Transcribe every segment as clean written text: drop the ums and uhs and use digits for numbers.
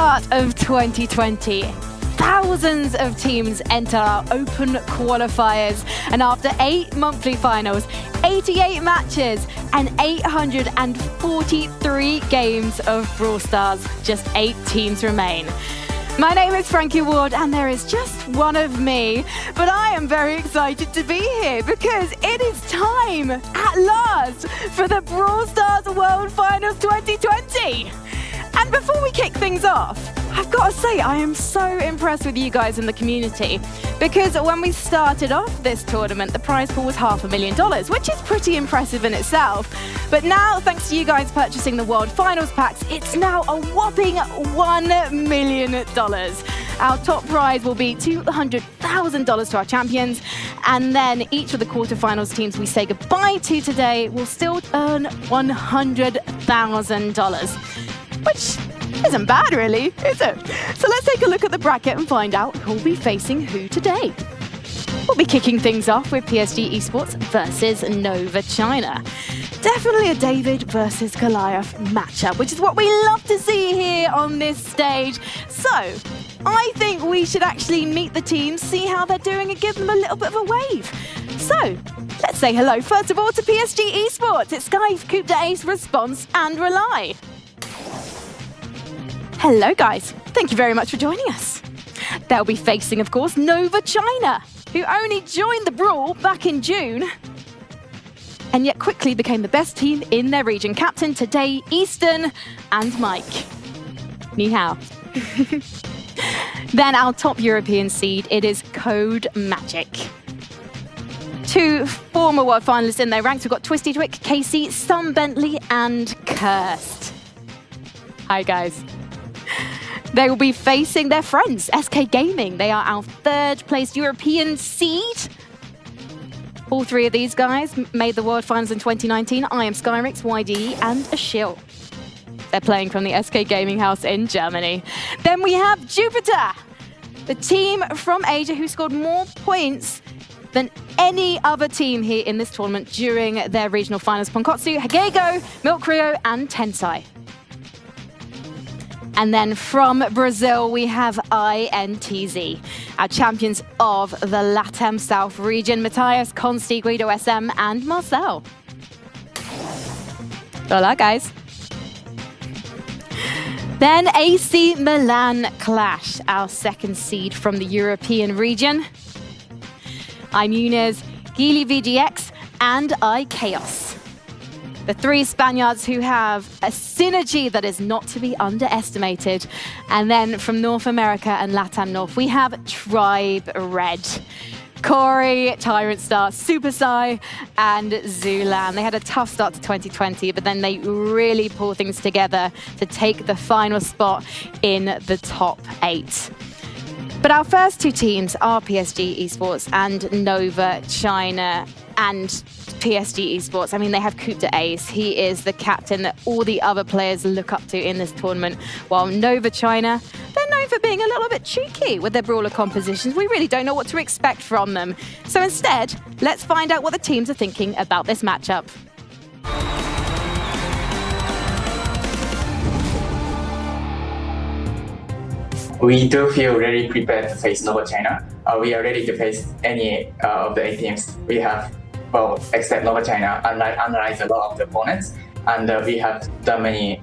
start of 2020, thousands of teams enter our open qualifiers, and after 8 monthly finals, 88 matches and 843 games of Brawl Stars, just 8 teams remain. My name is Frankie Ward and there is just one of me, but I am very excited to be here because it is time, at last, for the Brawl Stars World Finals 2020. And before we kick things off, I've got to say I am so impressed with you guys in the community, because when we started off this tournament, the prize pool was $500,000, which is pretty impressive in itself. But now, thanks to you guys purchasing the World Finals packs, it's now a whopping $1 million. Our top prize will be $200,000 to our champions, and then each of the quarterfinals teams we say goodbye to today will still earn $100,000. Which isn't bad, really, is it? So let's take a look at the bracket and find out who'll be facing who today. We'll be kicking things off with PSG Esports versus Nova China. Definitely a David versus Goliath matchup, which is what we love to see here on this stage. So I think we should actually meet the teams, see how they're doing, and give them a little bit of a wave. So let's say hello, first of all, to PSG Esports. It's Sky, Coupe d'Ace, Response, and Rely. Hello guys, thank you very much for joining us. They'll be facing, of course, Nova China, who only joined the Brawl back in June, and yet quickly became the best team in their region. Captain today, Easton and Mike. Ni hao. Then our top European seed, it is Code Magic. 2 former world finalists in their ranks. We've got Twisty Twick, Casey, Sun Bentley, and Cursed. Hi guys. They will be facing their friends, SK Gaming. They are our 3rd placed European seed. All 3 of these guys made the World Finals in 2019. I am Skyrix, YDE, and Ashil. They're playing from the SK Gaming house in Germany. Then we have Jupiter, the team from Asia who scored more points than any other team here in this tournament during their regional finals. Ponkotsu, Hagego, Milk Rio, and Tensai. And then from Brazil, we have INTZ, our champions of the LATAM South region. Matthias, Consti, Guido SM, and Marcel. Hola, guys. Then AC Milan Clash, our 2nd seed from the European region. I'm Yunez, Gili VGX, and I Chaos. The 3 Spaniards who have a synergy that is not to be underestimated. And then from North America and LATAM North, we have Tribe Red. Corey, Tyrant Star, Super Sai, and Zulan. They had a tough start to 2020, but then they really pulled things together to take the final spot in the top 8. But our first 2 teams are PSG Esports and Nova China. And PSG Esports, I mean, they have Coupe d'Ace. He is the captain that all the other players look up to in this tournament. While Nova China, they're known for being a little bit cheeky with their brawler compositions. We really don't know what to expect from them. So instead, let's find out what the teams are thinking about this matchup. We do feel really prepared to face Nova China. We are ready to face any of the 8 teams. We have, well, except Nova China, analyzed a lot of the opponents, and we have done many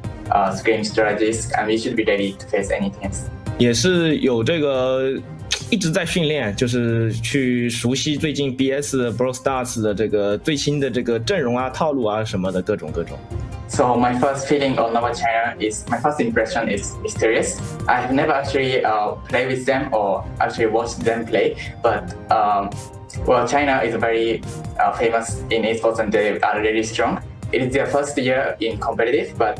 game strategies, and we should be ready to face any teams. 也是有这个一直在训练，就是去熟悉最近 BS Brawl Stars 的这个最新的这个阵容啊、套路啊什么的各种。So my first feeling on Nova China is, my first impression is mysterious. I've never actually played with them or actually watched them play, but well, China is very famous in esports and they are really strong. It is their first year in competitive, but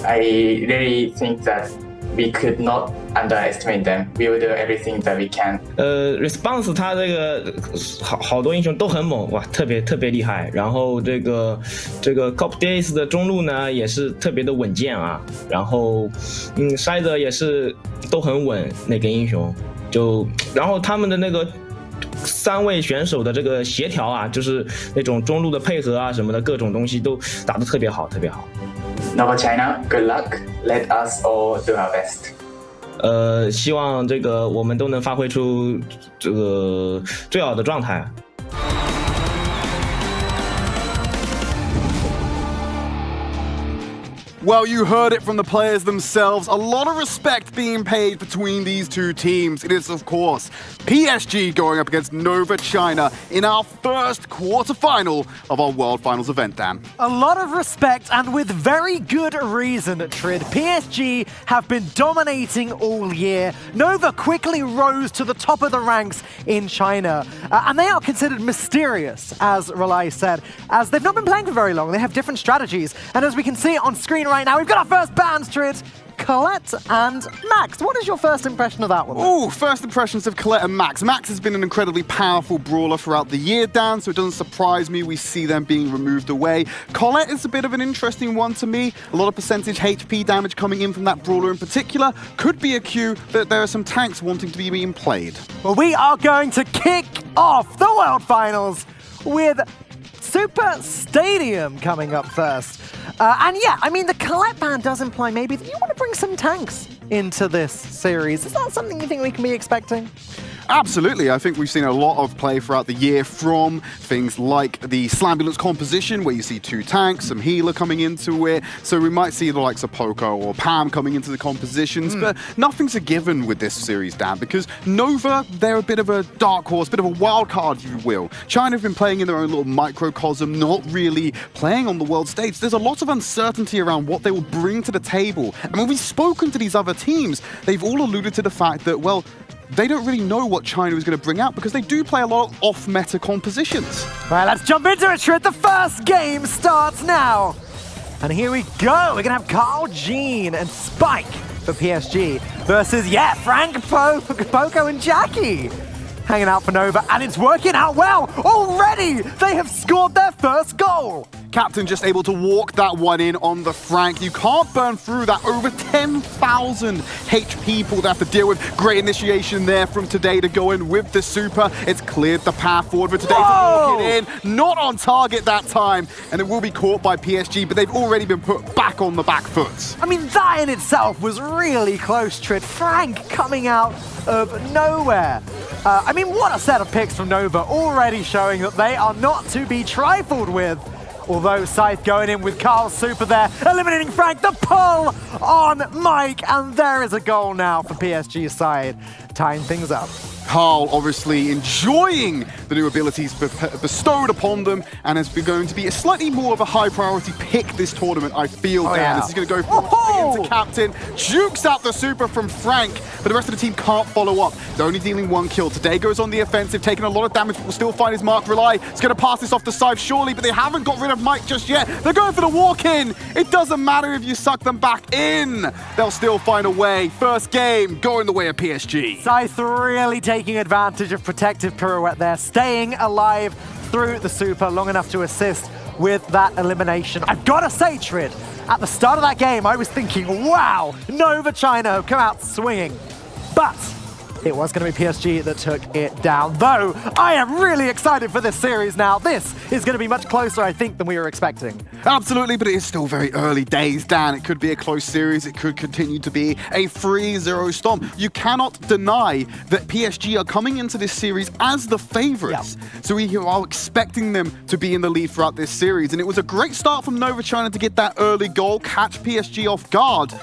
I really think that we could not underestimate them. We will do everything that we can. Response 他这个好多英雄都很猛哇，特别厉害。然后这个 Coupe d'Ace 的中路呢也是特别的稳健啊。然后筛也是都很稳那个英雄。然后他们的那个3位选手的这个协调啊，就是那种中路的配合啊什么的各种东西都打得特别好。Nova China, good luck. Let us all do our best. 希望这个我们都能发挥出这个最好的状态。Well, you heard it from the players themselves. A lot of respect being paid between these two teams. It is, of course, PSG going up against Nova China in our first quarterfinal of our World Finals event, Dan. A lot of respect, and with very good reason, Tridd. PSG have been dominating all year. Nova quickly rose to the top of the ranks in China. And they are considered mysterious, as Relay said, as they've not been playing for very long. They have different strategies. And as we can see on screen right now, we've got our first bans, Tridd. Colette and Max. What is your first impression of that one? Oh, first impressions of Colette and Max. Max has been an incredibly powerful brawler throughout the year, Dan, so it doesn't surprise me we see them being removed away. Colette is a bit of an interesting one to me. A lot of percentage HP damage coming in from that brawler in particular. Could be a cue that there are some tanks wanting to be being played. Well, we are going to kick off the World Finals with Super Stadium coming up first. And yeah, I mean, the Colette ban does imply maybe that you want to bring some tanks into this series. Is that something you think we can be expecting? Absolutely. I think we've seen a lot of play throughout the year from things like the Slambulance composition, where you see two tanks, some healer coming into it. So we might see the likes of Poco or Pam coming into the compositions, but nothing's a given with this series, Dan, because Nova, they're a bit of a dark horse, bit of a wild card, if you will. China have been playing in their own little microcosm, not really playing on the world stage. There's a lot of uncertainty around what they will bring to the table. And when we've spoken to these other teams, they've all alluded to the fact that, well, they don't really know what China is going to bring out because they do play a lot of off-meta compositions. Right, let's jump into it, Tridd. The first game starts now. And here we go. We're going to have Carl, Jean, and Spike for PSG versus, yeah, Frank, Poco, and Jackie. Hanging out for Nova, and it's working out well. Already, they have scored their first goal. Captain just able to walk that one in on the Frank. You can't burn through that over 10,000 HP pool they have to deal with. Great initiation there from Today to go in with the super. It's cleared the path forward for Today to walk it in. Not on target that time, and it will be caught by PSG, but they've already been put back on the back foot. I mean, that in itself was really close, Tridd. Frank coming out of nowhere. I mean, what a set of picks from Nova, already showing that they are not to be trifled with. Although Scythe going in with Carl's super there, eliminating Frank, the pull on Mike, and there is a goal now for PSG's side, tying things up. Carl obviously enjoying the new abilities bestowed upon them, and has been going to be a slightly more of a high priority pick this tournament, I feel, Dan. Yeah. This is going to go forward into Captain, jukes out the super from Frank, but the rest of the team can't follow up. They're only dealing one kill. Today goes on the offensive, taking a lot of damage, but will still find his mark. Relay is going to pass this off to Scythe, surely, but they haven't got rid of Mike just yet. They're going for the walk-in. It doesn't matter if you suck them back in. They'll still find a way. First game going the way of PSG. Scythe really taking advantage of protective pirouette there, staying alive through the super long enough to assist with that elimination. I've got to say, Tridd, at the start of that game, I was thinking, wow, Nova China have come out swinging. But it was going to be PSG that took it down. Though, I am really excited for this series now. This is going to be much closer, I think, than we were expecting. Absolutely, but it is still very early days, Dan. It could be a close series. It could continue to be a 3-0 stomp. You cannot deny that PSG are coming into this series as the favorites. Yep. So we are expecting them to be in the lead throughout this series. And it was a great start from Nova China to get that early goal, catch PSG off guard.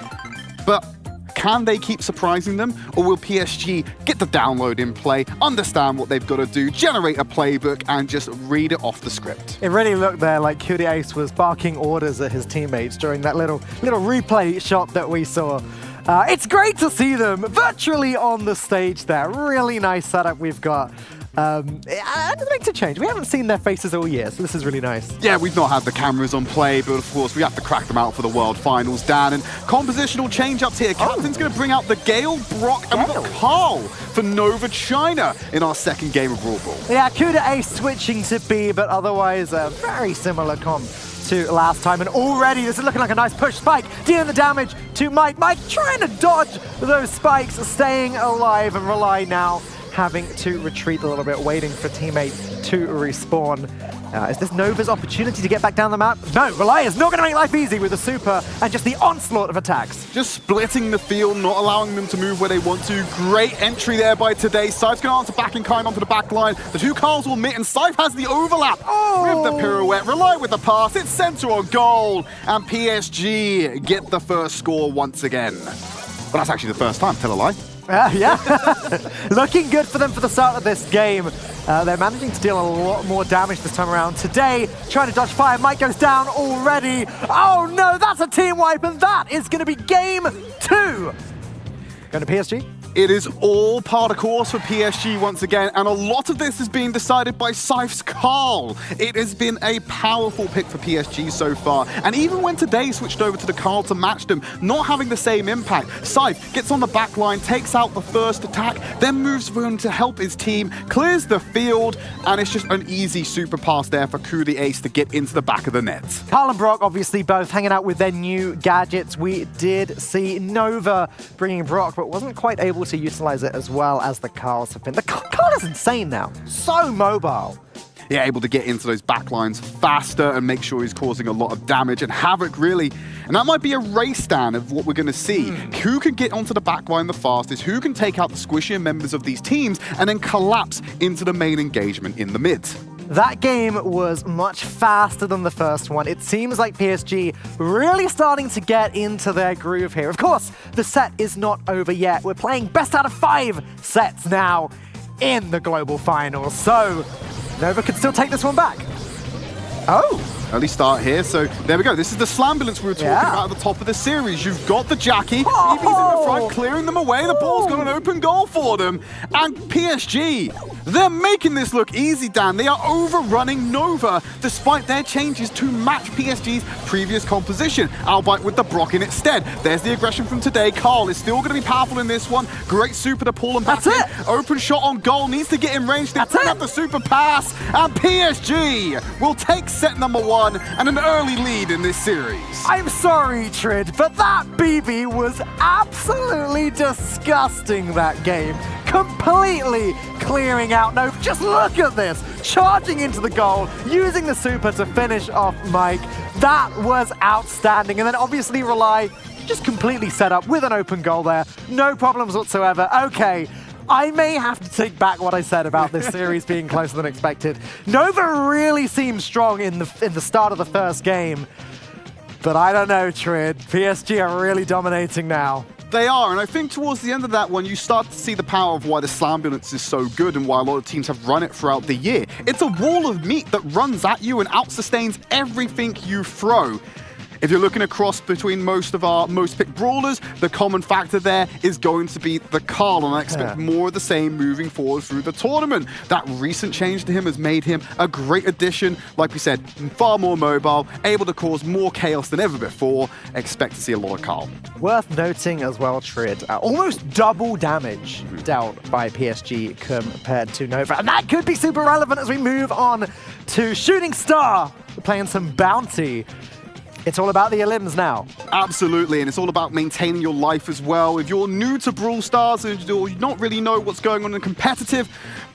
But can they keep surprising them, or will PSG get the download in play, understand what they've got to do, generate a playbook, and just read it off the script? It really looked there like Cutie Ace was barking orders at his teammates during that little replay shot that we saw. It's great to see them virtually on the stage there. Really nice setup we've got. It makes a change. We haven't seen their faces all year, so this is really nice. Yeah, we've not had the cameras on play, but of course we have to crack them out for the World Finals, Dan. And compositional change-ups here. Captain's going to bring out the Gale, Brock, and we've got Carl for Nova China in our second game of Brawl Ball. Yeah, Cuda Ace switching to B, but otherwise a very similar comp to last time. And already this is looking like a nice push. Spike dealing the damage to Mike. Mike trying to dodge those spikes, staying alive, and Relay now having to retreat a little bit, waiting for teammate to respawn. Is this Nova's opportunity to get back down the map? No, Relay is not going to make life easy with the super and just the onslaught of attacks. Just splitting the field, not allowing them to move where they want to. Great entry there by Today. Scythe's going to answer back in kind onto the back line. The two Carls will meet, and Scythe has the overlap with the pirouette. Relay with the pass. It's center on goal, and PSG get the first score once again. Well, that's actually the first time, tell a lie. Yeah, looking good for them for the start of this game. They're managing to deal a lot more damage this time around. Today, trying to dodge fire. Mike goes down already. Oh no, that's a team wipe, and that is going to be game 2. Going to PSG? It is all part of course for PSG once again, and a lot of this is being decided by Scythe's Carl. It has been a powerful pick for PSG so far, and even when Today switched over to the Carl to match them, not having the same impact, Scythe gets on the back line, takes out the first attack, then moves room to help his team, clears the field, and it's just an easy super pass there for Coup the Ace to get into the back of the net. Carl and Brock obviously both hanging out with their new gadgets. We did see Nova bringing Brock, but wasn't quite able to utilize it as well as the Carls have been. The Carl is insane now. So mobile. Yeah, able to get into those backlines faster and make sure he's causing a lot of damage and havoc, really. And that might be a race, Dan, of what we're going to see. Who can get onto the backline the fastest, who can take out the squishier members of these teams, and then collapse into the main engagement in the mid. That game was much faster than the first one. It seems like PSG really starting to get into their groove here. Of course, the set is not over yet. We're playing best out of 5 sets now in the global finals. So Nova could still take this one back. Oh. Early start here, so there we go. This is the Slambulance we were talking about at the top of the series. You've got the Jackie, BB's in the front, clearing them away. The ball's got an open goal for them. And PSG, they're making this look easy, Dan. They are overrunning Nova, despite their changes to match PSG's previous composition, albeit with the Brock in instead. There's the aggression from Today. Carl is still going to be powerful in this one. Great super to pull him back in. Open shot on goal, needs to get in range. They bring up the super pass, and PSG will take set number 1 and an early lead in this series. I'm sorry, Tridd, but that BB was absolutely disgusting that game. Completely clearing out Nova. Just look at this. Charging into the goal, using the super to finish off Mike. That was outstanding. And then obviously Relay just completely set up with an open goal there. No problems whatsoever. Okay. I may have to take back what I said about this series being closer than expected. Nova really seemed strong in the start of the first game, but I don't know, Tridd. PSG are really dominating now. They are, and I think towards the end of that one, you start to see the power of why the Slambulance is so good and why a lot of teams have run it throughout the year. It's a wall of meat that runs at you and outsustains everything you throw. If you're looking across between most of our most picked brawlers, the common factor there is going to be the Carl, and I expect more of the same moving forward through the tournament. That recent change to him has made him a great addition. Like we said, far more mobile, able to cause more chaos than ever before. Expect to see a lot of Carl. Worth noting as well, Tridd, almost double damage dealt by PSG compared to Nova. And that could be super relevant as we move on to Shooting Star. We're playing some Bounty. It's all about the elims now. Absolutely, and it's all about maintaining your life as well. If you're new to Brawl Stars and you don't really know what's going on in competitive,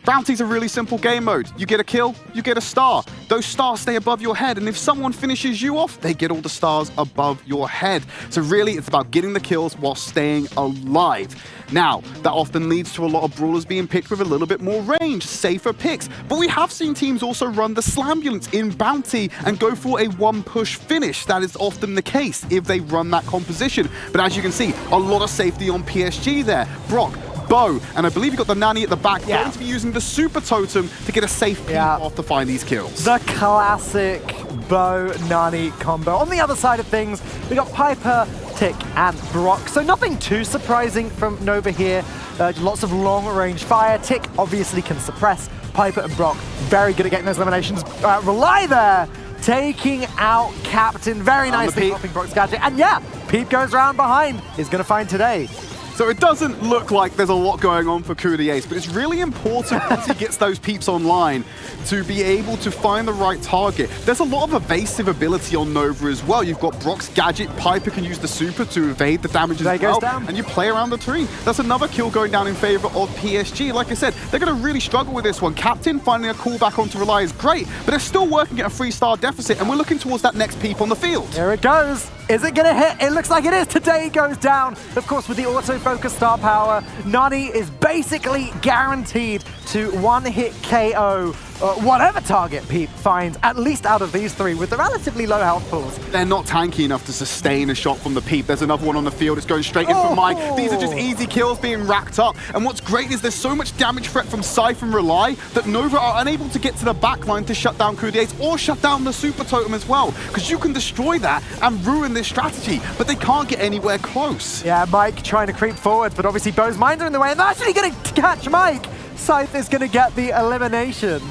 Bounty's a really simple game mode. You get a kill, you get a star. Those stars stay above your head, and if someone finishes you off, they get all the stars above your head. So really, it's about getting the kills while staying alive. Now, that often leads to a lot of brawlers being picked with a little bit more range, safer picks. But we have seen teams also run the Slambulance in Bounty and go for a one-push finish. That is often the case if they run that composition. But as you can see, a lot of safety on PSG there. Brock, Bo, and I believe you got the Nanny at the back. Going to be using the super totem to get a safe peek off to find these kills. The classic Bo-Nani combo. On the other side of things, we got Piper, Tick, and Brock. So nothing too surprising from Nova here. Lots of long-range fire. Tick obviously can suppress. Piper and Brock very good at getting those eliminations. Relay there, taking out Captain. Very nicely popping Brock's gadget. And yeah, Peep goes round behind. Is going to find Today. So it doesn't look like there's a lot going on for Coup d'Ace, but it's really important once he gets those peeps online to be able to find the right target. There's a lot of evasive ability on Nova as well. You've got Brock's gadget, Piper can use the super to evade the damage as well, and you play around the tree. That's another kill going down in favor of PSG. Like I said, they're going to really struggle with this one. Captain finding a callback onto Rely is great, but they're still working at a 3-star deficit, and we're looking towards that next peep on the field. Here it goes. Is it going to hit? It looks like it is. Today goes down. Of course, with the autofocus star power, Nani is basically guaranteed to one-hit KO whatever target Peep finds, at least out of these three, with the relatively low health pools. They're not tanky enough to sustain a shot from the Peep. There's another one on the field. It's going straight in for Mike. These are just easy kills being racked up. And what's great is there's so much damage threat from Scythe and Rely that Nova are unable to get to the backline to shut down Coup d'Ace or shut down the Super Totem as well, because you can destroy that and ruin this strategy, but they can't get anywhere close. Yeah, Mike trying to creep forward, but obviously Bo's mines are in the way, and they're actually going to catch Mike. Scythe is going to get the elimination.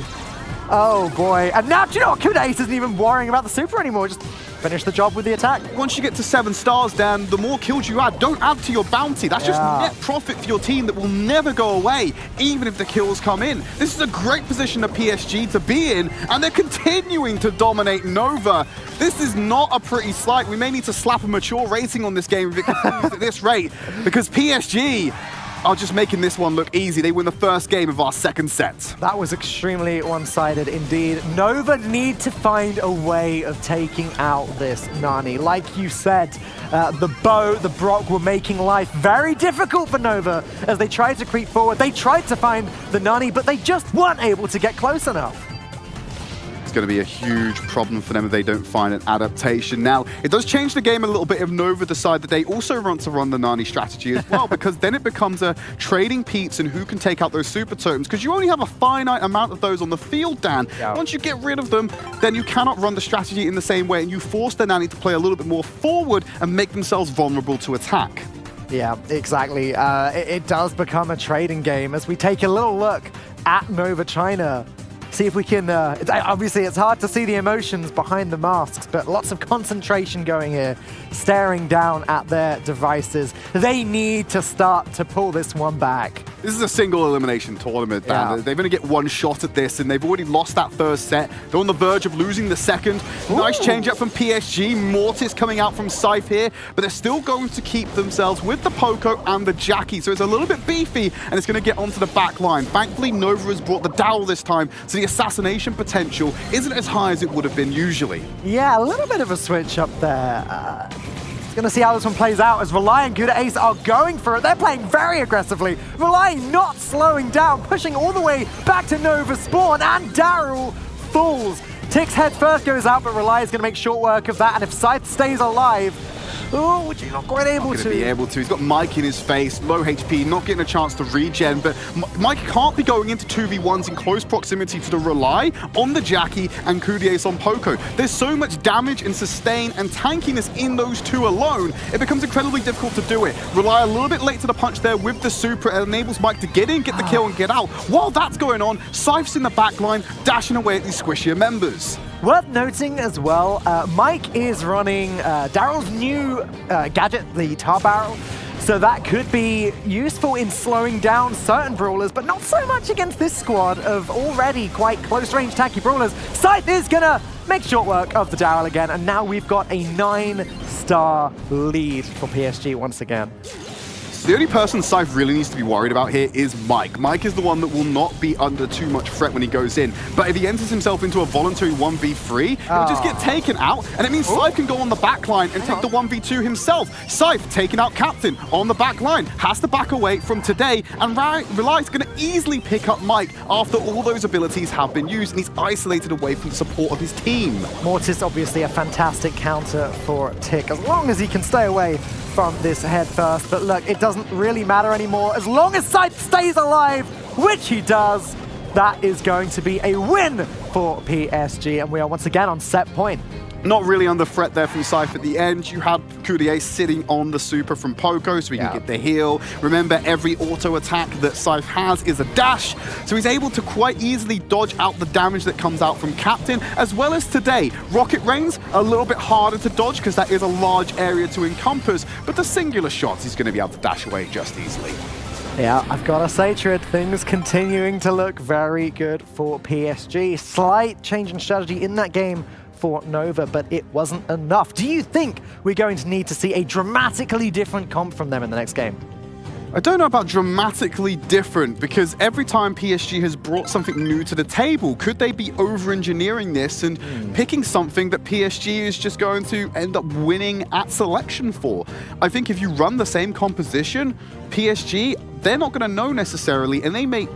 Oh boy, and now, do you know what? Coup d'Ace isn't even worrying about the super anymore, just finish the job with the attack. Once you get to 7 stars, Dan, the more kills you add, don't add to your bounty. That's just net profit for your team that will never go away, even if the kills come in. This is a great position of PSG to be in, and they're continuing to dominate Nova. This is not a pretty slight. We may need to slap a mature rating on this game if it continues at this rate, because PSG are just making this one look easy. They win the first game of our second set. That was extremely one-sided indeed. Nova need to find a way of taking out this Nani. Like you said, the Bo, the Brock were making life very difficult for Nova as they tried to creep forward. They tried to find the Nani, but they just weren't able to get close enough. It's going to be a huge problem for them if they don't find an adaptation. Now, it does change the game a little bit if Nova decide that they also want to run the Nani strategy as well, because then it becomes a trading peeps and who can take out those super totems, because you only have a finite amount of those on the field, Dan. Once you get rid of them, then you cannot run the strategy in the same way, and you force the Nani to play a little bit more forward and make themselves vulnerable to attack. Yeah, exactly. It does become a trading game as we take a little look at Nova China. See if we can, obviously it's hard to see the emotions behind the masks, but lots of concentration going here, staring down at their devices. They need to start to pull this one back. This is a single elimination tournament, Dan. They're going to get one shot at this, and they've already lost that first set. They're on the verge of losing the second. Nice change up from PSG. Mortis coming out from Scythe here, but they're still going to keep themselves with the Poco and the Jackie, so it's a little bit beefy, and it's going to get onto the back line. Thankfully, Nova has brought the Dowel this time, so the assassination potential isn't as high as it would have been usually. Yeah, a little bit of a switch up there. Going to see how this one plays out as Rely and Coup d'Ace are going for it. They're playing very aggressively. Rely not slowing down, pushing all the way back to Nova spawn, and Daryl falls. Tick's head first goes out, but Rely is going to make short work of that, and if Scythe stays alive, oh, which he's not quite able to. Be able to. He's got Mike in his face, low HP, not getting a chance to regen, but Mike can't be going into 2v1s in close proximity to the Rely on the Jackie and Coup d'Ace on Poco. There's so much damage and sustain and tankiness in those two alone, it becomes incredibly difficult to do it. Rely a little bit late to the punch there with the super. It enables Mike to get in, get the kill, and get out. While that's going on, Scythe's in the back line, dashing away at these squishier members. Worth noting as well, Mike is running Daryl's new gadget, the Tar Barrel, so that could be useful in slowing down certain brawlers, but not so much against this squad of already quite close-range tanky brawlers. Scythe is going to make short work of the Daryl again, and now we've got a 9-star lead for PSG once again. The only person Scythe really needs to be worried about here is Mike. Mike is the one that will not be under too much threat when he goes in. But if he enters himself into a voluntary 1v3, he'll just get taken out, and it means Scythe can go on the back line and take the 1v2 himself. Scythe taking out Captain on the back line, has to back away from Today, and Rely's going to easily pick up Mike after all those abilities have been used, and he's isolated away from the support of his team. Mortis obviously a fantastic counter for Tick, as long as he can stay away from this head first. But look, it doesn't really matter anymore. As long as Scythe stays alive, which he does, that is going to be a win for PSG. And we are once again on set point. Not really under threat there from Cypher at the end. You had Courtier sitting on the super from Poco so he can get the heal. Remember, every auto attack that Cypher has is a dash, so he's able to quite easily dodge out the damage that comes out from Captain, as well as today. Rocket Rain's a little bit harder to dodge because that is a large area to encompass, but the singular shots he's going to be able to dash away just easily. Yeah, I've got to say, Tridd, things continuing to look very good for PSG. Slight change in strategy in that game for Nova, but it wasn't enough. Do you think we're going to need to see a dramatically different comp from them in the next game? I don't know about dramatically different, because every time PSG has brought something new to the table, could they be over-engineering this and picking something that PSG is just going to end up winning at selection for? I think if you run the same composition, PSG, they're not going to know necessarily, and they may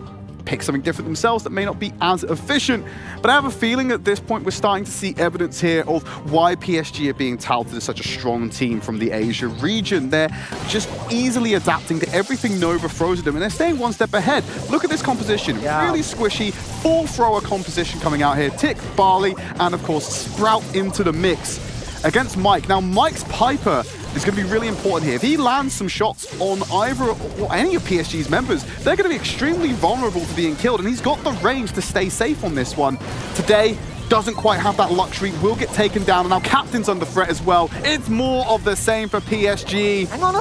pick something different themselves that may not be as efficient. But I have a feeling at this point we're starting to see evidence here of why PSG are being touted as such a strong team from the Asia region. They're just easily adapting to everything Nova throws at them, and they're staying one step ahead. Look at this composition, really squishy, full thrower composition coming out here. Tick, Barley, and of course Sprout into the mix against Mike. Now Mike's Piper is going to be really important here. If he lands some shots on either or any of PSG's members, they're going to be extremely vulnerable to being killed, and he's got the range to stay safe on this one. Today, doesn't quite have that luxury, will get taken down, and now Captain's under threat as well. It's more of the same for PSG. Hang on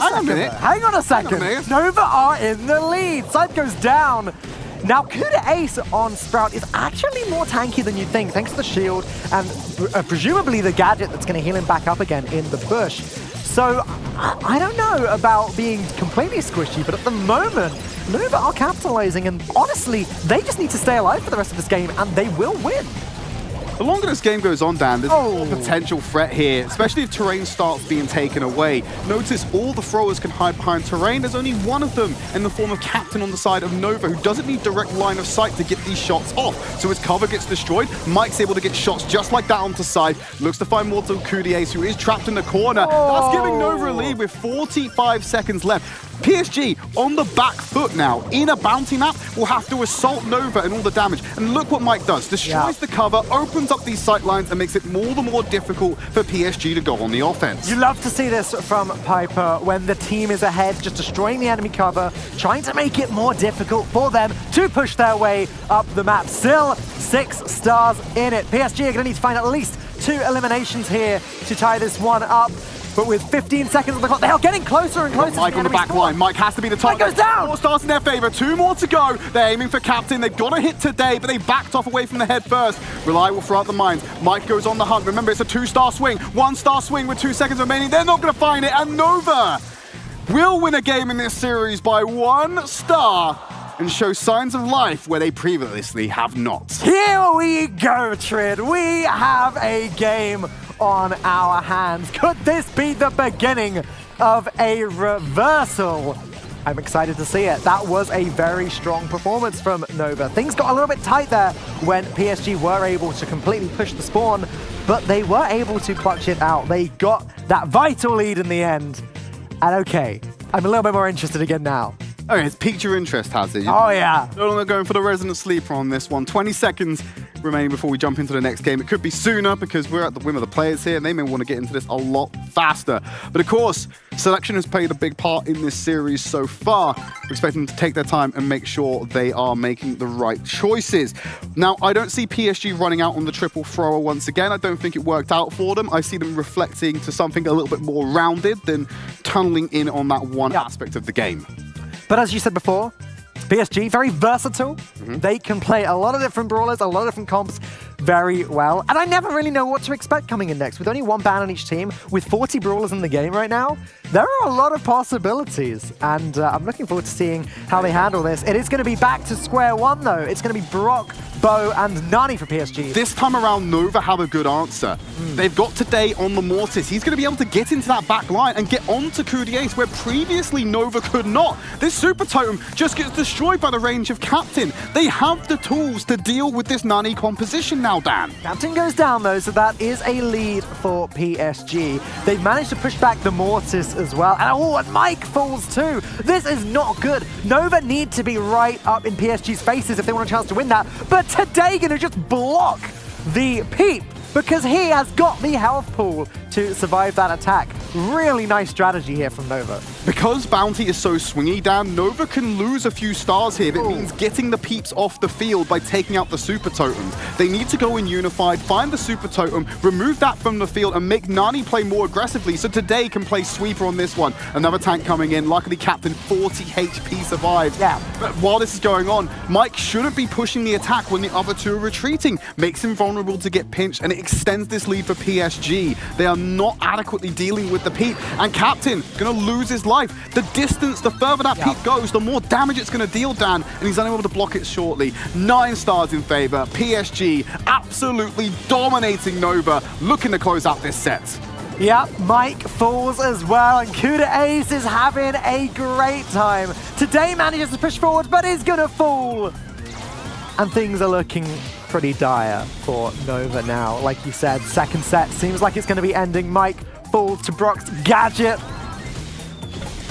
a second. Nova are in the lead. Side goes down. Now, Kuda Ace on Sprout is actually more tanky than you'd think, thanks to the shield and presumably the gadget that's going to heal him back up again in the bush. So, I don't know about being completely squishy, but at the moment, Nova are capitalizing, and honestly, they just need to stay alive for the rest of this game, and they will win. The longer this game goes on, Dan, there's more potential threat here, especially if terrain starts being taken away. Notice all the throwers can hide behind terrain. There's only one of them in the form of Captain on the side of Nova, who doesn't need direct line of sight to get these shots off. So his cover gets destroyed. Mike's able to get shots just like that onto side. Looks to find Mortal Courtier, who is trapped in the corner. That's giving Nova a lead with 45 seconds left. PSG on the back foot now. In a bounty map, will have to assault Nova and all the damage. And look what Mike does. Destroys the cover, opens up these sight lines, and makes it more and more difficult for PSG to go on the offense. You love to see this from Piper when the team is ahead, just destroying the enemy cover, trying to make it more difficult for them to push their way up the map. Still 6 stars in it. PSG are going to need to find at least 2 eliminations here to tie this one up. But with 15 seconds on the clock, they are getting closer and closer. Mike on the back line. Mike has to be the target. Mike goes down. 4 stars in their favor. 2 more to go. They're aiming for Captain. They've got to hit today, but they backed off away from the head first. Reliable throughout the mines. Mike goes on the hunt. Remember, it's a 2-star swing. 1-star swing with 2 seconds remaining. They're not going to find it. And Nova will win a game in this series by 1 star and show signs of life where they previously have not. Here we go, Tridd. We have a game on our hands. Could this be the beginning of a reversal? I'm excited to see it. That was a very strong performance from Nova. Things got a little bit tight there when PSG were able to completely push the spawn, but they were able to clutch it out. They got that vital lead in the end. And okay, I'm a little bit more interested again now. Oh, it's piqued your interest, has it? Oh, yeah. No longer going for the Resident Sleeper on this one. 20 seconds remaining before we jump into the next game. It could be sooner because we're at the whim of the players here and they may want to get into this a lot faster. But of course, selection has played a big part in this series so far. We expect them to take their time and make sure they are making the right choices. Now, I don't see PSG running out on the triple thrower once again. I don't think it worked out for them. I see them reflecting to something a little bit more rounded than tunneling in on that one aspect of the game. But as you said before, PSG, very versatile. They can play a lot of different brawlers, a lot of different comps very well. And I never really know what to expect coming in next. With only 1 ban on each team, with 40 brawlers in the game right now, there are a lot of possibilities. And I'm looking forward to seeing how they handle this. It is going to be back to square one, though. It's going to be Brock, Bo, and Nani for PSG. This time around, Nova have a good answer. They've got today on the Mortis. He's going to be able to get into that back line and get onto Courtier, where previously Nova could not. This Super Totem just gets destroyed by the range of Captain. They have the tools to deal with this Nani composition now, Dan. Captain goes down, though, so that is a lead for PSG. They've managed to push back the Mortis as well. And Mike falls too. This is not good. Nova need to be right up in PSG's faces if they want a chance to win that. But today, going to just block the peep because he has got the health pool to survive that attack. Really nice strategy here from Nova. Because Bounty is so swingy, Dan, Nova can lose a few stars here. It means getting the peeps off the field by taking out the super totems. They need to go in unified, find the super totem, remove that from the field, and make Nani play more aggressively. So Today can play sweeper on this one. Another tank coming in. Luckily, Captain 40 HP survives. Yeah. But while this is going on, Mike shouldn't be pushing the attack when the other two are retreating. Makes him vulnerable to get pinched, and it extends this lead for PSG. They are not adequately dealing with the peep, and Captain gonna lose his life. The distance, the further that peep goes, the more damage it's gonna deal, Dan, and he's unable to block it shortly. 9 stars in favor. PSG absolutely dominating Nova, looking to close out this set. Yeah, Mike falls as well, and Kuda Ace is having a great time. Today manages to push forward, but is gonna fall. And things are looking pretty dire for Nova now. Like you said, second set seems like it's gonna be ending. Mike falls to Brock's gadget.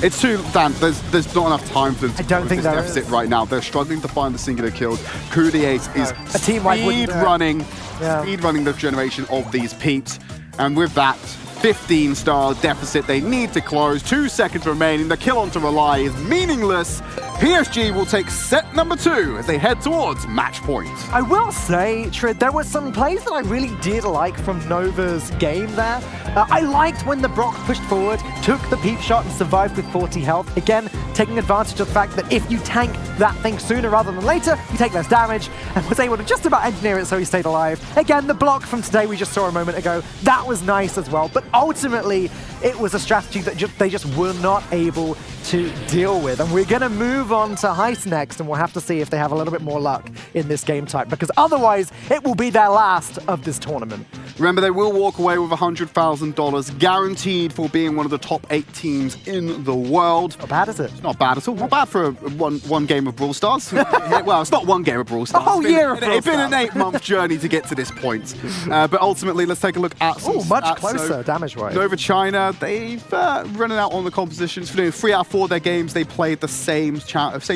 It's too, Dan, there's not enough time for them to I don't close think this there deficit is. right now. They're struggling to find the singular kills. Kuda Ace is A team like wouldn't do it. speed running the generation of these peeps. And with that 15-star deficit they need to close, 2 seconds remaining. The kill onto Rely is meaningless. PSG will take set number 2 as they head towards match point. I will say, Tridd, there were some plays that I really did like from Nova's game there. I liked when the Brock pushed forward, took the peep shot and survived with 40 health. Again, taking advantage of the fact that if you tank that thing sooner rather than later, you take less damage, and was able to just about engineer it so he stayed alive. Again, the block from today we just saw a moment ago, that was nice as well, but ultimately it was a strategy that they just were not able to deal with. And we're going to move on to Heist next, and we'll have to see if they have a little bit more luck in this game type, because otherwise it will be their last of this tournament. Remember, they will walk away with $100,000 guaranteed for being one of the top 8 teams in the world. Not bad, is it? It's not bad at all. Not bad for one game of Brawl Stars. Well, it's not one game of Brawl Stars. A whole year of Brawl It's been an Stars. 8-month journey to get to this point. But ultimately, let's take a look at some Oh, much stats. closer So, damage-wise. Nova China, they've running out on the compositions. For 3 out of 4 of their games, they played the same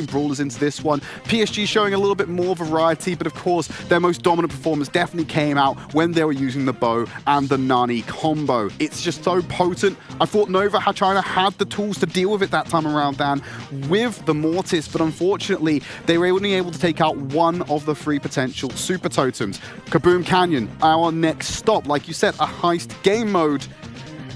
brawlers into this one. PSG showing a little bit more variety, but of course, their most dominant performance definitely came out when they were using the bow and the Nani combo. It's just so potent. I thought Nova China had the tools to deal with it that time around, Dan, with the Mortis, but unfortunately, they were only able to take out 1 of the 3 potential super totems. Kaboom Canyon, our next stop, like you said, a heist game mode.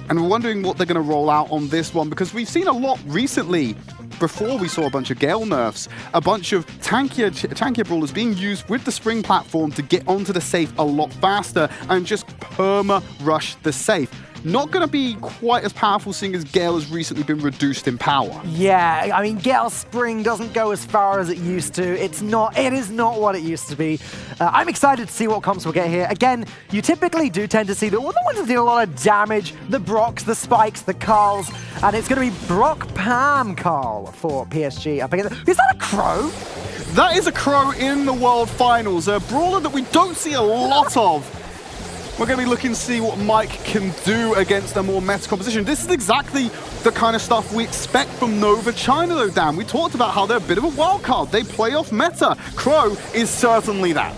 And we're wondering what they're going to roll out on this one, because we've seen a lot recently. Before we saw a bunch of Gale nerfs, a bunch of tankier brawlers being used with the spring platform to get onto the safe a lot faster and just perma-rush the safe. Not going to be quite as powerful, seeing as Gale has recently been reduced in power. Yeah, I mean, Gale's spring doesn't go as far as it used to. It is not what it used to be. I'm excited to see what comps we'll get here. Again, you typically do tend to see the ones that deal a lot of damage, the Brocks, the Spikes, the Carls, and it's going to be Brock Pam Carl for PSG. Is that a Crow? That is a Crow in the World Finals, a brawler that we don't see a lot of. We're going to be looking to see what Mike can do against a more meta composition. This is exactly the kind of stuff we expect from Nova China, though, Dan. We talked about how they're a bit of a wild card. They play off meta. Crow is certainly that.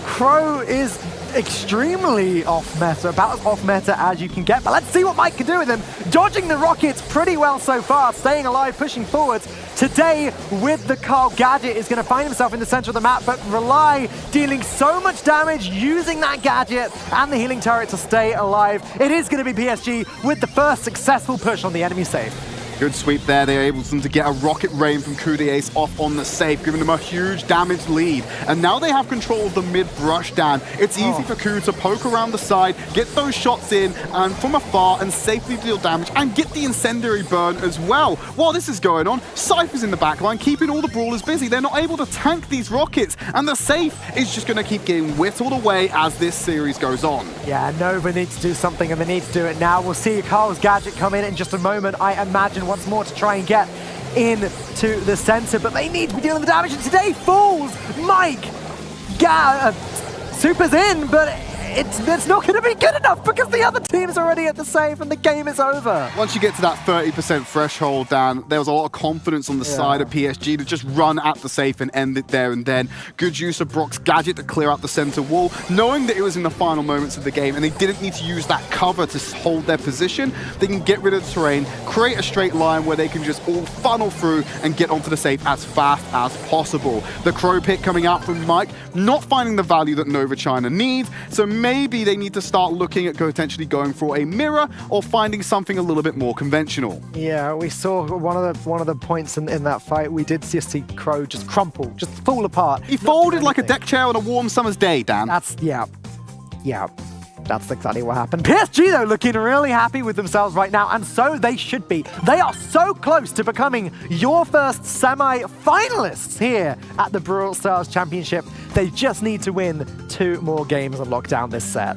Crow is extremely off meta, about as off meta as you can get. But let's see what Mike can do with him. Dodging the rockets pretty well so far, staying alive, pushing forwards. Today, with the Carl gadget, is going to find himself in the center of the map, but Rely dealing so much damage using that gadget and the healing turret to stay alive. It is going to be PSG with the first successful push on the enemy safe. Good sweep there. They're able to get a rocket rain from Kuda Ace off on the safe, giving them a huge damage lead. And now they have control of the mid-brush, Dan. It's easy for Ku to poke around the side, get those shots in, and from afar, and safely deal damage, and get the incendiary burn as well. While this is going on, Cypher's in the backline, keeping all the brawlers busy. They're not able to tank these rockets, and the safe is just going to keep getting whittled away as this series goes on. Yeah, Nova needs to do something, and they need to do it now. We'll see Carl's gadget come in just a moment, I imagine, once more to try and get into the center, but they need to be dealing with the damage, and today falls Mike. Super's in, but it's not going to be good enough because the other team's already at the safe and the game is over. Once you get to that 30% threshold, Dan, there was a lot of confidence on the side of PSG to just run at the safe and end it there and then. Good use of Brock's gadget to clear out the center wall, knowing that it was in the final moments of the game and they didn't need to use that cover to hold their position. They can get rid of the terrain, create a straight line where they can just all funnel through and get onto the safe as fast as possible. The Crow pick coming out from Mike, not finding the value that Nova China needs, so maybe they need to start looking at potentially going for a mirror or finding something a little bit more conventional. Yeah, we saw one of the points in that fight. We did just see Crow just crumple, just fall apart. He folded like a deck chair on a warm summer's day, Dan. That's exactly what happened. PSG, though, looking really happy with themselves right now, and so they should be. They are so close to becoming your first semi-finalists here at the Brawl Stars Championship. They just need to win 2 more games and lock down this set.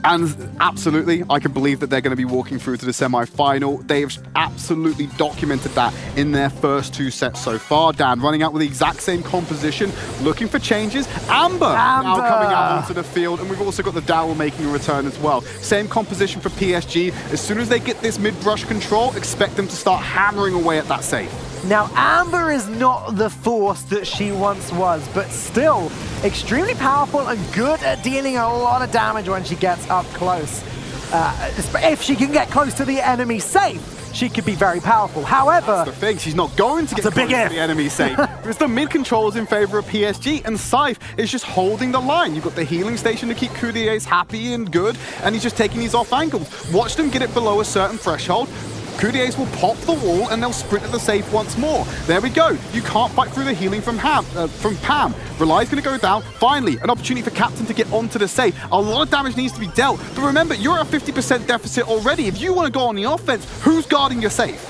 And absolutely, I can believe that they're going to be walking through to the semi-final. They've absolutely documented that in their first 2 sets so far. Dan running out with the exact same composition, looking for changes. Amber now coming out onto the field, and we've also got the Dowel making a return as well. Same composition for PSG. As soon as they get this mid-brush control, expect them to start hammering away at that safe. Now, Amber is not the force that she once was, but still extremely powerful and good at dealing a lot of damage when she gets up close. If she can get close to the enemy safe, she could be very powerful. However, that's the thing, she's not going to get close to the enemy safe. Because the mid control is in favor of PSG, and Scythe is just holding the line. You've got the healing station to keep Coudier's happy and good, and he's just taking these off angles. Watch them get it below a certain threshold. Coudier's will pop the wall and they'll sprint to the safe once more. There we go. You can't fight through the healing from Pam. Relai's going to go down. Finally, an opportunity for Captain to get onto the safe. A lot of damage needs to be dealt. But remember, you're at a 50% deficit already. If you want to go on the offense, who's guarding your safe?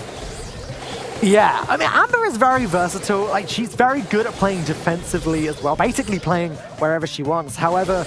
Yeah, I mean, Amber is very versatile. Like, she's very good at playing defensively as well, basically playing wherever she wants. However,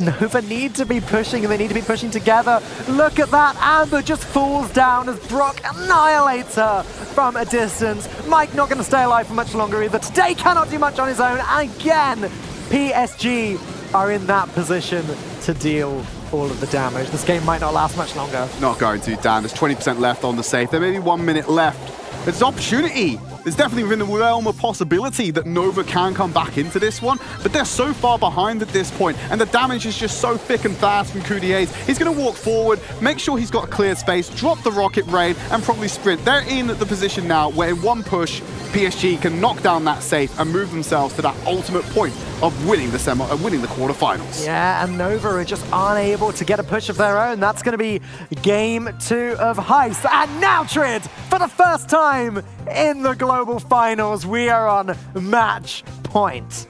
Nova need to be pushing, and they need to be pushing together. Look at that. Amber just falls down as Brock annihilates her from a distance. Mike not going to stay alive for much longer either. Today cannot do much on his own. Again, PSG are in that position to deal all of the damage. This game might not last much longer. Not going to, Dan. There's 20% left on the safe. There may be 1 minute left. There's an opportunity. There's definitely within the realm of possibility that Nova can come back into this one, but they're so far behind at this point, and the damage is just so thick and fast from Coudier's. He's going to walk forward, make sure he's got a clear space, drop the rocket raid, and probably sprint. They're in the position now where in one push, PSG can knock down that safe and move themselves to that ultimate point of winning the quarterfinals. Yeah, and Nova are just unable to get a push of their own. That's going to be game 2 of Heist. And now, Tridd, for the first time in the global finals, we are on match point.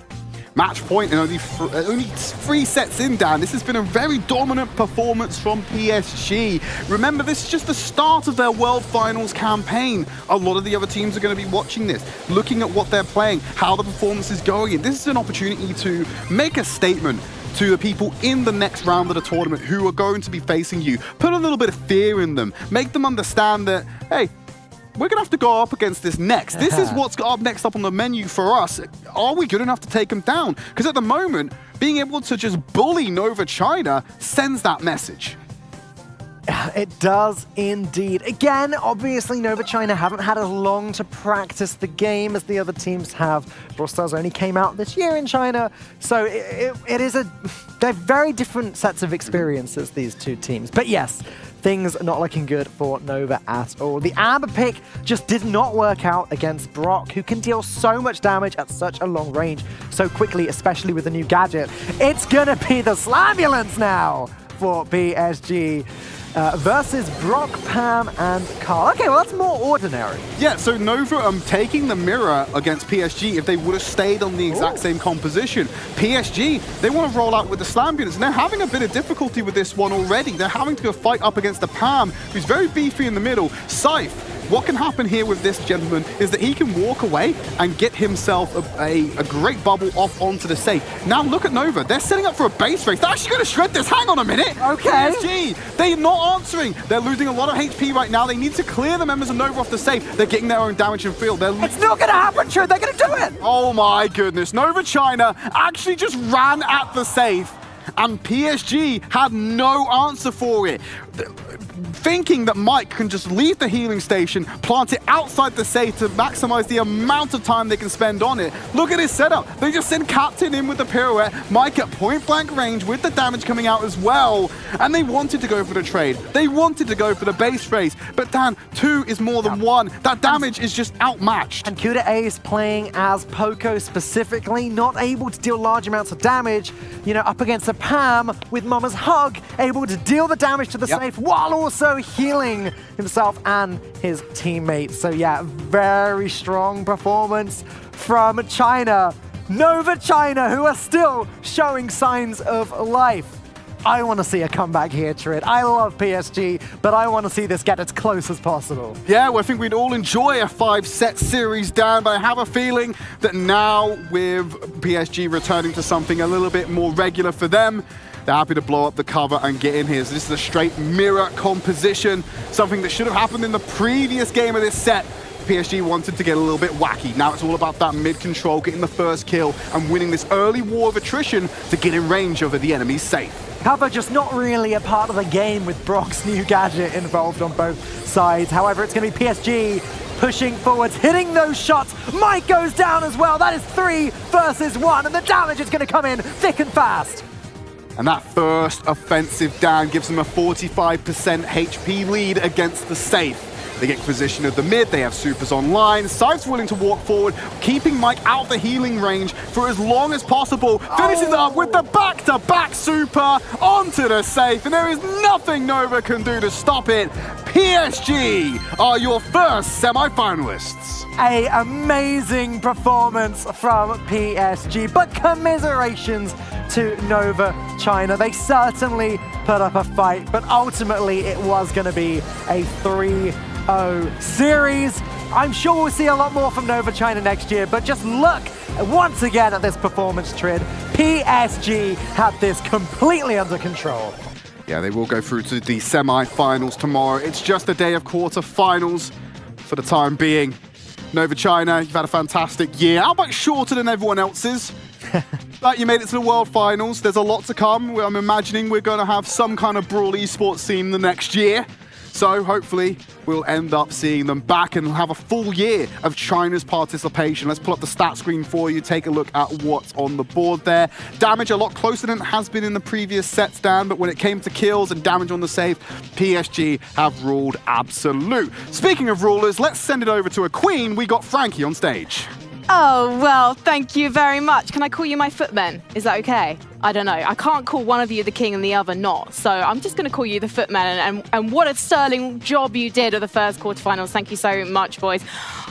Match point and only 3 sets in, Dan. This has been a very dominant performance from PSG. Remember, this is just the start of their World Finals campaign. A lot of the other teams are going to be watching this, looking at what they're playing, how the performance is going. And this is an opportunity to make a statement to the people in the next round of the tournament who are going to be facing you. Put a little bit of fear in them. Make them understand that, hey, we're going to have to go up against this next. This is what's up next up on the menu for us. Are we good enough to take them down? Because at the moment, being able to just bully Nova China sends that message. It does indeed. Again, obviously, Nova China haven't had as long to practice the game as the other teams have. Brawl Stars only came out this year in China, so they're very different sets of experiences, these 2 teams. But yes, things not looking good for Nova at all. The Amber pick just did not work out against Brock, who can deal so much damage at such a long range so quickly, especially with the new gadget. It's gonna be the Slambulance now for PSG. Versus Brock, Pam, and Carl. Okay, well, that's more ordinary. Yeah, so Nova taking the mirror against PSG if they would have stayed on the exact same composition. PSG, they want to roll out with the Slambulance, and they're having a bit of difficulty with this one already. They're having to go fight up against the Pam, who's very beefy in the middle. Scythe. What can happen here with this gentleman is that he can walk away and get himself a great bubble off onto the safe. Now look at Nova. They're setting up for a base race. They're actually going to shred this. Hang on a minute. Okay. PSG, they're not answering. They're losing a lot of HP right now. They need to clear the members of Nova off the safe. They're getting their own damage and field. It's not going to happen, Tridd. They're going to do it. Oh my goodness. Nova China actually just ran at the safe and PSG had no answer for it. Thinking that Mike can just leave the healing station, plant it outside the safe to maximize the amount of time they can spend on it. Look at his setup. They just send Captain in with the pirouette, Mike at point blank range with the damage coming out as well. And they wanted to go for the trade. They wanted to go for the base phase. But Dan, 2 is more than 1. That damage is just outmatched. And Kuda Ace playing as Poco specifically, not able to deal large amounts of damage, you know, up against a Pam with Mama's Hug, able to deal the damage to the safe while also healing himself and his teammates. So yeah, very strong performance from China. Nova China, who are still showing signs of life. I want to see a comeback here, Tridd. I love PSG, but I want to see this get as close as possible. Yeah, well, I think we'd all enjoy a 5-set series, Dan, but I have a feeling that now with PSG returning to something a little bit more regular for them, they're happy to blow up the cover and get in here. So this is a straight mirror composition, something that should have happened in the previous game of this set. PSG wanted to get a little bit wacky. Now it's all about that mid-control, getting the first kill and winning this early war of attrition to get in range over the enemy's safe. Cover just not really a part of the game with Brock's new gadget involved on both sides. However, it's going to be PSG pushing forwards, hitting those shots. Mike goes down as well. That is 3 versus 1, and the damage is going to come in thick and fast. And that first offensive down gives them a 45% HP lead against the safe. They get position of the mid, they have supers online, Scythe's willing to walk forward, keeping Mike out the healing range for as long as possible. Finishes up with the back-to-back super onto the safe, and there is nothing Nova can do to stop it. PSG are your first semi-finalists. An amazing performance from PSG, but commiserations to Nova China. They certainly put up a fight, but ultimately it was going to be a 3-0 series. I'm sure we'll see a lot more from Nova China next year, but just look once again at this performance, Tridd. PSG had this completely under control. Yeah, they will go through to the semi-finals tomorrow. It's just a day of quarter-finals for the time being. Nova China, you've had a fantastic year. How much shorter than everyone else's? But you made it to the World Finals. There's a lot to come. I'm imagining we're going to have some kind of Brawl esports scene the next year. So hopefully we'll end up seeing them back and have a full year of China's participation. Let's pull up the stat screen for you, take a look at what's on the board there. Damage a lot closer than it has been in the previous sets, Dan, but when it came to kills and damage on the safe, PSG have ruled absolute. Speaking of rulers, let's send it over to a queen. We got Frankie on stage. Oh, well, thank you very much. Can I call you my footmen? Is that okay? I don't know. I can't call one of you the king and the other not. So I'm just going to call you the footmen. And what a sterling job you did at the first quarterfinals. Thank you so much, boys.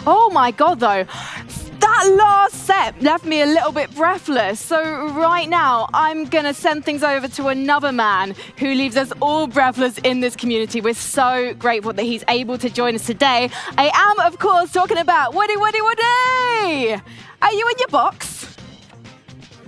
Oh, my God, though. That last set left me a little bit breathless. So right now, I'm going to send things over to another man who leaves us all breathless in this community. We're so grateful that he's able to join us today. I am, of course, talking about Woody. Are you in your box?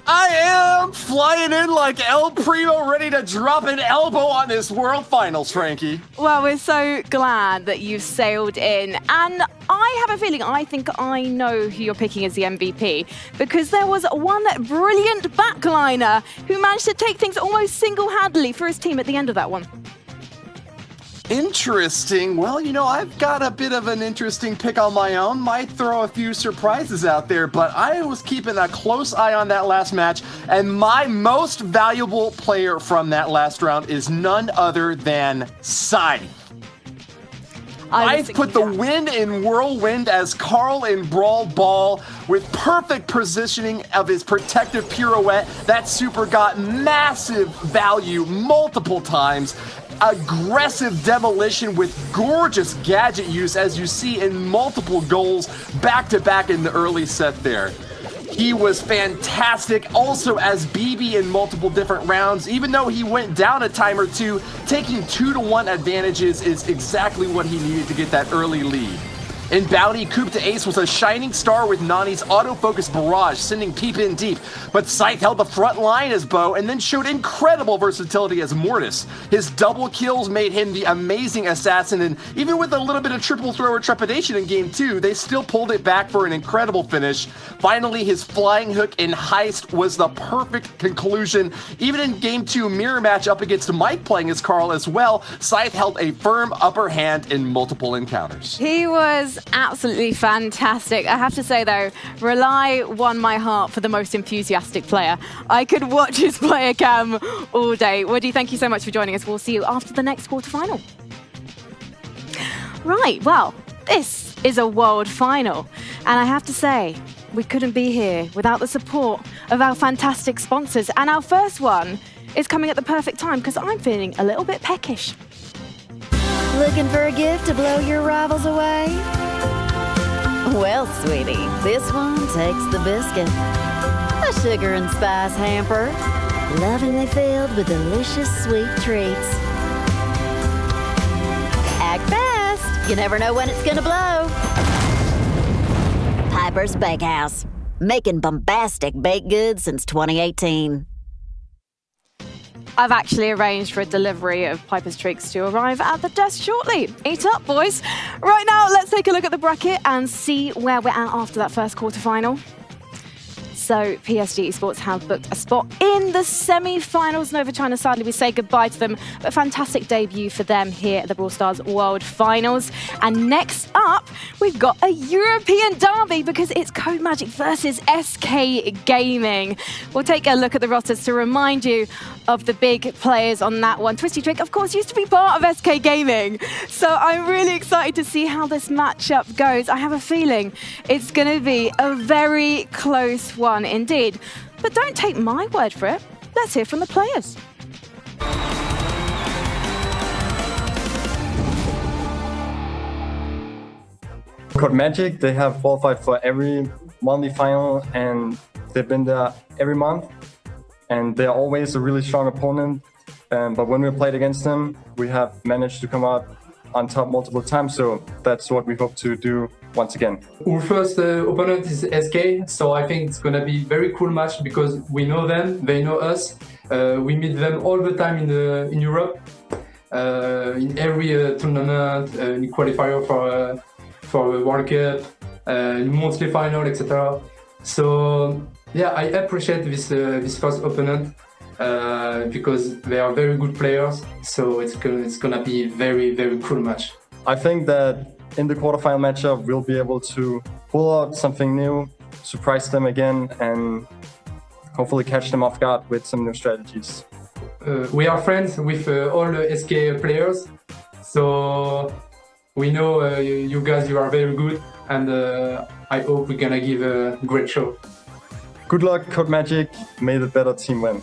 I am flying in like El Primo, ready to drop an elbow on this World Finals, Frankie. Well, we're so glad that you've sailed in. And I have a feeling, I think I know who you're picking as the MVP, because there was one brilliant backliner who managed to take things almost single-handedly for his team at the end of that one. Interesting. Well, you know, I've got a bit of an interesting pick on my own. Might throw a few surprises out there, but I was keeping a close eye on that last match, and my most valuable player from that last round is none other than Scythe. I put the win in Whirlwind as Carl in Brawl Ball with perfect positioning of his protective pirouette. That super got massive value multiple times. Aggressive demolition with gorgeous gadget use, as you see in multiple goals back-to-back in the early set there. He was fantastic also as BB in multiple different rounds. Even though he went down a time or two, taking 2-to-1 advantages is exactly what he needed to get that early lead. In Bounty, Coup to Ace was a shining star with Nani's autofocus barrage, sending Peep in deep. But Scythe held the front line as Bo and then showed incredible versatility as Mortis. His double kills made him the amazing assassin, and even with a little bit of triple thrower trepidation in game 2, they still pulled it back for an incredible finish. Finally, his flying hook in Heist was the perfect conclusion. Even in game 2 mirror match up against Mike playing as Carl as well, Scythe held a firm upper hand in multiple encounters. He was absolutely fantastic. I have to say though, Rely won my heart for the most enthusiastic player. I could watch his player cam all day. Woody, thank you so much for joining us. We'll see you after the next quarterfinal. Right, well, this is a world final. And I have to say, we couldn't be here without the support of our fantastic sponsors. And our first one is coming at the perfect time because I'm feeling a little bit peckish. Looking for a gift to blow your rivals away? Well, sweetie, this one takes the biscuit. A sugar and spice hamper, lovingly filled with delicious sweet treats. Act fast, you never know when it's gonna blow. Piper's Bakehouse, making bombastic baked goods since 2018. I've actually arranged for a delivery of Piper's Treats to arrive at the desk shortly. Eat up, boys. Right now, let's take a look at the bracket and see where we're at after that first quarterfinal. So PSG Esports have booked a spot in the semi-finals. Nova China, sadly, we say goodbye to them, but fantastic debut for them here at the Brawl Stars World Finals. And next up, we've got a European derby because it's Code Magic versus SK Gaming. We'll take a look at the rosters to remind you of the big players on that one. Twisty Trick, of course, used to be part of SK Gaming. So I'm really excited to see how this matchup goes. I have a feeling it's going to be a very close one indeed. But don't take my word for it. Let's hear from the players. Code Magic, they have qualified for every monthly final and they've been there every month. And they're always a really strong opponent. But when we played against them, we have managed to come out on top multiple times. So that's what we hope to do once again. Our first opponent is SK, so I think it's gonna be very cool match because we know them, they know us. We meet them all the time in Europe, in every tournament, in qualifier for a World Cup, in monthly final, etc. So yeah, I appreciate this first opponent because they are very good players. So it's gonna be very cool match. I think that in the quarterfinal matchup, we'll be able to pull out something new, surprise them again, and hopefully catch them off guard with some new strategies. We are friends with all the SK players, so we know you guys, you are very good, and I hope we're gonna give a great show. Good luck, Code Magic. May the better team win.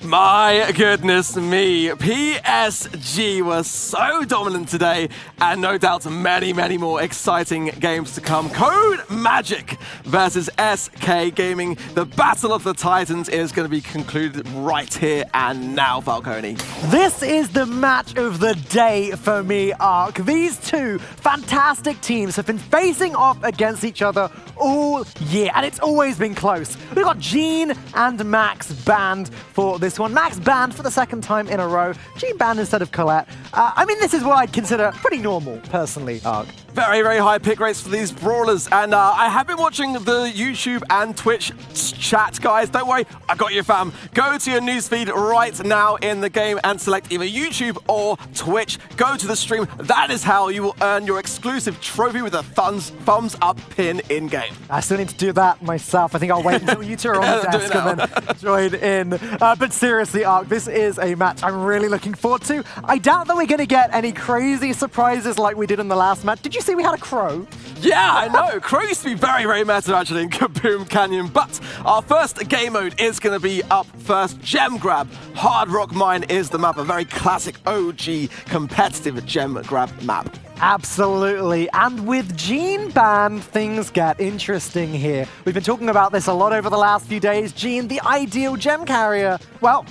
My goodness me, PSG was so dominant today, and no doubt many more exciting games to come. Code Magic versus SK Gaming. The Battle of the Titans is going to be concluded right here and now, Falcone. This is the match of the day for me, Ark. These two fantastic teams have been facing off against each other all year, and it's always been close. We've got Gene and Max banned for this one. Max banned for the second time in a row. Gene banned instead of Colette. I mean, this is what I'd consider pretty normal, personally, Ark. Very high pick rates for these brawlers, and I have been watching the YouTube and Twitch chat, guys. Don't worry, I got you, fam. Go to your newsfeed right now in the game and select either YouTube or Twitch. Go to the stream. That is how you will earn your exclusive trophy with a thumbs up pin in game. I still need to do that myself. I think I'll wait until you two are on the desk and then join in. But seriously, Ark, this is a match I'm really looking forward to. I doubt that we're going to get any crazy surprises like we did in the last match. Did you see we had a Crow? Yeah, I know. Crow used to be very meta actually in Kaboom Canyon, but our first game mode is going to be up first. Gem Grab. Hard Rock Mine is the map, a very classic OG competitive gem grab map. Absolutely, and with Gene banned, things get interesting here. We've been talking about this a lot over the last few days. Gene, the ideal gem carrier. Well,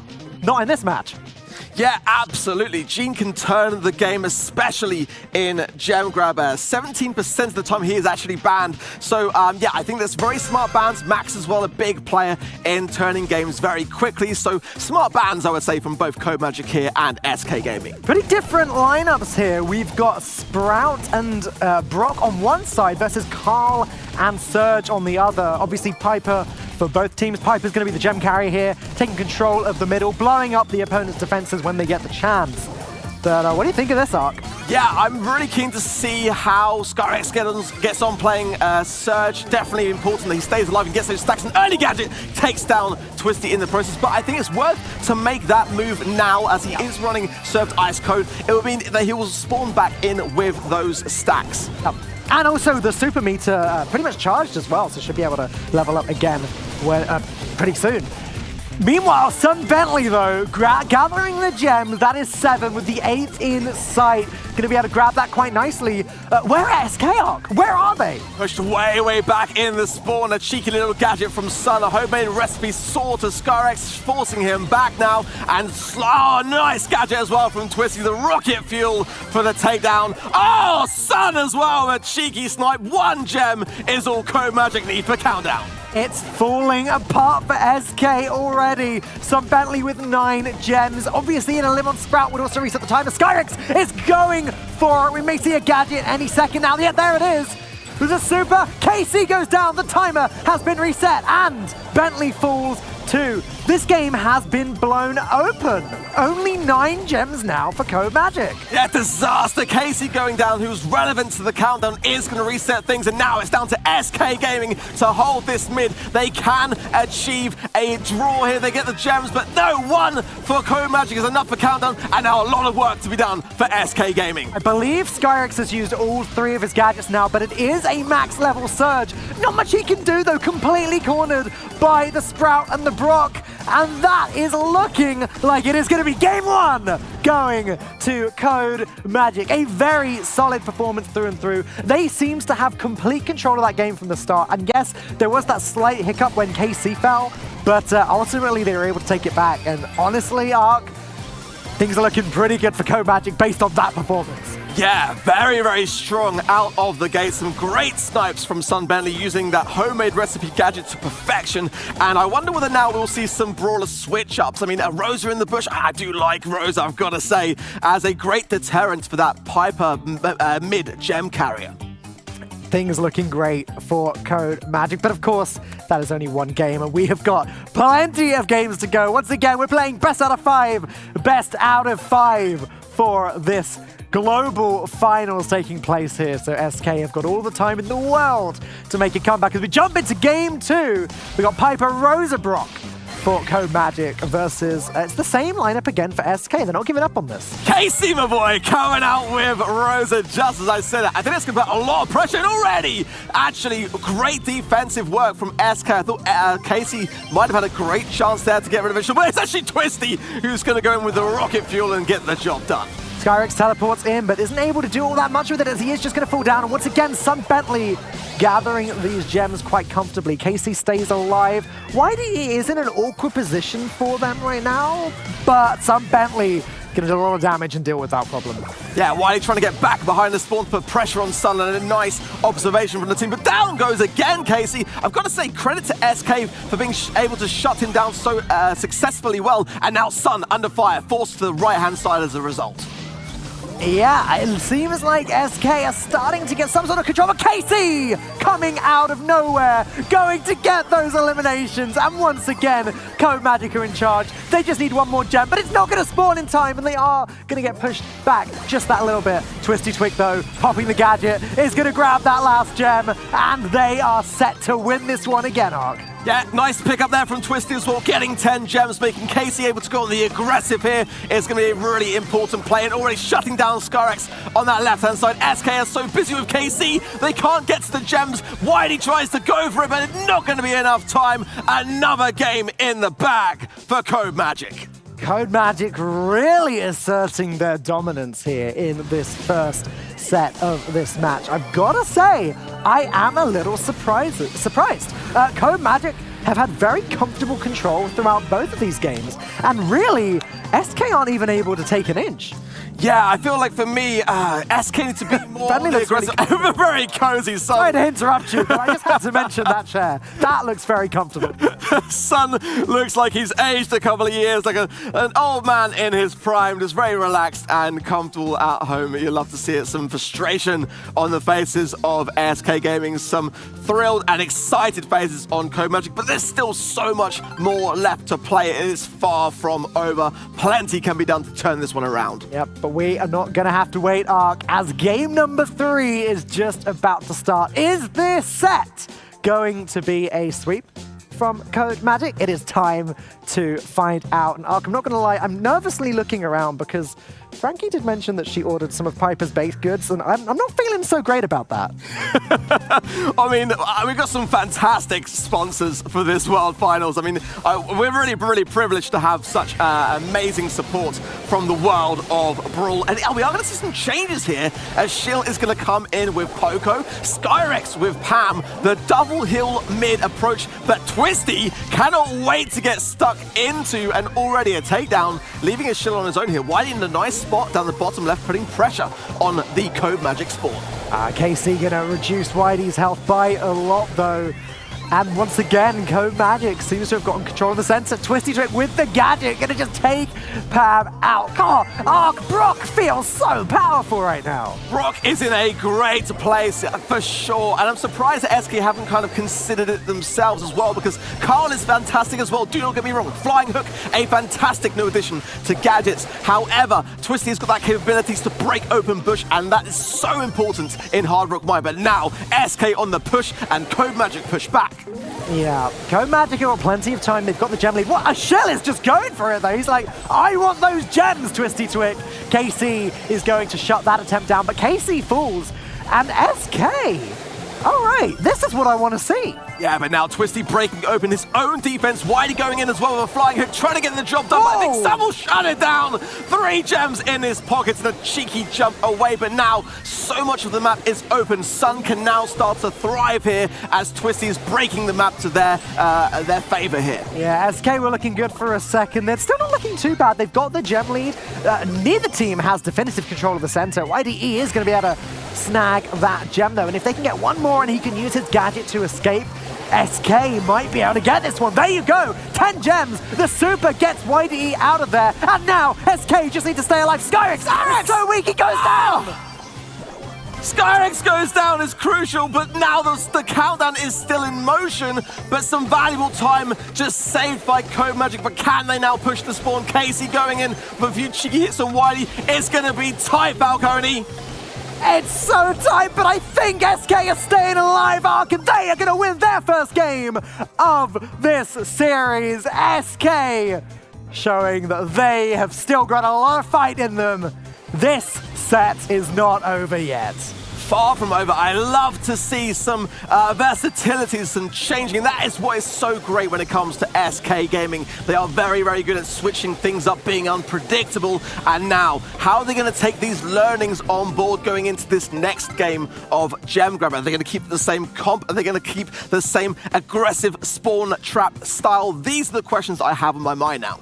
not in this match. Yeah, absolutely. Gene can turn the game, especially in gem grab. 17% of the time he is actually banned. So, yeah, I think that's very smart bans. Max as well, a big player in turning games very quickly. So, smart bans, I would say, from both Code Magic here and SK Gaming. Pretty different lineups here. We've got Sprout and Brock on one side versus Carl and Surge on the other. Obviously, Piper for both teams. Piper's going to be the gem carrier here, taking control of the middle, blowing up the opponent's defenses when they get the chance. But what do you think of this arc? Yeah, I'm really keen to see how Skyrex gets on playing Surge. Definitely important that he stays alive and gets those stacks. An early gadget takes down Twisty in the process, but I think it's worth to make that move now as he is running Served Ice Code. It would mean that he will spawn back in with those stacks. And also the super meter pretty much charged as well, so should be able to level up again pretty soon. Meanwhile, Sun Bentley, though, gathering the gems. That is 7 with the 8 in sight. Going to be able to grab that quite nicely. Where are SK Ark? Where are they? Pushed way, way back in the spawn. A cheeky little gadget from Sun. A homemade recipe saw to Skyrex, forcing him back now. And nice gadget as well from Twisty. The rocket fuel for the takedown. Oh, Sun as well. A cheeky snipe. 1 gem is all Code Magic need for countdown. It's falling apart for SK already. Sun Bentley with 9 gems. Obviously, in a limb on Sprout would also reset the timer. Skyrex is going for it. We may see a gadget any second now. Yeah, there it is. There's a super. KC goes down. The timer has been reset. And Bentley falls too. This game has been blown open. Only 9 gems now for Code Magic. Yeah, disaster. KC going down, who's relevant to the countdown, is going to reset things. And now it's down to SK Gaming to hold this mid. They can achieve a draw here. They get the gems, but no, 1 for Code Magic is enough for countdown. And now a lot of work to be done for SK Gaming. I believe Skyrex has used all 3 of his gadgets now, but it is a max level Surge. Not much he can do, though. Completely cornered by the Sprout and the Brock. And that is looking like it is going to be game 1 going to Code Magic. A very solid performance through and through. They seems to have complete control of that game from the start. And yes, there was that slight hiccup when KC fell, but ultimately they were able to take it back. And honestly, Ark, things are looking pretty good for Code Magic based on that performance. Yeah, very, very strong out of the gate. Some great snipes from Sun Bentley using that homemade recipe gadget to perfection. And I wonder whether now we'll see some brawler switch-ups. I mean, Rosa in the bush. I do like Rosa, I've got to say, as a great deterrent for that Piper mid-gem carrier. Things looking great for Code Magic, but of course, that is only 1 game, and we have got plenty of games to go. Once again, we're playing best out of 5 for this global finals taking place here. So SK have got all the time in the world to make a comeback. As we jump into game 2, we got Piper Rosa Brock for Code Magic versus, it's the same lineup again for SK. They're not giving up on this. KC, my boy, coming out with Rosa, just as I said it. I think it's going to put a lot of pressure in already. Actually, great defensive work from SK. I thought KC might have had a great chance there to get rid of it, but it's actually Twisty who's going to go in with the rocket fuel and get the job done. Skyrex teleports in, but isn't able to do all that much with it as he is just going to fall down. And once again, Sun Bentley gathering these gems quite comfortably. KC stays alive. YDE is in an awkward position for them right now, but Sun Bentley going to do a lot of damage and deal with that problem. Yeah, Wiley trying to get back behind the spawn to put pressure on Sun, and a nice observation from the team. But down goes again, Casey. I've got to say credit to SK for being able to shut him down so successfully well. And now Sun under fire, forced to the right-hand side as a result. Yeah, it seems like SK are starting to get some sort of control. But KC coming out of nowhere, going to get those eliminations. And once again, Code Magic are in charge. They just need 1 more gem, but it's not going to spawn in time, and they are going to get pushed back just that little bit. Twisty Twig, though, popping the gadget, is going to grab that last gem, and they are set to win this one again, Ark. Yeah, nice pick up there from Twisty as well, getting 10 gems, making KC able to go on the aggressive here. It's going to be a really important play, and already shutting down Skyrex on that left-hand side. SK is so busy with KC, they can't get to the gems. Whitey tries to go for it, but it's not going to be enough time. Another game in the bag for Code Magic. Code Magic really asserting their dominance here in this first set of this match. I've got to say, I am a little surprised. Code Magic have had very comfortable control throughout both of these games, and really SK aren't even able to take an inch. Yeah, I feel like for me, SK needs to be more aggressive. Very cozy, Sun. Sorry to interrupt you, but I just had to mention that chair. That looks very comfortable. Sun looks like he's aged a couple of years, like an old man in his prime, just very relaxed and comfortable at home. You love to see it. Some frustration on the faces of SK Gaming, some thrilled and excited faces on Code Magic, but there's still so much more left to play. It is far from over. Plenty can be done to turn this one around. Yep, but we are not going to have to wait, Ark, as game number 3 is just about to start. Is this set going to be a sweep from Code Magic? It is time to find out. And Ark, I'm not going to lie, I'm nervously looking around because Frankie did mention that she ordered some of Piper's baked goods, and I'm not feeling so great about that. I mean, we've got some fantastic sponsors for this World Finals. I mean, we're really privileged to have such amazing support from the world of Brawl. And we are going to see some changes here, as Shill is going to come in with Poco, Skyrex with Pam, the double hill mid approach, but Twisty cannot wait to get stuck into, and already a takedown, leaving his Shill on his own here. Whitey in a nice spot down the bottom left, putting pressure on the Code Magic Spawn. KC gonna reduce Whitey's health by a lot though. And once again, Code Magic seems to have gotten control of the center. Twisty Trick with the gadget, gonna just take Pam out. Oh, Ark, Brock feels so powerful right now. Brock is in a great place for sure, and I'm surprised that SK haven't kind of considered it themselves as well, because Carl is fantastic as well, do not get me wrong. Flying Hook, a fantastic new addition to gadgets. However, Twisty has got that capabilities to break open bush, and that is so important in Hard Rock Mine. But now, SK on the push, and Code Magic push back. Yeah, Code Magic have got plenty of time. They've got the gem lead. What? A Shell is just going for it, though. He's like, I want those gems, Twisty Twick. KC is going to shut that attempt down, but KC falls. And SK, all right, this is what I want to see. Yeah, but now Twisty breaking open his own defense. Whitey going in as well with a flying hook, trying to get the job done. But I think Sam will shut it down. 3 gems in his pockets and a cheeky jump away. But now so much of the map is open. Sun can now start to thrive here as Twisty is breaking the map to their favor here. Yeah, SK were looking good for a second. They're still not looking too bad. They've got the gem lead. Neither team has definitive control of the center. YDE is going to be able to snag that gem though. And if they can get one more and he can use his gadget to escape, SK might be able to get this one. There you go. 10 gems. The super gets YDE out of there. And now SK just need to stay alive. Skyrex is so weak, he goes down. Skyrex goes down is crucial, but now the countdown is still in motion, but some valuable time just saved by Code Magic. But can they now push the spawn? Casey going in with a few cheeky hits on Whitey. It's going to be tight, Falcone. It's so tight, but I think SK are staying alive, Ark, and they are going to win their first game of this series. SK showing that they have still got a lot of fight in them. This set is not over yet. Far from over. I love to see some versatility, some changing. That is what is so great when it comes to SK Gaming. They are very good at switching things up, being unpredictable. And now, how are they going to take these learnings on board going into this next game of Gem Grab? Are they going to keep the same comp? Are they going to keep the same aggressive spawn trap style? These are the questions I have on my mind now.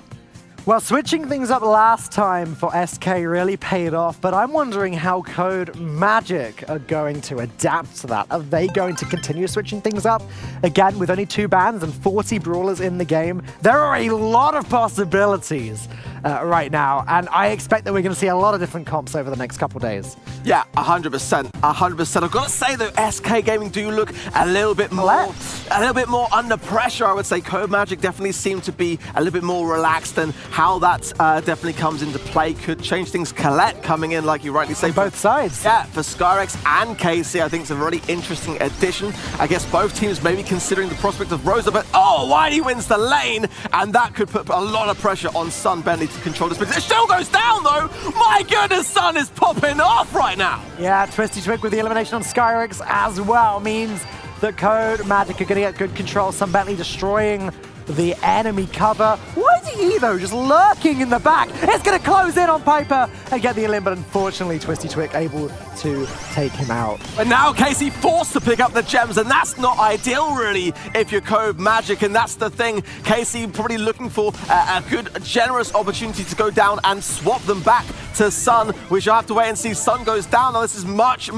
Well, switching things up last time for SK really paid off, but I'm wondering how Code Magic are going to adapt to that. Are they going to continue switching things up? Again, with only 2 bans and 40 brawlers in the game, there are a lot of possibilities right now, and I expect that we're going to see a lot of different comps over the next couple days. Yeah, 100%. 100%. I've got to say, though, SK Gaming do look a little bit more under pressure, I would say. Code Magic definitely seem to be a little bit more relaxed, and how that definitely comes into play could change things. Colette coming in, like you rightly say. On both sides. Yeah, for Skyrex and KC, I think it's a really interesting addition. I guess both teams maybe considering the prospect of Rosa, but Whitey wins the lane, and that could put a lot of pressure on Sun Bentley to control this. But it still goes down, though. My goodness, Sun is popping off right now. Yeah, Twisty Twig with the elimination on Skyrex as well means that Code Magic are going to get good control. Sun Bentley destroying the enemy cover. YDE though, just lurking in the back. It's going to close in on Piper and get the elim, but unfortunately Twisty Twick able to take him out. But now Casey forced to pick up the gems, and that's not ideal really if you're Code Magic, and that's the thing. Casey probably looking for a good, generous opportunity to go down and swap them back to Sun. We shall have to wait and see. Sun goes down. Now this is much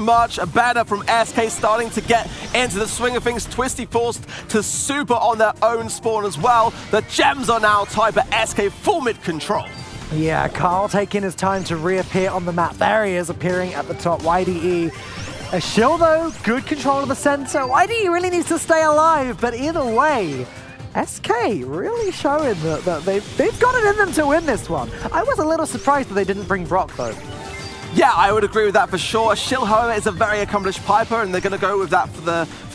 better from SK, starting to get into the swing of things. Twisty forced to super on their own spawn as well. The gems are now tied, but SK full mid control. Yeah, Carl taking his time to reappear on the map. There he is, appearing at the top. YDE. Shill, though, good control of the center. YDE really needs to stay alive, but either way, SK really showing that they've got it in them to win this one. I was a little surprised that they didn't bring Brock, though. Yeah, I would agree with that for sure. Shill, however, is a very accomplished Piper, and they're going to go with that for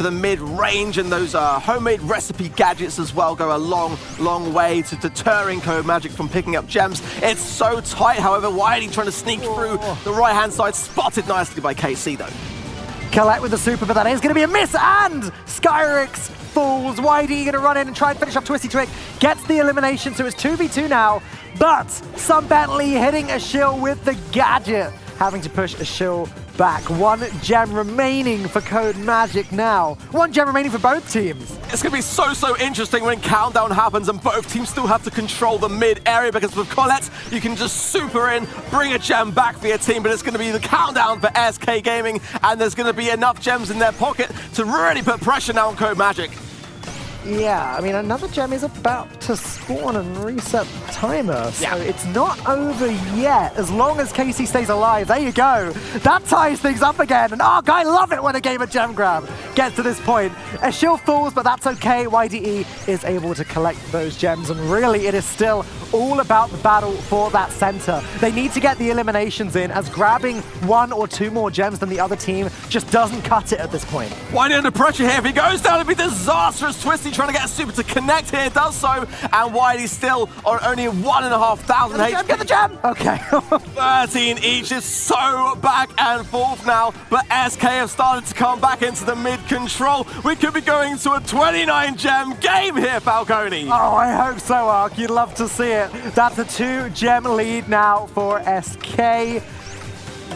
the mid-range, and those homemade recipe gadgets as well go a long way to deterring Code Magic from picking up gems. It's so tight, however, YD trying to sneak through the right-hand side, spotted nicely by KC, though. Collect with the super, but that is going to be a miss, and Skyrix falls. YD going to run in and try and finish off Twisty Twick. Gets the elimination, so it's 2v2 now, but Sun Bentley hitting a Shill with the gadget, having to push a Shill back. 1 gem remaining for Code Magic now. 1 gem remaining for both teams. It's going to be so interesting when countdown happens and both teams still have to control the mid area, because with Colette, you can just super in, bring a gem back for your team, but it's going to be the countdown for SK Gaming, and there's going to be enough gems in their pocket to really put pressure now on Code Magic. Yeah, I mean, another gem is about to spawn and reset the timer, so it's not over yet, as long as Casey stays alive. There you go. That ties things up again, and Ark, I love it when a game of gem grab gets to this point. A Shill falls, but that's okay. YDE is able to collect those gems, and really, it is still all about the battle for that center. They need to get the eliminations in, as grabbing 1 or 2 more gems than the other team just doesn't cut it at this point. YD under pressure here. If he goes down, it'd be disastrous. Twisty trying to get a super to connect here, does so, and YD still on only 1,500 HP. Get the gem! Okay. 13 each is so back and forth now, but SK have started to come back into the mid control. We could be going to a 29 gem game here, Falcone. Oh, I hope so, Ark. You'd love to see it. That's a 2 gem lead now for SK.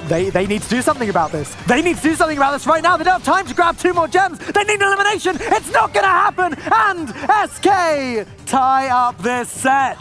They need to do something about this. They need to do something about this right now. They don't have time to grab 2 more gems. They need an elimination. It's not going to happen. And SK tie up this set.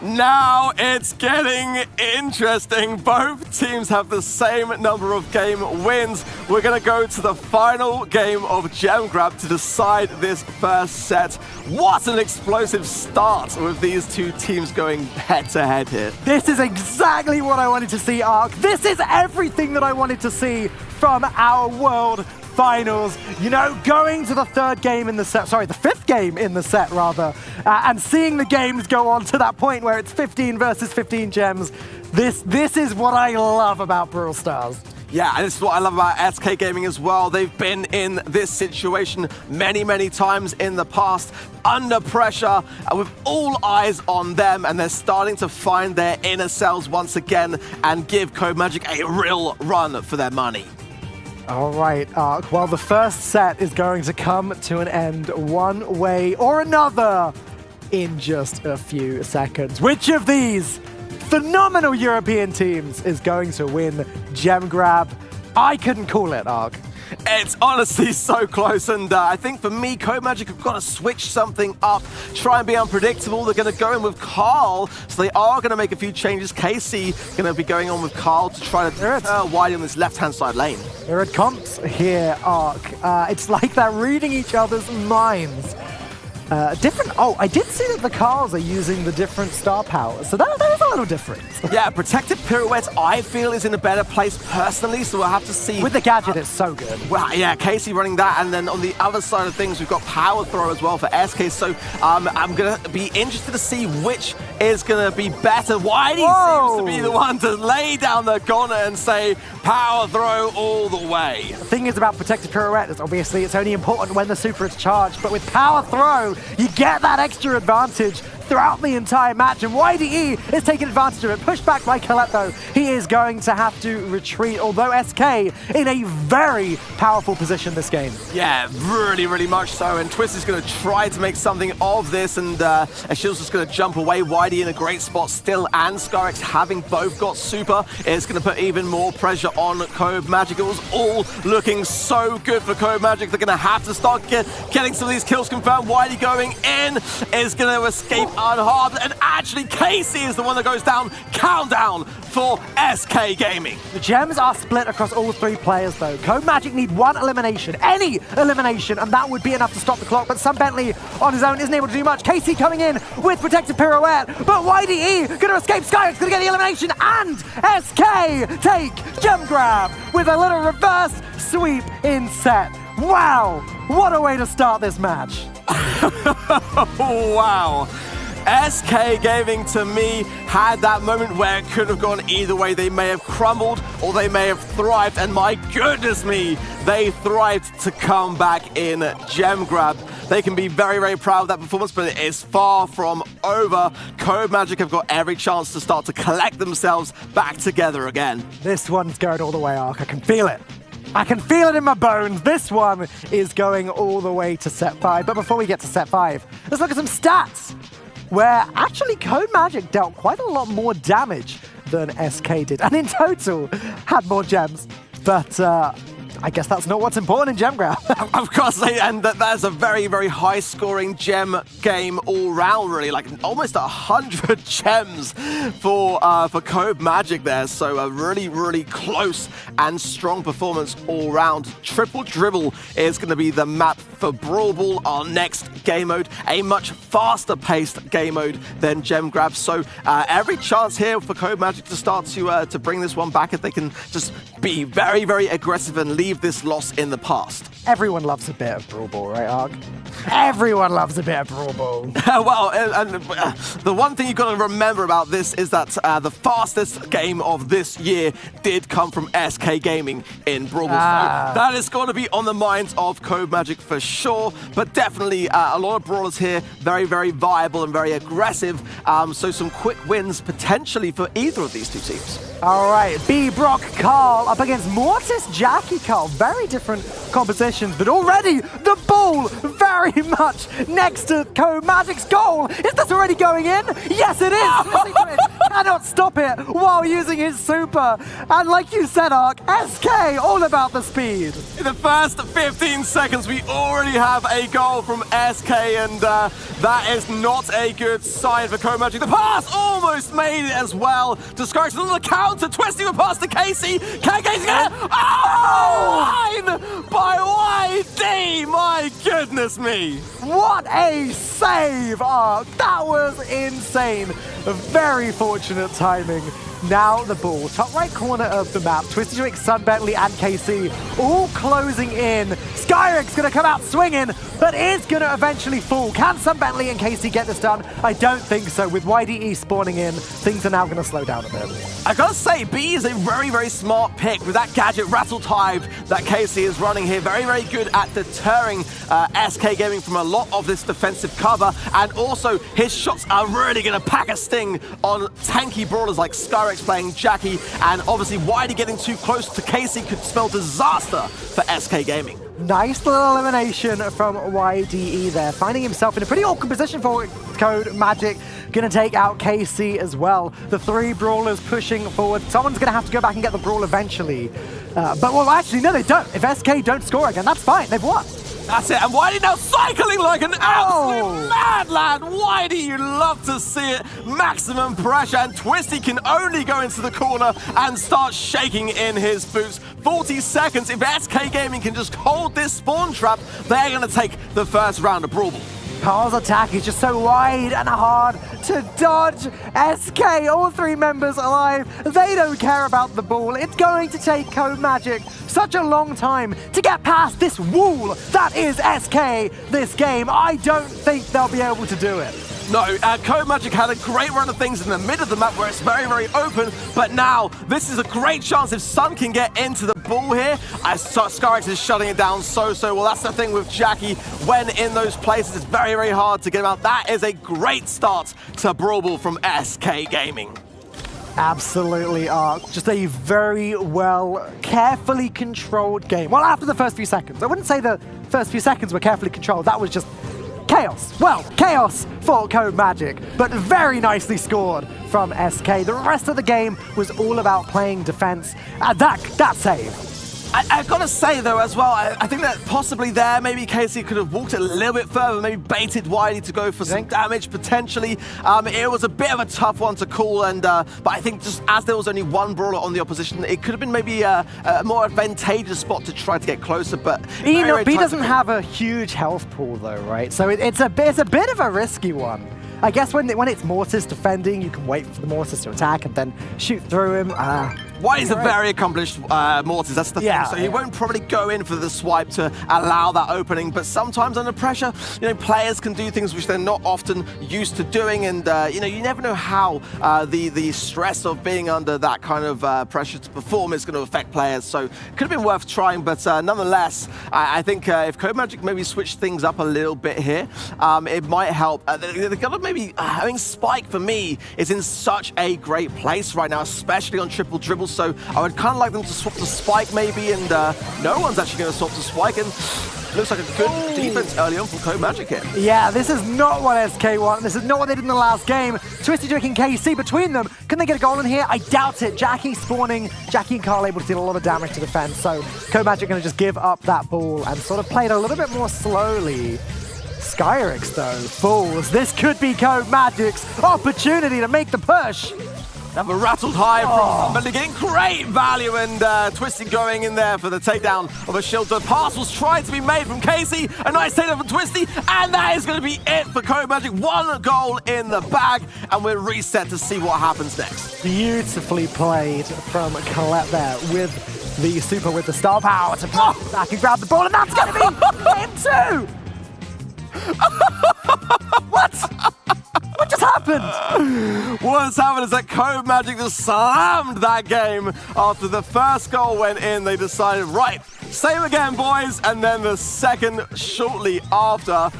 Now it's getting interesting. Both teams have the same number of game wins. We're going to go to the final game of Gem Grab to decide this first set. What an explosive start with these 2 teams going head-to-head here. This is exactly what I wanted to see, Ark. This is everything that I wanted to see from our World Finals. You know, going to the 5th game in the set, rather, and seeing the games go on to that point where it's 15 versus 15 gems. This is what I love about Brawl Stars. Yeah, and this is what I love about SK Gaming as well. They've been in this situation many times in the past, under pressure, with all eyes on them, and they're starting to find their inner selves once again and give Code Magic a real run for their money. All right, Ark. Well, the first set is going to come to an end one way or another in just a few seconds. Which of these phenomenal European teams is going to win Gem Grab? I couldn't call it, Ark. It's honestly so close, and I think for me, Code Magic have got to switch something up, try and be unpredictable. They're going to go in with Carl, so they are going to make a few changes. Casey going to be going on with Carl to try to deter wide on this left-hand side lane. They're at comps here, Ark. It's like they're reading each other's minds. I did see that the Carls are using the different star powers, so that is a little different. Yeah, Protective Pirouette, I feel, is in a better place personally, so we'll have to see. With the gadget, it's so good. Well, yeah, Casey running that, and then on the other side of things, we've got Power Throw as well for SK, so I'm going to be interested to see which is going to be better. Whitey seems to be the one to lay down the gauntlet and say, Power Throw all the way. The thing is about Protective Pirouette is obviously it's only important when the super is charged, but with Power Throw, you get that extra advantage throughout the entire match, and YDE is taking advantage of it. Pushed back by Colette, though. He is going to have to retreat, although SK in a very powerful position this game. Yeah, really, really much so. And Twist is going to try to make something of this, and Ashil's just going to jump away. YD in a great spot still, and Skyrex having both got super is going to put even more pressure on Code Magic. It was all looking so good for Code Magic. They're going to have to start getting some of these kills confirmed. YD going in is going to escape unharmed, and actually Casey is the one that goes down. Countdown for SK Gaming. The gems are split across all three players, though. Code Magic need one elimination, any elimination, and that would be enough to stop the clock, but Sam Bentley on his own isn't able to do much. Casey coming in with protective pirouette, but YDE gonna escape. Skyrex gonna get the elimination, and SK take gem grab with a little reverse sweep in set. Wow, what a way to start this match. Wow. SK Gaming, to me, had that moment where it could have gone either way. They may have crumbled or they may have thrived, and my goodness me, they thrived to come back in gem grab. They can be very, very proud of that performance, but it is far from over. Code Magic have got every chance to start to collect themselves back together again. This one's going all the way, Ark. I can feel it. I can feel it in my bones. This one is going all the way to set 5. But before we get to set 5, let's look at some stats, where actually Code Magic dealt quite a lot more damage than SK did, and in total had more gems. But I guess that's not what's important in gem grab. Of course, and that's a very, very high-scoring gem game all round, really, like almost 100 gems for Code Magic there. So a really, really close and strong performance all round. Triple Dribble is going to be the map for Brawl Ball, our next game mode, a much faster-paced game mode than gem grab. So every chance here for Code Magic to start to bring this one back if they can just be very, very aggressive and leave this loss in the past. Everyone loves a bit of Brawl Ball, right, Ark? Everyone loves a bit of Brawl Ball. Well, and the one thing you've got to remember about this is that the fastest game of this year did come from SK Gaming in Brawl Ball. So that is going to be on the minds of Code Magic for sure, but definitely a lot of brawlers here, very, very viable and very aggressive. So some quick wins potentially for either of these two teams. All right, B Brock Carl up against Mortis Jackie Carl. Very different compositions, but already the ball very much next to Code Magic's goal. Is this already going in? Yes, it is. Cannot stop it while using his super. And like you said, Ark, SK all about the speed. In the first 15 seconds, we already have a goal from SK, and that is not a good sign for Code Magic. The pass almost made it as well. To Skyrex on the counter, twisting the pass to Casey. Can Casey get it? Oh! Line by YD! My goodness me! What a save, Ark! That was insane. Very fortunate timing. Now the ball, top right corner of the map. Twisted Drake, Sun Bentley, and KC all closing in. Skyrex gonna come out swinging, but is gonna eventually fall. Can Sun Bentley and KC get this done? I don't think so. With YDE spawning in, things are now gonna slow down a bit. I gotta say, B is a very, very smart pick with that gadget Rattle Tide that KC is running here. Very, very good at deterring SK Gaming from a lot of this defensive cover, and also his shots are really gonna pack a sting on tanky brawlers like Skyrex playing Jackie, and obviously YD getting too close to Casey could spell disaster for SK Gaming. Nice little elimination from YDE there, finding himself in a pretty awkward position for Code Magic. Gonna take out KC as well. The three brawlers pushing forward. Someone's gonna have to go back and get the brawl eventually. But well, actually, no, they don't. If SK don't score again, that's fine. They've won. That's it, and YD now cycling like an absolute mad lad. YD, you love to see it. Maximum pressure, and Twisty can only go into the corner and start shaking in his boots. 40 seconds. If SK Gaming can just hold this spawn trap, they're going to take the first round of Brawl Ball. Carl's attack is just so wide and hard to dodge. SK, all three members alive. They don't care about the ball. It's going to take Code Magic such a long time to get past this wall that is SK this game. I don't think they'll be able to do it. No, Code Magic had a great run of things in the mid of the map where it's very, very open, but now this is a great chance if Sun can get into the ball here. Scarix is shutting it down so well. That's the thing with Jackie. When in those places, it's very, very hard to get him out. That is a great start to Brawl Ball from SK Gaming. Absolutely, Ark. Just a very well, carefully controlled game. Well, after the first few seconds. I wouldn't say the first few seconds were carefully controlled. That was just chaos. Well, chaos for Code Magic, but very nicely scored from SK. The rest of the game was all about playing defense. That save. I've got to say, though, as well, I think that possibly there, maybe Casey could have walked it a little bit further, maybe baited Wiley to go for some damage, potentially. It was a bit of a tough one to call, and but I think just as there was only one brawler on the opposition, it could have been maybe a more advantageous spot to try to get closer, but... He doesn't have a huge health pool, though, right? So it's a bit of a risky one. I guess when it's Mortis defending, you can wait for the Mortis to attack and then shoot through him. Wiley's a very accomplished Mortis, that's the thing. So he won't probably go in for the swipe to allow that opening, but sometimes under pressure, you know, players can do things which they're not often used to doing, and you know, you never know how the stress of being under that kind of pressure to perform is going to affect players. So could have been worth trying, but nonetheless, I think if Code Magic maybe switch things up a little bit here, it might help. They've got to maybe, I mean, Spike for me is in such a great place right now, especially on triple dribble. So I would kind of like them to swap to Spike maybe, and no one's actually going to swap to Spike, and looks like a good defense early on from Code Magic here. Yeah, this is not what SK want. This is not what they did in the last game. Twisty Drake and KC between them. Can they get a goal in here? I doubt it. Jackie spawning. Jackie and Carl able to deal a lot of damage to defense, so Code Magic going to just give up that ball and sort of play it a little bit more slowly. Skyrix, though, falls. This could be Code Magic's opportunity to make the push. Have a rattled high from somebody getting great value, and Twisty going in there for the takedown of a shield. The pass was tried to be made from Casey. A nice takedown from Twisty, and that is going to be it for Code Magic. One goal in the bag, and we're reset to see what happens next. Beautifully played from Colette there with the super, with the star power to push back and grab the ball, and that's going to be him too! What? What just happened? What's happened is that Code Magic just slammed that game. After the first goal went in, they decided, right, same again, boys. And then the second shortly after.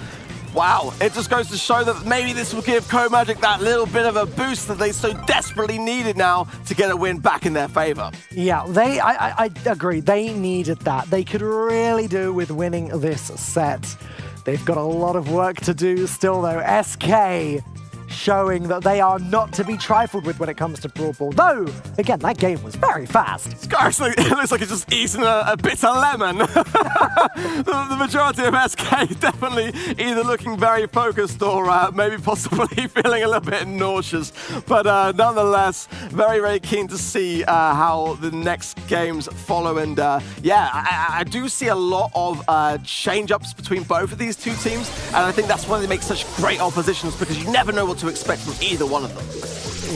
Wow, it just goes to show that maybe this will give Code Magic that little bit of a boost that they so desperately needed now to get a win back in their favor. Yeah, I agree. They needed that. They could really do with winning this set. They've got a lot of work to do still, though. SK showing that they are not to be trifled with when it comes to Brawl Ball. Though, again, that game was very fast. Scarcely, it looks like it's just eating a bitter lemon. The majority of SK definitely either looking very focused or maybe possibly feeling a little bit nauseous. But nonetheless, very, very keen to see how the next games follow. And yeah, I do see a lot of change-ups between both of these two teams. And I think that's why they make such great oppositions, because you never know what to expect from either one of them.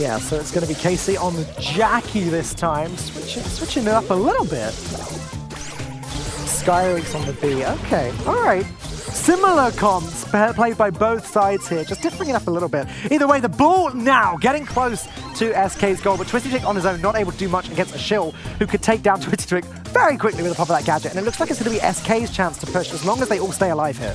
Yeah, so it's going to be Casey on Jackie this time, switching it up a little bit. Skyrix on the B. Okay, all right. Similar comps played by both sides here, just differing it up a little bit. Either way, the ball now getting close to SK's goal, but Twisty Trick on his own not able to do much against a shill who could take down Twisty Trick very quickly with the pop of that gadget. And it looks like it's going to be SK's chance to push as long as they all stay alive here.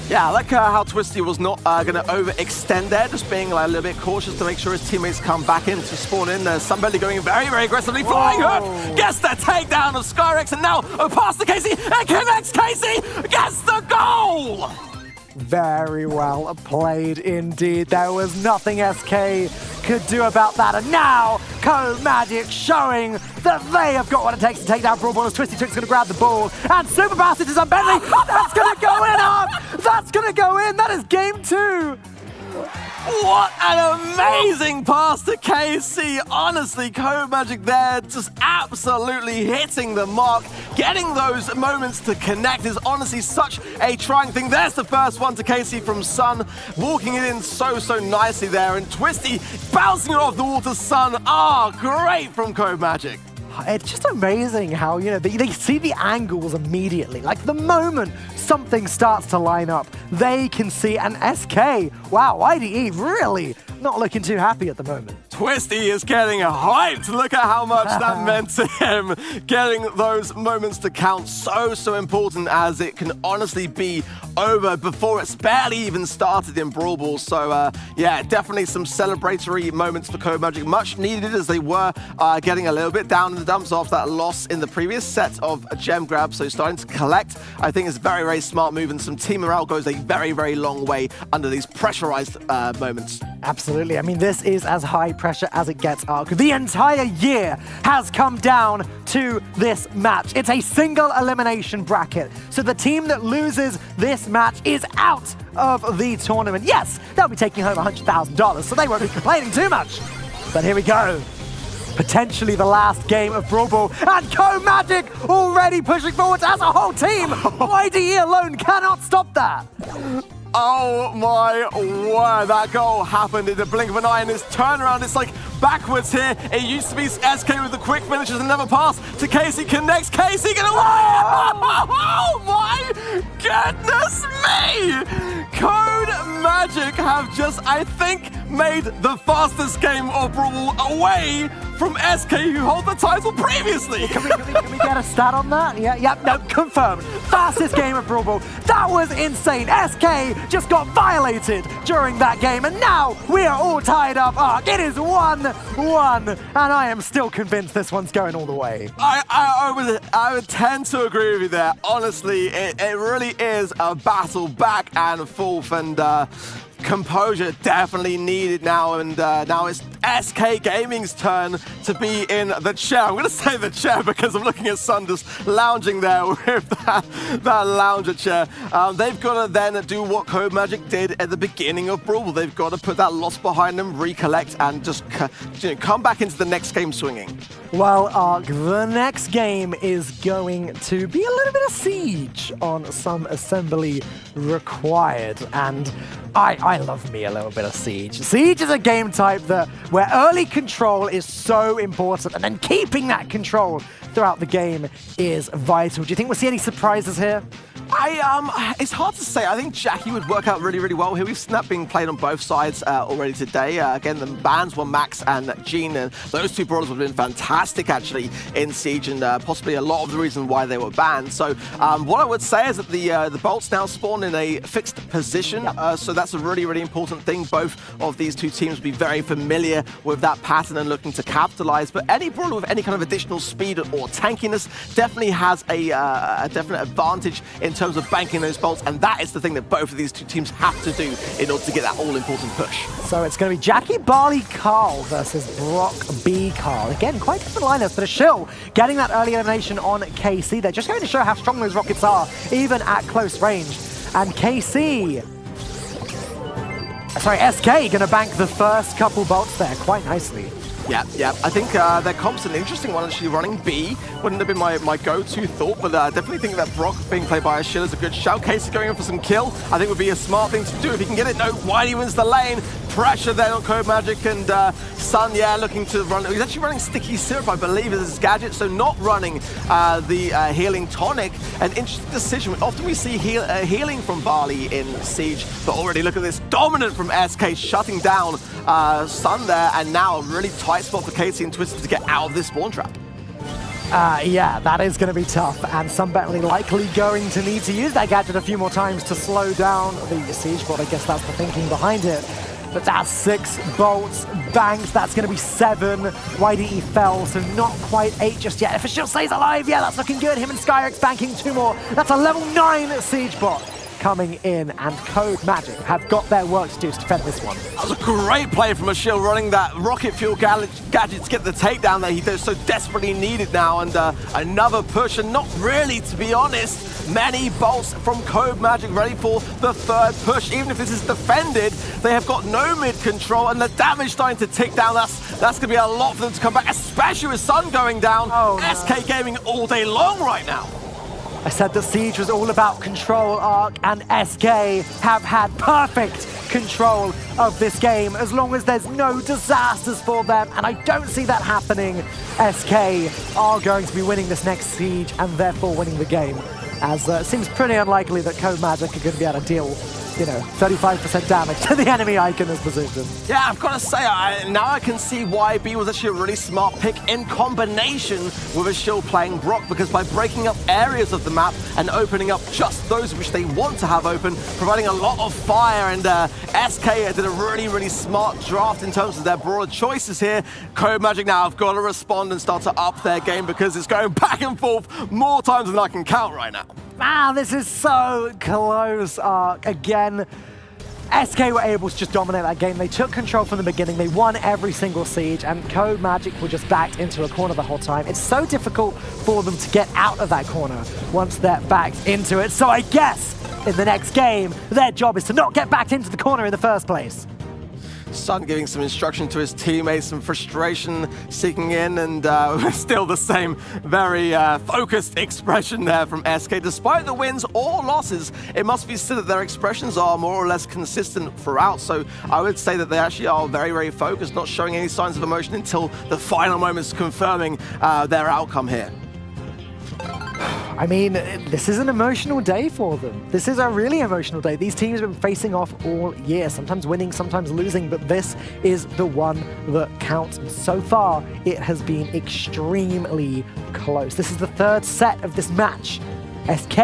Yeah, I like how Twisty was not going to overextend there, just being like, a little bit cautious to make sure his teammates come back in to spawn in. There's somebody going very, very aggressively, flying hook, gets the takedown of Skyrix, and now past the Casey, and connects Casey, gets the goal! Very well played indeed. There was nothing SK could do about that. And now, Code Magic showing that they have got what it takes to take down Brawl Ball, as Twisty Trick's going to grab the ball. And Super Bastard is on Bentley. That's going to go in, Ark! That's going to go in. That is game 2. What an amazing pass to KC. Honestly, Code Magic there just absolutely hitting the mark. Getting those moments to connect is honestly such a trying thing. There's the first one to KC from Sun, walking it in so nicely there. And Twisty bouncing it off the wall to Sun. Great from Code Magic. It's just amazing how, you know, they see the angles immediately. Like the moment something starts to line up, they can see an SK. Wow, IDE really not looking too happy at the moment. Twisty is getting hyped. Look at how much that meant to him. Getting those moments to count so important, as it can honestly be over before it's barely even started in Brawl Ball. So yeah, definitely some celebratory moments for Code Magic. Much needed, as they were getting a little bit down in the dumps after that loss in the previous set of gem grab. So starting to collect, I think, is a very smart move, and some team morale goes a very long way under these pressurized moments. Absolutely. I mean, this is as high pressure as it gets, Ark. The entire year has come down to this match. It's a single elimination bracket. So the team that loses this match is out of the tournament. Yes, they'll be taking home $100,000, so they won't be complaining too much. But here we go. Potentially the last game of Brawl Ball, and Code Magic already pushing forward as a whole team. IDE alone cannot stop that. Oh my word, that goal happened in the blink of an eye, and this turnaround, it's like backwards here. It used to be SK with the quick finishes and never pass to Casey, connects Casey, get away! Oh my goodness me! Code Magic have just, I think, made the fastest game of Brawl away from SK, who hold the title previously. Can we get a stat on that? Yeah, no, confirmed. Fastest game of Brawl Ball. That was insane. SK just got violated during that game, and now we are all tied up. Ark, it is 1-1, and I am still convinced this one's going all the way. I would tend to agree with you there. Honestly, it really is a battle back and forth, and composure definitely needed now, and now it's SK Gaming's turn to be in the chair. I'm going to say the chair because I'm looking at Sun just lounging there with that lounger chair. They've got to then do what Code Magic did at the beginning of Brawl. They've got to put that loss behind them, recollect, and just come back into the next game swinging. Well, Ark, the next game is going to be a little bit of siege on some assembly required, and I love me a little bit of siege. Siege is a game type where early control is so important, and then keeping that control throughout the game is vital. Do you think we'll see any surprises here? It's hard to say. I think Jackie would work out really well here. We've seen that being played on both sides already today. Again, the bans were Max and Gene, and those two brawlers have been fantastic actually in Siege, and possibly a lot of the reason why they were banned. So what I would say is that the bolts now spawn in a fixed position, so that's a really important thing. Both of these two teams will be very familiar with that pattern and looking to capitalize, but any brawler with any kind of additional speed or tankiness definitely has a definite advantage in terms of banking those bolts, and that is the thing that both of these two teams have to do in order to get that all-important push. So it's going to be Jackie, Barley, Carl versus Brock, B, Carl. Again, quite different lineups, but a shill getting that early elimination on KC. They're just going to show how strong those rockets are, even at close range. And KC, sorry, SK going to bank the first couple bolts there quite nicely. Yeah. I think their comp's an interesting one, actually. Running B wouldn't have been my go-to thought, but definitely think that Brock being played by a shill is a good shout. Casey going in for some kill, I think would be a smart thing to do if he can get it. No, Whitey wins the lane. Pressure then on Code Magic, and Sun, looking to run. He's actually running Sticky Syrup, I believe, as his gadget, so not running the Healing Tonic. An interesting decision. Often we see healing from Barley in Siege, but already look at this. Dominant from SK, shutting down Sun there, and now a really tight spot for Casey and Twisted to get out of this spawn trap. Yeah, that is going to be tough, and Sun Bentley likely going to need to use that gadget a few more times to slow down the Siege bot. I guess that's the thinking behind it. But that's 6 bolts banked. That's going to be 7. YDE fell, so not quite 8 just yet. If it still stays alive, yeah, that's looking good. Him and Skyrex banking 2 more. That's a level 9 Siege bot coming in, and Code Magic have got their work to do to defend this one. That was a great play from a shill, running that rocket fuel gadget to get the takedown that he so desperately needed now, and another push, and not really, to be honest, many bolts from Code Magic ready for the third push. Even if this is defended, they have got no mid control, and the damage starting to tick down. That's going to be a lot for them to come back, especially with Sun going down. Oh, no. SK Gaming all day long right now. I said that Siege was all about control, Ark, and SK have had perfect control of this game as long as there's no disasters for them, and I don't see that happening. SK are going to be winning this next Siege and therefore winning the game, as it seems pretty unlikely that Code Magic are going to be able to deal, 35% damage to the enemy Iconer's position. Yeah, I've got to say, now I can see why B was actually a really smart pick in combination with a shield playing Brock, because by breaking up areas of the map and opening up just those which they want to have open, providing a lot of fire, and SK did a really, really smart draft in terms of their broader choices here. Code Magic now have got to respond and start to up their game, because it's going back and forth more times than I can count right now. Wow, this is so close, Ark. Again, SK were able to just dominate that game. They took control from the beginning. They won every single Siege, and Code Magic were just backed into a corner the whole time. It's so difficult for them to get out of that corner once they're backed into it. So I guess in the next game, their job is to not get backed into the corner in the first place. Sun giving some instruction to his teammates, some frustration seeking in, and still the same very focused expression there from SK. Despite the wins or losses, it must be said that their expressions are more or less consistent throughout. So I would say that they actually are very, very focused, not showing any signs of emotion until the final moments confirming their outcome here. I mean, this is an emotional day for them. This is a really emotional day. These teams have been facing off all year, sometimes winning, sometimes losing, but this is the one that counts. And so far, it has been extremely close. This is the third set of this match. SK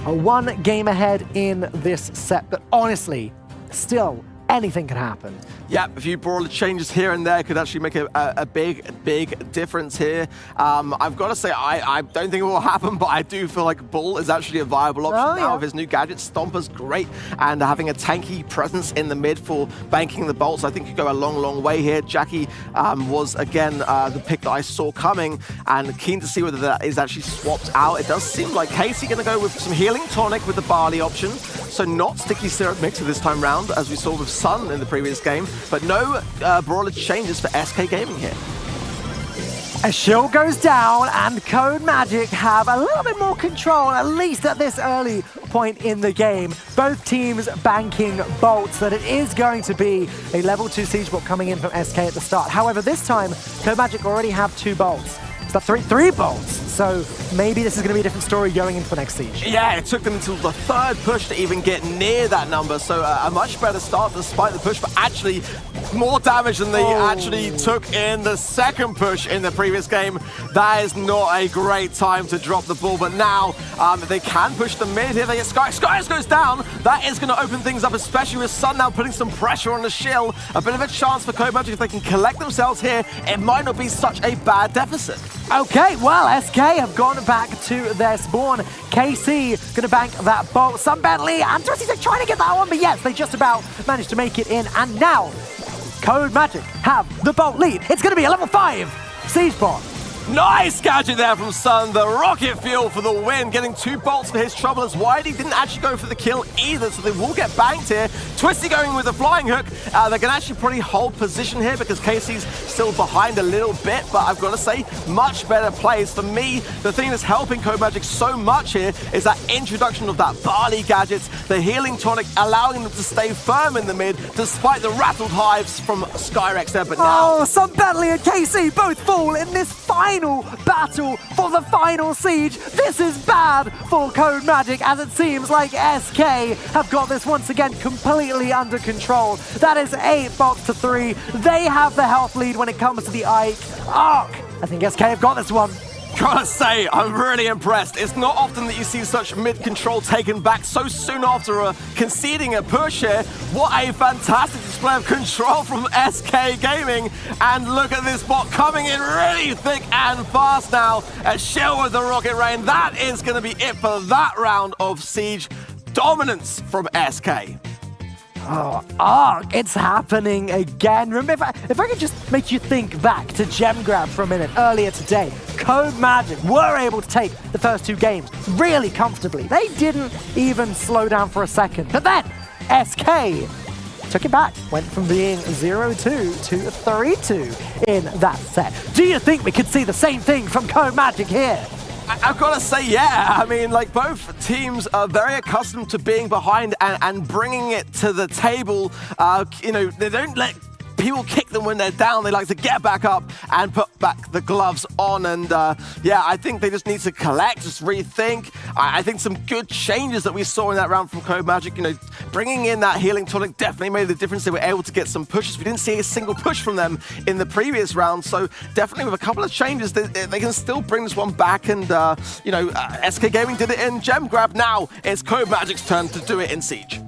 are one game ahead in this set, but honestly, still, anything can happen. Yeah, a few brawler changes here and there could actually make a big difference here. I've got to say, I don't think it will happen, but I do feel like Bull is actually a viable option now with his new gadget. Stomper's great, and having a tanky presence in the mid for banking the bolts, I think could go a long way here. Jackie was, again, the pick that I saw coming, and keen to see whether that is actually swapped out. It does seem like Casey going to go with some healing tonic with the barley option, so not sticky syrup mixer this time round, as we saw with Sun in the previous game. But no brawler changes for SK Gaming here. A shield goes down, and Code Magic have a little bit more control, at least at this early point in the game. Both teams banking bolts that it is going to be a level 2 siege bot coming in from SK at the start. However, this time, Code Magic already have 2 bolts. It's that three bolts. So maybe this is going to be a different story going into the next siege. Yeah, it took them until the third push to even get near that number. So a much better start despite the push, but actually more damage than they actually took in the second push in the previous game. That is not a great time to drop the ball, but now they can push the mid here. They get Skyers goes down. That is going to open things up, especially with Sun now putting some pressure on the shield. A bit of a chance for Code Magic if they can collect themselves here. It might not be such a bad deficit. Okay, well, SK have gone back to their spawn. KC gonna bank that bolt. Sun Bentley and Twisty trying to get that one, but yes, they just about managed to make it in. And now, Code Magic have the bolt lead. It's gonna be a level 5 siege bot. Nice gadget there from Sun. The rocket fuel for the win, getting 2 bolts for his trouble, as Whitey didn't actually go for the kill either, so they will get banked here. Twisty going with the flying hook. They can actually probably hold position here because Casey's still behind a little bit, but I've got to say, much better plays. For me, the thing that's helping Code Magic so much here is that introduction of that barley gadget, the healing tonic, allowing them to stay firm in the mid despite the rattled hives from Skyrex there. But now, Sun Bentley and KC both fall in this final battle for the final siege. This is bad for Code Magic, as it seems like SK have got this once again completely under control. That is 8 bolts to 3. They have the health lead when it comes to the Ark. I think SK have got this one. Gotta say, I'm really impressed. It's not often that you see such mid-control taken back so soon after conceding a push here. What a fantastic display of control from SK Gaming. And look at this bot coming in really thick and fast now. A shield with the rocket rain. That is going to be it for that round of siege dominance from SK. Ark, it's happening again. Remember, if I could just make you think back to Gem Grab for a minute earlier today, Code Magic were able to take the first 2 games really comfortably. They didn't even slow down for a second. But then, SK took it back, went from being 0-2 to 3-2 in that set. Do you think we could see the same thing from Code Magic here? I've got to say, yeah. I mean, like, both teams are very accustomed to being behind and bringing it to the table. You know, they don't let people kick them when they're down. They like to get back up and put back the gloves on. And yeah, I think they just need to collect, just rethink. I think some good changes that we saw in that round from Code Magic, you know, bringing in that healing tonic definitely made the difference. They were able to get some pushes. We didn't see a single push from them in the previous round. So definitely with a couple of changes, they can still bring this one back. And, you know, SK Gaming did it in Gem Grab. Now it's Code Magic's turn to do it in Siege.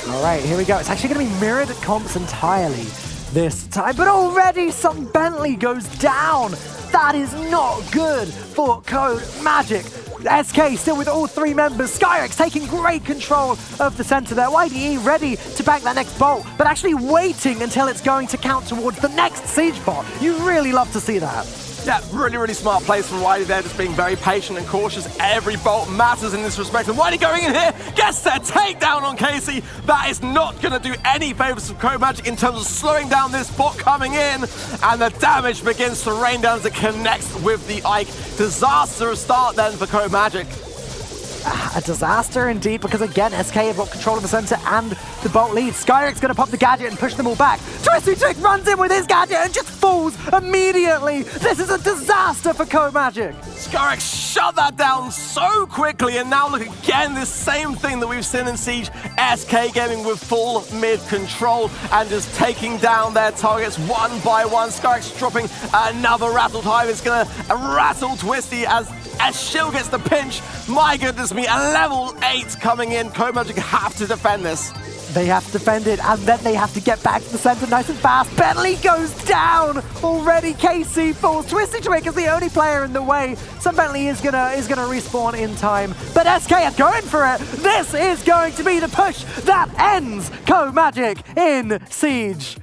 All right, here we go. It's actually going to be mirrored comps entirely this time, but already some Bentley goes down. That is not good for Code Magic. SK still with all three members. Skyrex taking great control of the center there. YDE ready to bank that next bolt, but actually waiting until it's going to count towards the next siege bot. You really love to see that. Yeah, really, really smart plays from Wiley there, just being very patient and cautious. Every bolt matters in this respect. And Wiley going in here, gets their takedown on Casey. That is not going to do any favors for Code Magic in terms of slowing down this bot coming in. And the damage begins to rain down as it connects with the Ike. Disaster start then for Code Magic. A disaster indeed, because again, SK have got control of the center and the bolt lead. Skyrex going to pop the gadget and push them all back. Twisty Trick runs in with his gadget and just falls immediately. This is a disaster for Code Magic. Skyrex shut that down so quickly, and now look again, this same thing that we've seen in Siege. SK Gaming with full mid control and just taking down their targets one by one. Skyrex dropping another Rattled Hive. It's going to rattle Twisty as Shill gets the pinch. My goodness me, a level 8 coming in. Code Magic have to defend this. They have to defend it, and then they have to get back to the center nice and fast. Bentley goes down already. KC falls. Twisty Twig is the only player in the way. So Bentley is gonna respawn in time. But SK are going for it. This is going to be the push that ends Code Magic in Siege.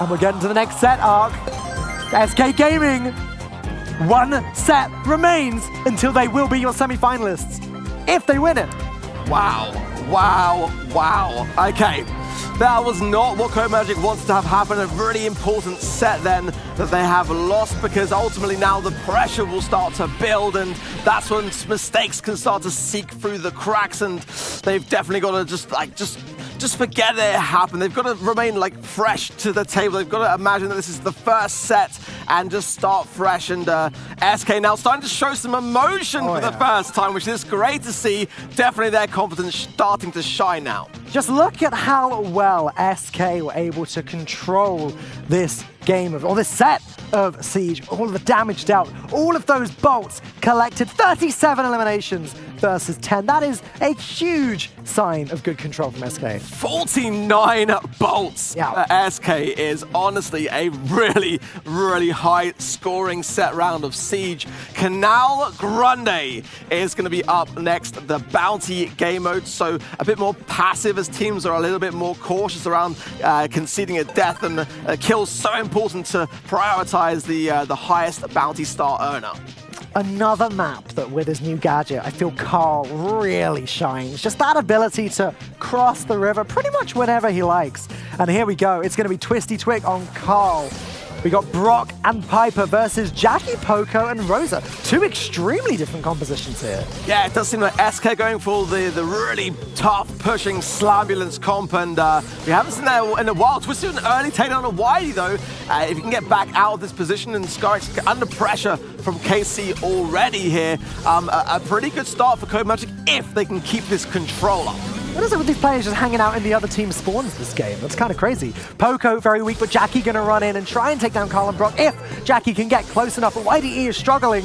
And we're getting to the next set, Ark. SK Gaming. One set remains until they will be your semi-finalists, if they win it. Wow, wow, wow. Okay, that was not what Code Magic wanted to have happen. A really important set then that they have lost, because ultimately now the pressure will start to build, and that's when mistakes can start to seek through the cracks, and they've definitely got to just forget it happened. They've got to remain like fresh to the table. They've got to imagine that this is the first set and just start fresh. And SK now starting to show some emotion for the first time, which is great to see. Definitely their confidence starting to shine now. Just look at how well SK were able to control this game or this set of Siege. All of the damage dealt, all of those bolts collected, 37 eliminations versus 10. That is a huge sign of good control from SK. 49 bolts. Yeah. SK is honestly a really, really high scoring set round of Siege. Canal Grande is going to be up next, the bounty game mode. So a bit more passive as teams are a little bit more cautious around conceding a death, and kills so important to prioritize the highest bounty star earner. Another map that with his new gadget, I feel Carl really shines. Just that ability to cross the river pretty much whenever he likes. And here we go. It's going to be Twisty Twig on Carl. We got Brock and Piper versus Jackie, Poco, and Rosa. Two extremely different compositions here. Yeah, it does seem like SK going for the really tough pushing Slambulance comp, and we haven't seen that in a while. Twisted an early takedown on Wiley though. If you can get back out of this position, and Skyrex under pressure from KC already here. A pretty good start for Code Magic if they can keep this control up. What is it with these players just hanging out in the other team's spawns this game? That's kind of crazy. Poco very weak, but Jackie going to run in and try and take down Carl and Brock if Jackie can get close enough. But YDE is struggling.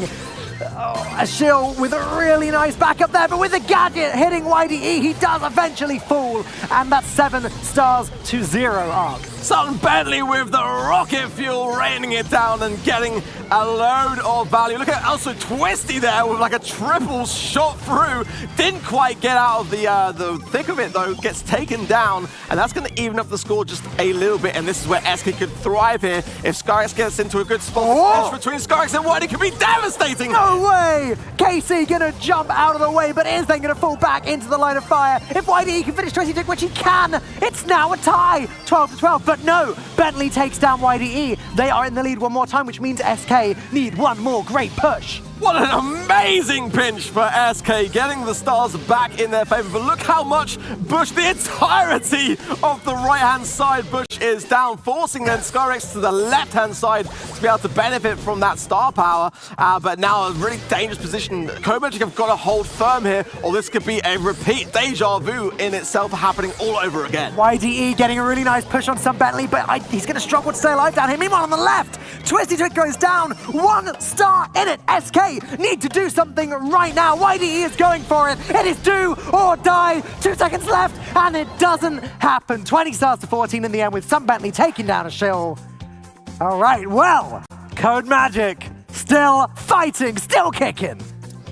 A Shill with a really nice backup there, but with the gadget hitting YDE, he does eventually fall. And that's 7 stars to 0, Ark. Sutton Bentley with the rocket fuel raining it down and getting a load of value. Look at also Twisty there with like a triple shot through. Didn't quite get out of the thick of it though, gets taken down, and that's going to even up the score just a little bit, and this is where SK could thrive here. If Skyrex gets into a good spot, between Skyrex and White, it could be devastating. No way! KC gonna jump out of the way, but is then gonna fall back into the line of fire. If YDE can finish 20, which he can, it's now a tie, 12-12. But no, Bentley takes down YDE. They are in the lead one more time, which means SK need one more great push. What an amazing pinch for SK, getting the stars back in their favor. But look how much Bush, the entirety of the right-hand side, Bush is down, forcing then Skyrex to the left-hand side to be able to benefit from that star power. But now a really dangerous position. Komagic have got to hold firm here, or this could be a repeat deja vu in itself happening all over again. YDE getting a really nice push on some Bentley, but he's going to struggle to stay alive down here. Meanwhile, on the left, Twisty Trick goes down. 1 star in it. SK need to do something right now. YDE is going for it. It is do or die. 2 seconds left, and it doesn't happen. 20 stars to 14 in the end, with some Bentley taking down a shill. All right, well, Code Magic still fighting, still kicking.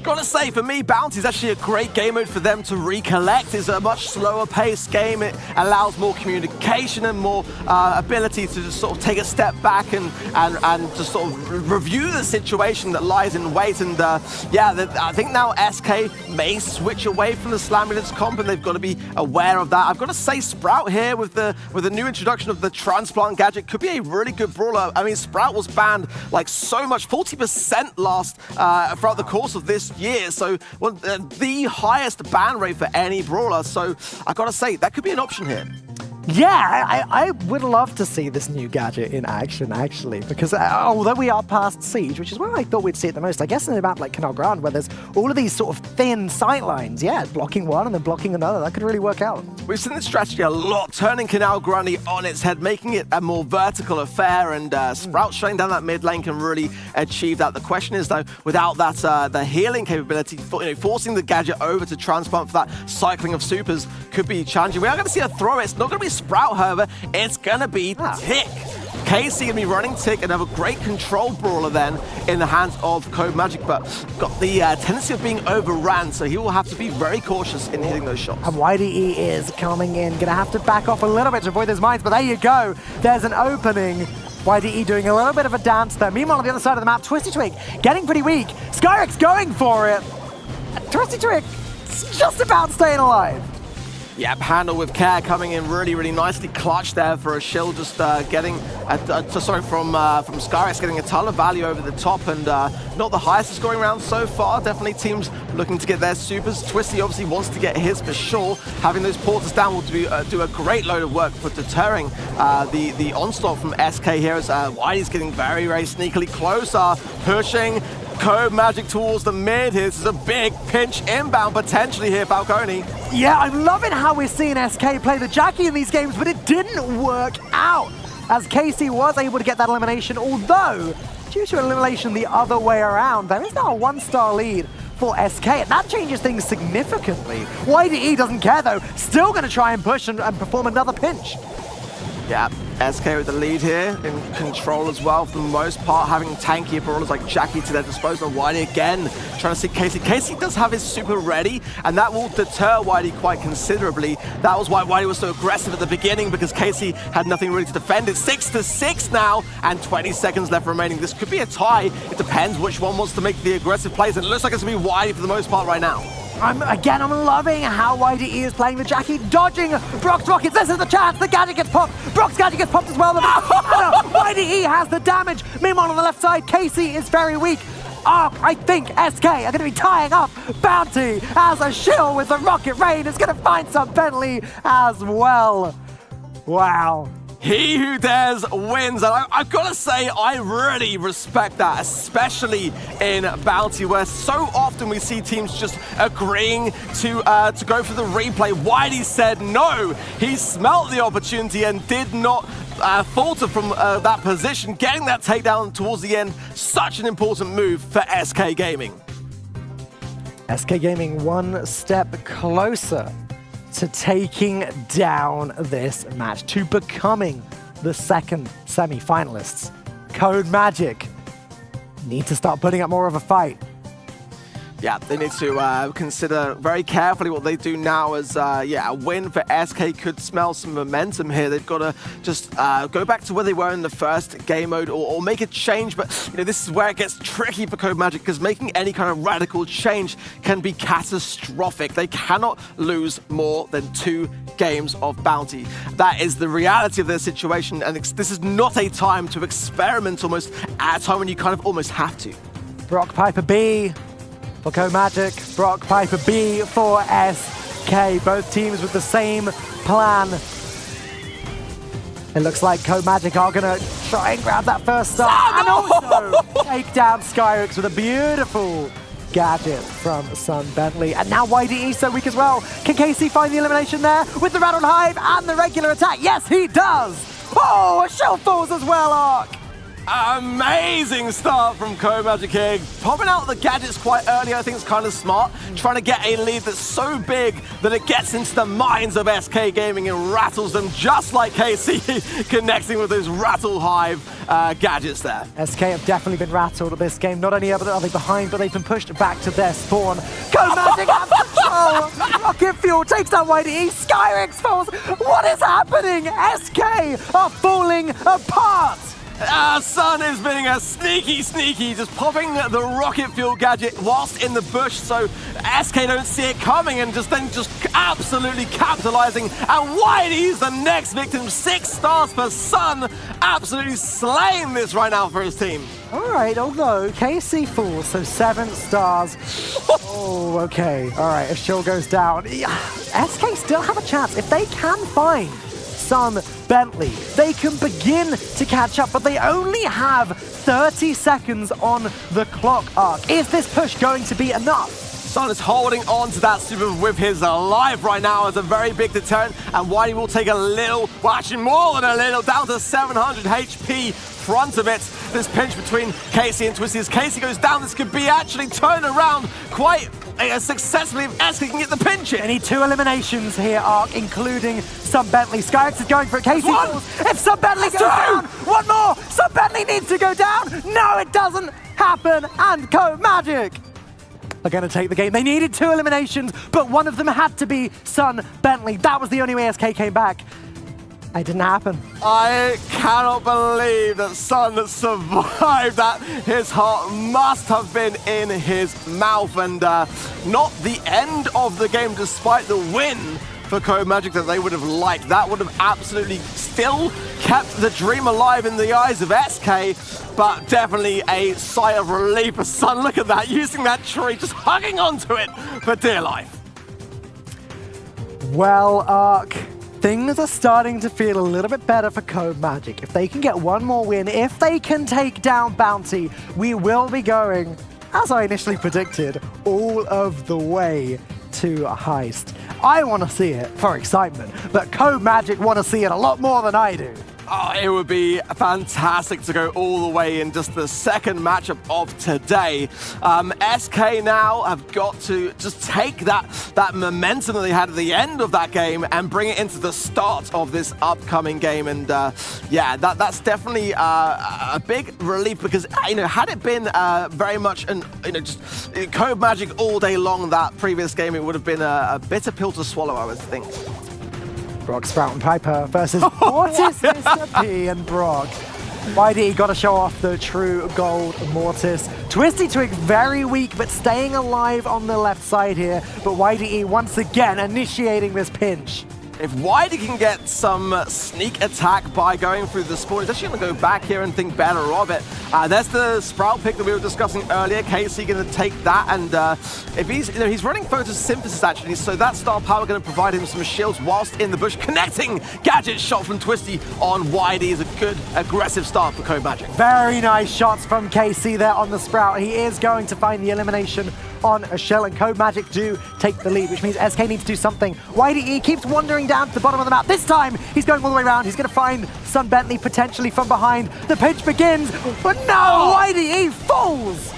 Gotta say, for me, Bounty is actually a great game mode for them to recollect. It's a much slower paced game. It allows more communication and more ability to just sort of take a step back and just sort of review the situation that lies in wait. And yeah, I think now SK may switch away from the Slamulets comp, and they've got to be aware of that. I've got to say, Sprout here with the new introduction of the Transplant gadget could be a really good brawler. I mean, Sprout was banned like so much, 40% last throughout the course of this year, so the highest ban rate for any brawler. So I gotta say, that could be an option here. Yeah, I would love to see this new gadget in action, actually, because although we are past Siege, which is where I thought we'd see it the most, I guess in a map like Canal Grande, where there's all of these sort of thin sight lines, yeah, blocking one and then blocking another, that could really work out. We've seen this strategy a lot, turning Canal Grande on its head, making it a more vertical affair, and Sprout shutting down that mid lane can really achieve that. The question is, though, without that the healing capability, forcing the gadget over to Transplant for that cycling of supers could be challenging. We are going to see a throw. It's not going to be Sprout, however, it's gonna be Tick. KC gonna be running Tick, and have a great control brawler then in the hands of Code Magic, but got the tendency of being overran, so he will have to be very cautious in hitting those shots. And YDE is coming in, gonna have to back off a little bit to avoid those mines, but there you go. There's an opening. YDE doing a little bit of a dance there. Meanwhile, on the other side of the map, Twisty Twig getting pretty weak. Skyrex going for it. Twisty Twig just about staying alive. Yep, handle with care, coming in really, really nicely clutch there for a shield, just getting, from Skyrex getting a ton of value over the top, and not the highest scoring round so far. Definitely teams looking to get their supers. Twisty obviously wants to get his for sure. Having those porters down will do a great load of work for deterring the onslaught from SK here, as Whitey's getting very, very sneakily closer, pushing Code Magic towards the mid. This is a big pinch inbound potentially here, Falcone. Yeah, I'm loving how we're seeing SK play the Jackie in these games, but it didn't work out, as KC was able to get that elimination, although due to elimination the other way around, there is now a 1-star lead for SK, and that changes things significantly. YDE doesn't care though, still going to try and push and perform another pinch. Yeah, SK with the lead here, in control as well for the most part, having tanky brawlers like Jackie to their disposal. Whitey again trying to see Casey. Casey does have his super ready, and that will deter Whitey quite considerably. That was why Whitey was so aggressive at the beginning, because Casey had nothing really to defend. It's 6-6 now, and 20 seconds left remaining. This could be a tie. It depends which one wants to make the aggressive plays, and it looks like it's going to be Whitey for the most part right now. I'm loving how YDE is playing the Jackie, dodging Brock's rockets. This is the chance. The gadget gets popped. Brock's gadget gets popped as well. YDE has the damage. Meanwhile, on the left side, Casey is very weak. I think SK are going to be tying up Bounty as a shill with the rocket rain. Is going to find some Bentley as well. Wow. He who dares wins, and I've got to say, I really respect that, especially in Bounty, where so often we see teams just agreeing to go for the replay. Whitey said no. He smelt the opportunity and did not falter from that position, getting that takedown towards the end. Such an important move for SK Gaming. SK Gaming one step closer to taking down this match, to becoming the second semi-finalists. Code Magic need to start putting up more of a fight. Yeah, they need to consider very carefully what they do now, as a win for SK could smell some momentum here. They've got to just go back to where they were in the first game mode, or make a change. But this is where it gets tricky for Code Magic, because making any kind of radical change can be catastrophic. They cannot lose more than 2 games of Bounty. That is the reality of their situation, and this is not a time to experiment almost, at a time when you kind of almost have to. Brock Piper B for Code Magic. Brock Piper B for SK. Both teams with the same plan. It looks like Code Magic are gonna try and grab that first star and also take down Skyrix with a beautiful gadget from Sun Bentley. And now YDE so weak as well. Can KC find the elimination there with the Rattled Hive and the regular attack? Yes, he does! Oh, a shell falls as well, Ark! Amazing start from Code Magic here. Popping out the gadgets quite early, I think it's kind of smart. Trying to get a lead that's so big that it gets into the minds of SK Gaming and rattles them just like KC, connecting with those Rattle Hive gadgets there. SK have definitely been rattled at this game. Not only are they behind, but they've been pushed back to their spawn. Code Magic have control! Rocket Fuel takes down YDE. Skyrix falls. What is happening? SK are falling apart! Sun is being a sneaky, just popping the rocket fuel gadget whilst in the bush, so SK don't see it coming and just absolutely capitalizing. And YDE's the next victim. 6 stars for Sun, absolutely slaying this right now for his team. All right, although KC falls, so 7 stars. Oh, okay. All right, if Shill goes down, SK still have a chance if they can find Sun Bentley. They can begin to catch up, but they only have 30 seconds on the clock, Ark. Is this push going to be enough? Sun is holding on to that super with his life right now as a very big deterrent, and YD will take a little, well actually more than a little, down to 700 HP front of it. This pinch between KC and Twisty. As KC goes down, this could be actually turned around quite successfully if SK can get the pinch in. They need 2 eliminations here, Ark, including Sun Bentley. Skyrix is going for it. KC falls. If Sun Bentley goes down, one more. Sun Bentley needs to go down. No, it doesn't happen. And Code Magic are going to take the game. They needed 2 eliminations, but one of them had to be Sun Bentley. That was the only way SK came back. It didn't happen. I cannot believe that Sun survived that. His heart must have been in his mouth, and not the end of the game despite the win for Code Magic that they would have liked. That would have absolutely still kept the dream alive in the eyes of SK, but definitely a sigh of relief for Sun. Look at that, using that tree, just hugging onto it for dear life. Well, Ark, things are starting to feel a little bit better for Code Magic. If they can get one more win, if they can take down Bounty, we will be going, as I initially predicted, all of the way to a heist. I want to see it for excitement, but Code Magic want to see it a lot more than I do. Oh, it would be fantastic to go all the way in just the second matchup of today. SK now have got to just take that momentum that they had at the end of that game and bring it into the start of this upcoming game. And yeah, that's definitely a big relief because, had it been very much just Code Magic all day long that previous game, it would have been a bitter pill to swallow, I would think. Brock, Sprout, and Piper versus Mortis, Mr. P, and Brock. YDE got to show off the true gold Mortis. Twisty Twig very weak, but staying alive on the left side here. But YDE once again initiating this pinch. If YD can get some sneak attack by going through the spawn, he's actually going to go back here and think better of it. There's the Sprout pick that we were discussing earlier. KC going to take that, and if he's running photosynthesis actually, so that star power going to provide him some shields whilst in the bush. Connecting gadget shot from Twisty on YD is a good aggressive start for Code Magic. Very nice shots from KC there on the Sprout. He is going to find the elimination on a shell, and Code Magic do take the lead, which means SK needs to do something. YDE keeps wandering down to the bottom of the map. This time, he's going all the way around. He's going to find Sun Bentley potentially from behind. The pinch begins, but no, YDE falls!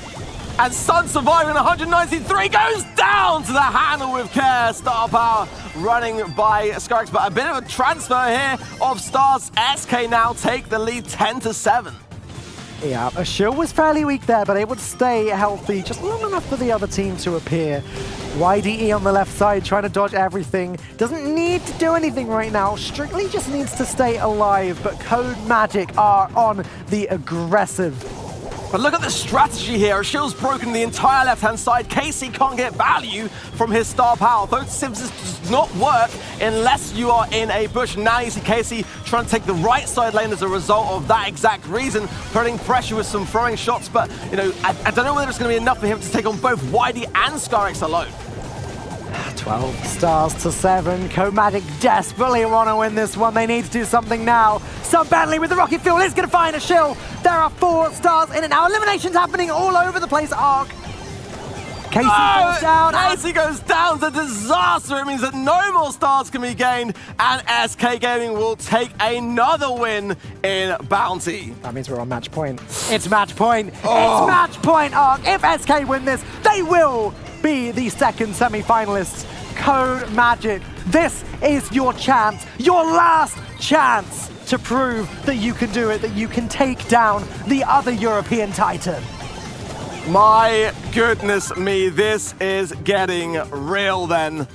And Sun surviving 193 goes down to the handle with care. Star power running by Skyrix, but a bit of a transfer here of stars. SK now take the lead 10-7. Yeah, Ashil was fairly weak there, but able to stay healthy just long enough for the other team to appear. YDE on the left side trying to dodge everything. Doesn't need to do anything right now. Strictly just needs to stay alive, but Code Magic are on the aggressive. But look at the strategy here. Shield's broken the entire left-hand side. Casey can't get value from his star power. Photosynthesis does not work unless you are in a bush. Now you see Casey trying to take the right side lane as a result of that exact reason, putting pressure with some throwing shots. But, you know, I don't know whether it's going to be enough for him to take on both Widey and Scarix alone. 12 stars to 7. Magic desperately want to win this one. They need to do something now. Sun Bentley with the rocket fuel is going to find a shill. There are 4 stars in it now. Eliminations happening all over the place. Ark. Casey goes down. Casey goes down. It's a disaster. It means that no more stars can be gained, and SK Gaming will take another win in Bounty. That means we're on match point. It's match point. It's match point, Ark. If SK win this, they will be the second semi-finalists. Code Magic, this is your chance, your last chance to prove that you can do it, that you can take down the other European Titan. My goodness me, this is getting real then.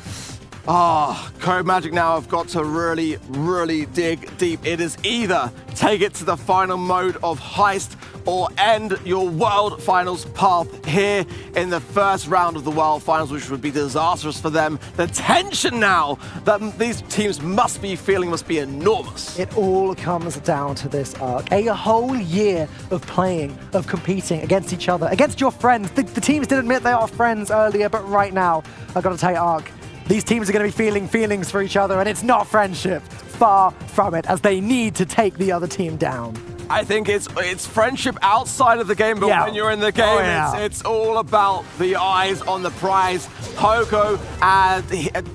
Code Magic now have got to really, really dig deep. It is either take it to the final mode of Heist or end your World Finals path here in the first round of the World Finals, which would be disastrous for them. The tension now that these teams must be feeling must be enormous. It all comes down to this, Ark. A whole year of playing, of competing against each other, against your friends. The teams did admit they are friends earlier, but right now, I've got to tell you, Ark, these teams are going to be feeling feelings for each other, and it's not friendship. Far from it, as they need to take the other team down. I think it's friendship outside of the game, but when you're in the game, it's all about the eyes on the prize. Poco and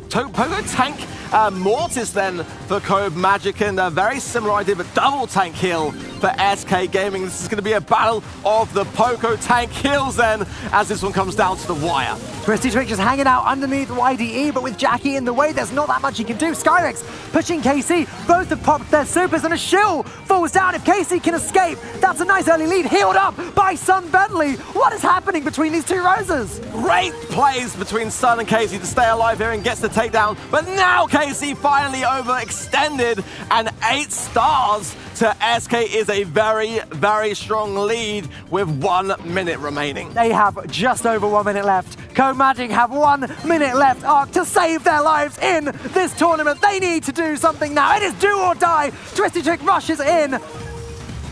Poco tank Mortis then for Code Magic, and a very similar idea, but double tank heal for SK Gaming. This is going to be a battle of the Poco tank heals then, as this one comes down to the wire. Twisty Twitch just hanging out underneath YDE, but with Jackie in the way, there's not that much he can do. Skyrex pushing KC. Both have popped their supers, and a shill falls down. If KC can escape, that's a nice early lead. Healed up by Sun Bentley. What is happening between these two Roses? Great plays between Sun and Casey to stay alive here and gets the takedown. But now Casey finally overextended, and 8 stars to SK is a very, very strong lead with 1 minute remaining. They have just over 1 minute left. Code Magic have 1 minute left, Ark, to save their lives in this tournament. They need to do something now. It is do or die. Twisty Trick rushes in.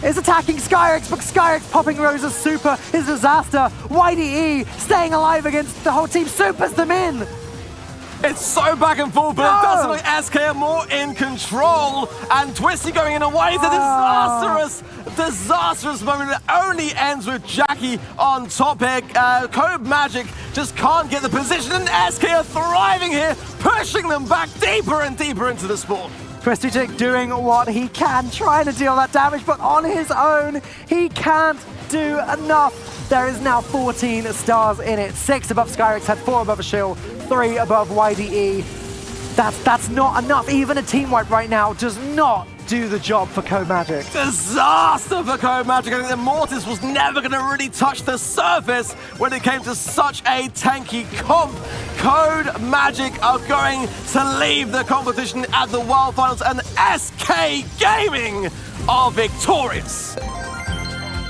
Is attacking Skyrex, but Skyrex popping Rosa's super is disaster. YDE staying alive against the whole team, supers them in. It's so back and forth, but it does look like SK are more in control, and Twisty going in a way. It's a disastrous moment that only ends with Jackie on top here. Code Magic just can't get the position, and SK are thriving here, pushing them back deeper and deeper into the spawn. Twisty Tick doing what he can, trying to deal that damage, but on his own, he can't do enough. There is now 14 stars in it. 6 above Skyrex, had 4 above a shill, 3 above YDE. That's not enough. Even a team wipe right now does not do the job for Code Magic. Disaster for Code Magic. I think the Mortis was never going to really touch the surface when it came to such a tanky comp. Code Magic are going to leave the competition at the World Finals, and SK Gaming are victorious.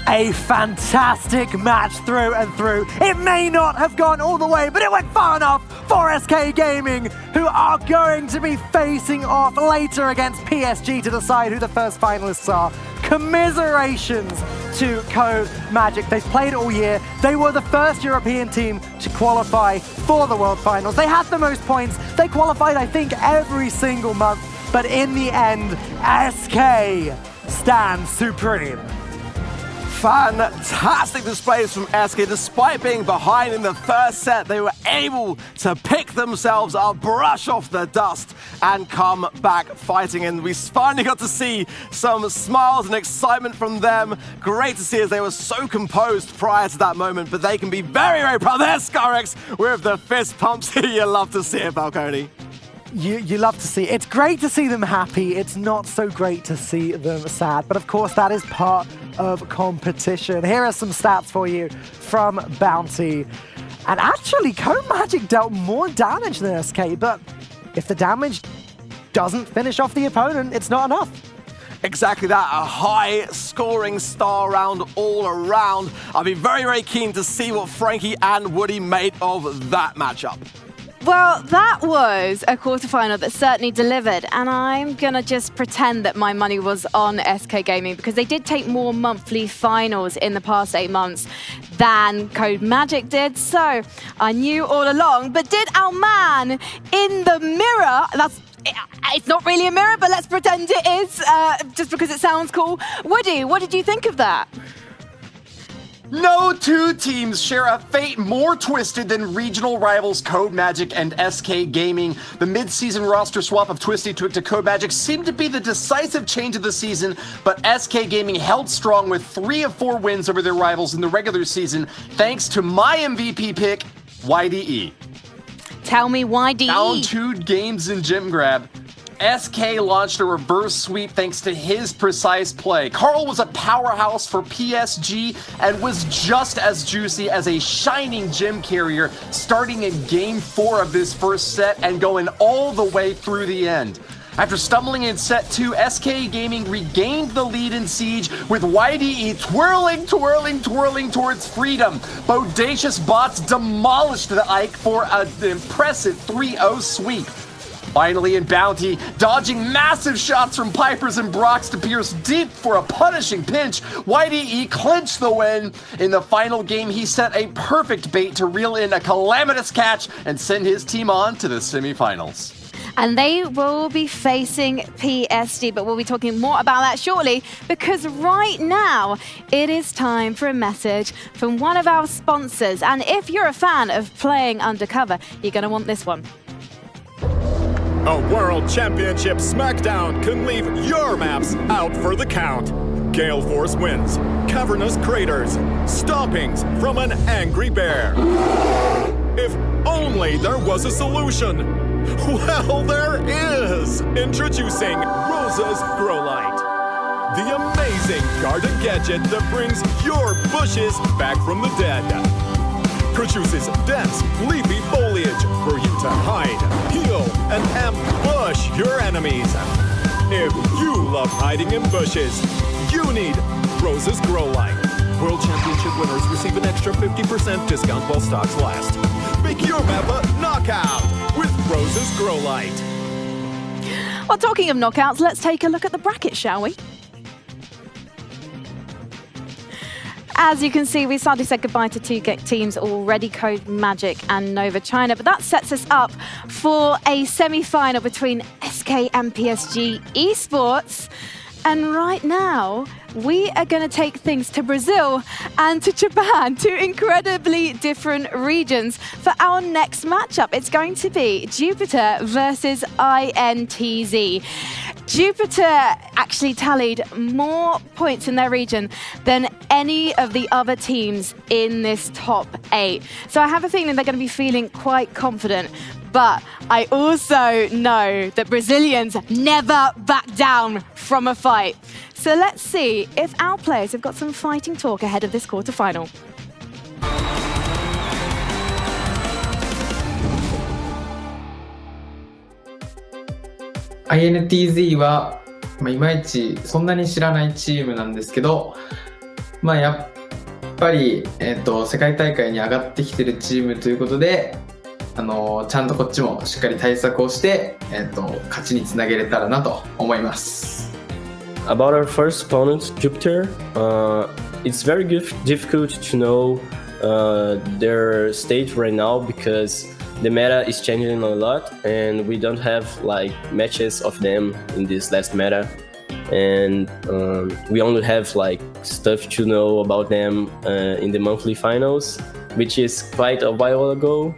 A fantastic match through and through. It may not have gone all the way, but it went far enough for SK Gaming, who are going to be facing off later against PSG to decide who the first finalists are. Commiserations to Code Magic. They've played all year. They were the first European team to qualify for the World Finals. They had the most points. They qualified, I think, every single month. But in the end, SK stands supreme. Fantastic displays from SK. Despite being behind in the first set, they were able to pick themselves up, brush off the dust, and come back fighting. And we finally got to see some smiles and excitement from them. Great to see, as they were so composed prior to that moment, but they can be very, very proud. There's Skyrex with the fist pumps. You love to see it, Falcone. You love to see it. It's great to see them happy. It's not so great to see them sad. But of course, that is part of competition. Here are some stats for you from Bounty. And actually, Code Magic dealt more damage than SK, but if the damage doesn't finish off the opponent, it's not enough. exactly that, a high-scoring star round all around. I'll be very, very keen to see what Frankie and Woody made of that matchup. Well, that was a quarterfinal that certainly delivered, and I'm gonna just pretend that my money was on SK Gaming because they did take more monthly finals in the past 8 months than Code Magic did, so I knew all along. But did our man in the mirror, it's not really a mirror, but let's pretend it is, just because it sounds cool. Woody, what did you think of that? No two teams share a fate more twisted than regional rivals Code Magic and SK Gaming. The mid-season roster swap of Twisty Twig to Code Magic seemed to be the decisive change of the season, but SK Gaming held strong with 3 of 4 wins over their rivals in the regular season, thanks to my MVP pick, YDE. Tell me YDE. Down 2 games in Gym Grab, SK launched a reverse sweep thanks to his precise play. Carl was a powerhouse for PSG and was just as juicy as a shining gym carrier, starting in Game 4 of this first set and going all the way through the end. After stumbling in set 2, SK Gaming regained the lead in Siege with YDE twirling towards freedom. Bodacious bots demolished the Ike for an impressive 3-0 sweep. Finally in Bounty, dodging massive shots from Pipers and Brox to pierce deep for a punishing pinch, YDE clinched the win. In the final game, he set a perfect bait to reel in a calamitous catch and send his team on to the semifinals. And they will be facing PSD, but we'll be talking more about that shortly because right now it is time for a message from one of our sponsors. And if you're a fan of playing undercover, you're going to want this one. A World Championship SmackDown can leave your maps out for the count. Gale Force wins, cavernous craters, stompings from an angry bear. If only there was a solution. Well, there is! Introducing Rosa's Grow Light. The amazing garden gadget that brings your bushes back from the dead. Produces dense, leafy foliage for you to hide, heal, and ambush your enemies. If you love hiding in bushes, you need Rosa's Grow Light. World Championship winners receive an extra 50% discount while stocks last. Make your map a knockout with Rosa's Grow Light. Well, talking of knockouts, let's take a look at the bracket, shall we? As you can see, we sadly said goodbye to 2 teams already, Code Magic and Nova China, but that sets us up for a semi-final between SK and PSG Esports. And right now, we are going to take things to Brazil and to Japan, 2 incredibly different regions for our next matchup. It's going to be Jupiter versus INTZ. Jupiter actually tallied more points in their region than any of the other teams in this top 8. So I have a feeling they're going to be feeling quite confident. But I also know that Brazilians never back down from a fight. So let's see if our players have got some fighting talk ahead of this quarterfinal. INTZ は、いまいちそんなに知らないチームなんですけど、やっぱり、世界大会に上がってきてるチームということで、ちゃんとこっちもしっかり対策をして、勝ちにつなげれたらなと思います。About our first opponent, Jupiter, it's very difficult to know their state right now because the meta is changing a lot and we don't have like matches of them in this last meta, and we only have like stuff to know about them in the monthly finals, which is quite a while ago.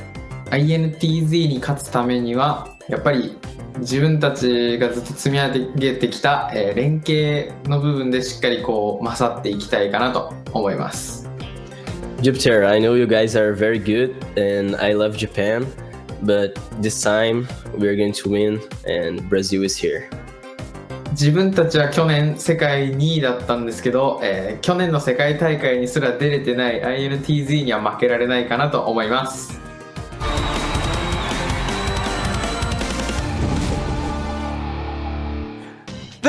INTZ に勝つためにはやっぱり自分たちがずっと積み上げてきた、連携の部分でしっかり勝っていきたいかなと思います。Jupiter, I know you guys are very good and I love Japan, but this time we're going to win and Brazil is here. 自分たちは去年世界2位だったんですけど、去年の世界大会にすら出れてない INTZ には負けられないかなと思います。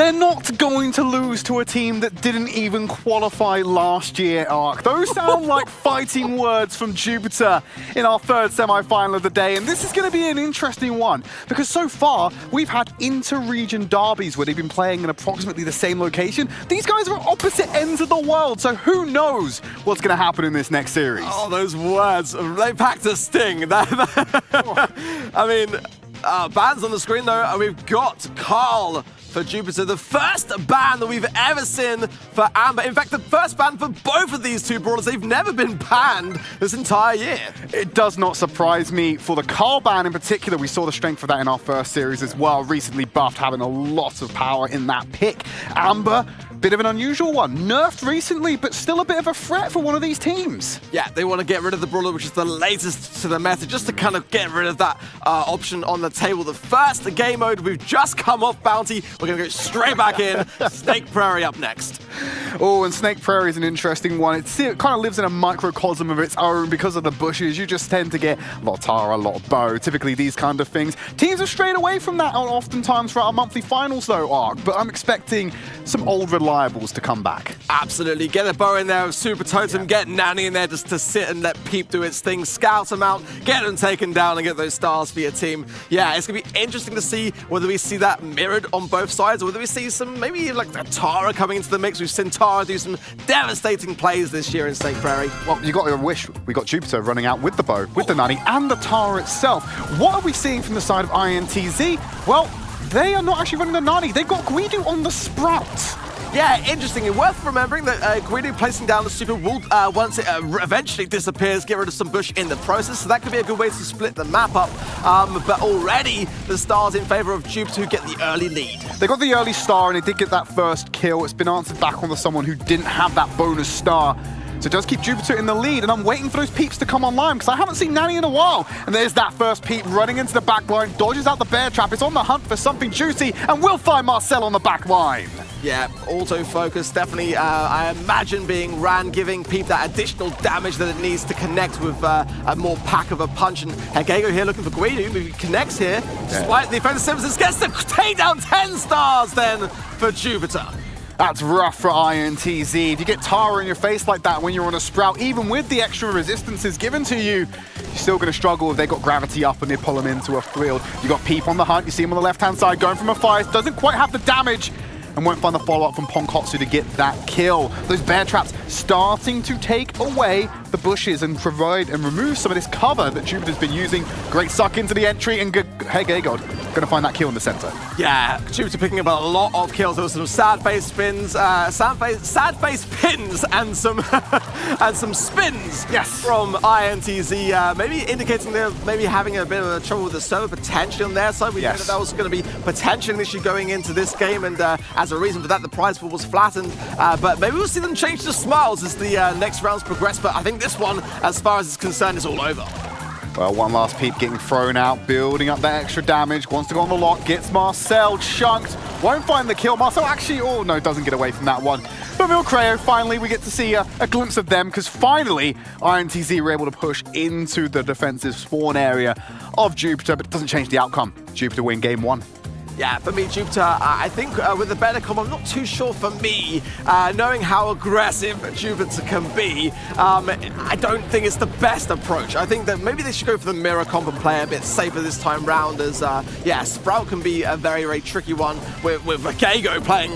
They're not going to lose to a team that didn't even qualify last year, Ark. Those sound like fighting words from Jupiter in our third semi-final of the day, and this is going to be an interesting one because so far we've had inter-region derbies where they've been playing in approximately the same location. These guys are at opposite ends of the world, so who knows what's going to happen in this next series. Oh, those words, they packed a sting. I mean, bans on the screen though, and we've got Carl for Jupiter, the first ban that we've ever seen for Amber. In fact, the first ban for both of these two brawlers. They've never been banned this entire year. It does not surprise me. For the Carl ban in particular, we saw the strength of that in our first series as well. Recently buffed, having a lot of power in that pick. Amber, bit of an unusual one. Nerfed recently, but still a bit of a threat for one of these teams. Yeah, they want to get rid of the brawler, which is the latest to the meta, just to kind of get rid of that option on the table. The first game mode, we've just come off Bounty. We're going to go straight back in. Snake Prairie up next. Oh, and Snake Prairie is an interesting one. It kind of lives in a microcosm of its own because of the bushes. You just tend to get a lot of Tara, a lot of Bow, typically these kind of things. Teams have strayed away from that oftentimes for our monthly finals though, Ark, but I'm expecting some old reliables to come back. Absolutely. Get a Bow in there with Super Totem, get Nanny in there just to sit and let Peep do its thing, scout them out, get them taken down and get those stars for your team. Yeah, it's going to be interesting to see whether we see that mirrored on both sides or whether we see some, maybe like a Tara coming into the mix. We've seen Tara do some devastating plays this year in Snake Prairie. Well, you got to wish we got Jupiter running out with the Bow, with the Nanny, and the Tara itself. What are we seeing from the side of INTZ? Well, they are not actually running the Nanny. They've got Guido on the Sprout. Yeah, interesting. And worth remembering that Guido placing down the super will, once it eventually disappears, get rid of some bush in the process. So that could be a good way to split the map up. But already the stars in favor of Jupiter who get the early lead. They got the early star and they did get that first kill. It's been answered back onto someone who didn't have that bonus star. So it does keep Jupiter in the lead, and I'm waiting for those peeps to come online because I haven't seen Nanny in a while. And there's that first peep running into the back line, dodges out the bear trap, it's on the hunt for something juicy, and will find Marcel on the back line. Yeah, autofocus definitely, I imagine, being ran, giving Peep that additional damage that it needs to connect with a more pack of a punch. And Hegego here looking for Guido, who connects here. Despite the offensive services, gets to take down 10 stars then for Jupiter. That's rough for INTZ. If you get Tara in your face like that when you're on a Sprout, even with the extra resistances given to you, you're still going to struggle if they got gravity up and they pull them into a field. You got Peep on the hunt, you see him on the left-hand side going from a fire, doesn't quite have the damage, and won't find the follow-up from Ponkotsu to get that kill. Those bear traps starting to take away the bushes and provide and remove some of this cover that Jupiter's been using. Great suck into the entry, and hey, Gagod, gonna find that kill in the center. Yeah, Jupiter picking up a lot of kills. There was some sad face spins, sad face pins, and some and some spins. Yes, from INTZ, maybe indicating they're maybe having a bit of trouble with the server potentially on their side. We knew that was going to be potentially an issue going into this game, and as a reason for that, the prize pool was flattened. But maybe we'll see them change to smiles as the next rounds progress. But I think this one, as far as it's concerned, is all over. Well, one last peep getting thrown out, building up that extra damage, wants to go on the lock, gets Marcel chunked, won't find the kill. Marcel actually, oh no, doesn't get away from that one. But Milcreo, finally we get to see a glimpse of them, because finally INTZ were able to push into the defensive spawn area of Jupiter, but it doesn't change the outcome. Jupiter win game one. Yeah, for me, Jupiter, I think with the better combo, I'm not too sure for me, knowing how aggressive Jupiter can be, I don't think it's the best approach. I think that maybe they should go for the mirror comp and play a bit safer this time round, as, yeah, Sprout can be a very, very tricky one with Gago playing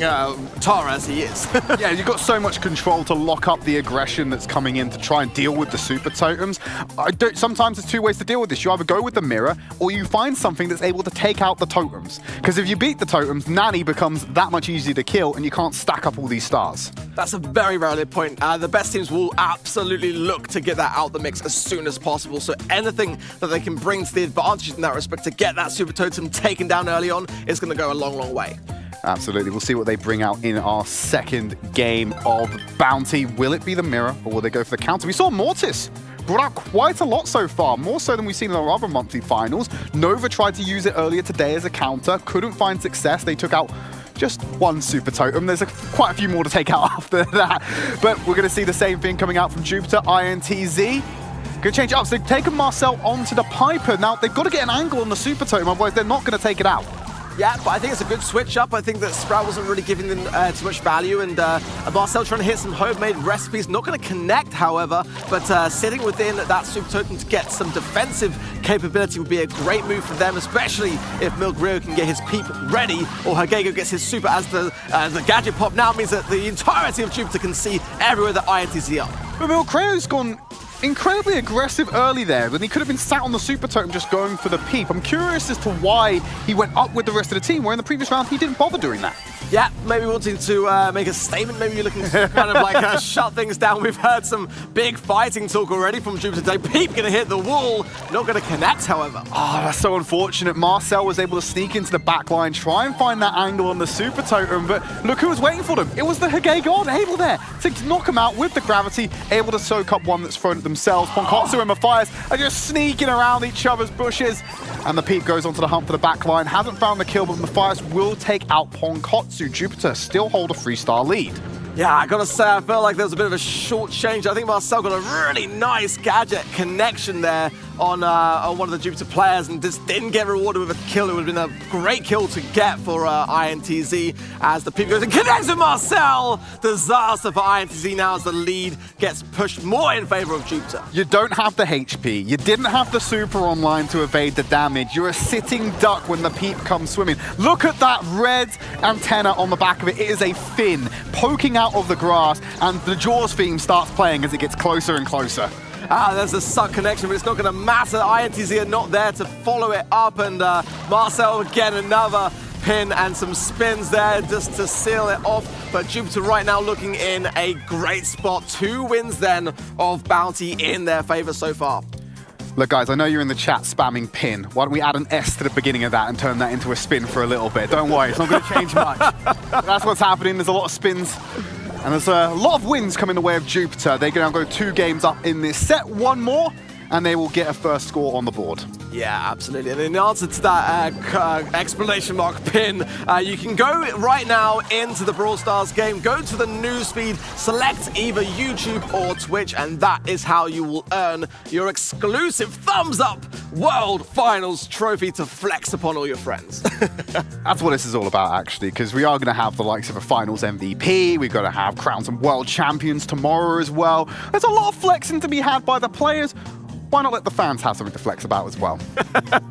Tara as he is. Yeah, you've got so much control to lock up the aggression that's coming in to try and deal with the super totems. Sometimes there's two ways to deal with this. You either go with the mirror, or you find something that's able to take out the totems. Because if you beat the totems, Nanny becomes that much easier to kill, and you can't stack up all these stars. That's a very valid point. The best teams will absolutely look to get that out the mix as soon as possible. So anything that they can bring to the advantage in that respect to get that super totem taken down early on is going to go a long, long way. Absolutely. We'll see what they bring out in our second game of Bounty. Will it be the mirror, or will they go for the counter? We saw Mortis brought out quite a lot so far, more so than we've seen in our other monthly finals. Nova tried to use it earlier today as a counter, couldn't find success. They took out just one super totem. There's quite a few more to take out after that. But we're going to see the same thing coming out from Jupiter. INTZ going to change it up. So they've taken Marcel onto the Piper. Now, they've got to get an angle on the super totem, otherwise they're not going to take it out. Yeah, but I think it's a good switch up. I think that Sprout wasn't really giving them too much value, and Marcel trying to hit some homemade recipes. Not going to connect, however, but sitting within that super totem to get some defensive capability would be a great move for them, especially if Milgrio can get his peep ready, or Hagego gets his super, as the gadget pop now means that the entirety of Jupiter can see everywhere that INTZ are. But Milcreo's gone incredibly aggressive early there, when he could have been sat on the super totem just going for the peep. I'm curious as to why he went up with the rest of the team, where in the previous round he didn't bother doing that. Yeah, maybe wanting to make a statement. Maybe you're looking to kind of like shut things down. We've heard some big fighting talk already from Jupiter today. Peep going to hit the wall, not going to connect, however. Oh, that's so unfortunate. Marcel was able to sneak into the back line, try and find that angle on the super totem, but look who was waiting for them. It was the Hagego, able there to knock him out with the gravity, able to soak up one that's thrown at themselves. Ponkotsu and Matthias are just sneaking around each other's bushes, and the Peep goes onto the hump for the back line. Hasn't found the kill, but Matthias will take out Ponkotsu. Jupiter still hold a 3-star lead. Yeah, I gotta say, I felt like there was a bit of a short change. I think Marcel got a really nice gadget connection there on one of the Jupiter players, and just didn't get rewarded with a kill. It would have been a great kill to get for INTZ, as the Peep goes and connects with Marcel. Disaster for INTZ now as the lead gets pushed more in favor of Jupiter. You don't have the HP, you didn't have the super online to evade the damage. You're a sitting duck when the Peep comes swimming. Look at that red antenna on the back of it. It is a fin poking out of the grass, and the Jaws theme starts playing as it gets closer and closer. There's a suck connection, but it's not going to matter. INTZ are not there to follow it up, and Marcel again another pin and some spins there just to seal it off. But Jupiter right now looking in a great spot. 2 wins then of bounty in their favor so far. Look, guys, I know you're in the chat spamming pin. Why don't we add an S to the beginning of that and turn that into a spin for a little bit? Don't worry, it's not going to change much. That's what's happening. There's a lot of spins. And there's a lot of wins coming the way of Jupiter. They're going to go 2 games up in this set. 1 more, and they will get a first score on the board. Yeah, absolutely. And in answer to that exclamation mark pin, you can go right now into the Brawl Stars game, go to the newsfeed, select either YouTube or Twitch, and that is how you will earn your exclusive thumbs up World Finals trophy to flex upon all your friends. That's what this is all about, actually, because we are going to have the likes of a Finals MVP. We've got to have crown some World Champions tomorrow as well. There's a lot of flexing to be had by the players. Why not let the fans have something to flex about as well?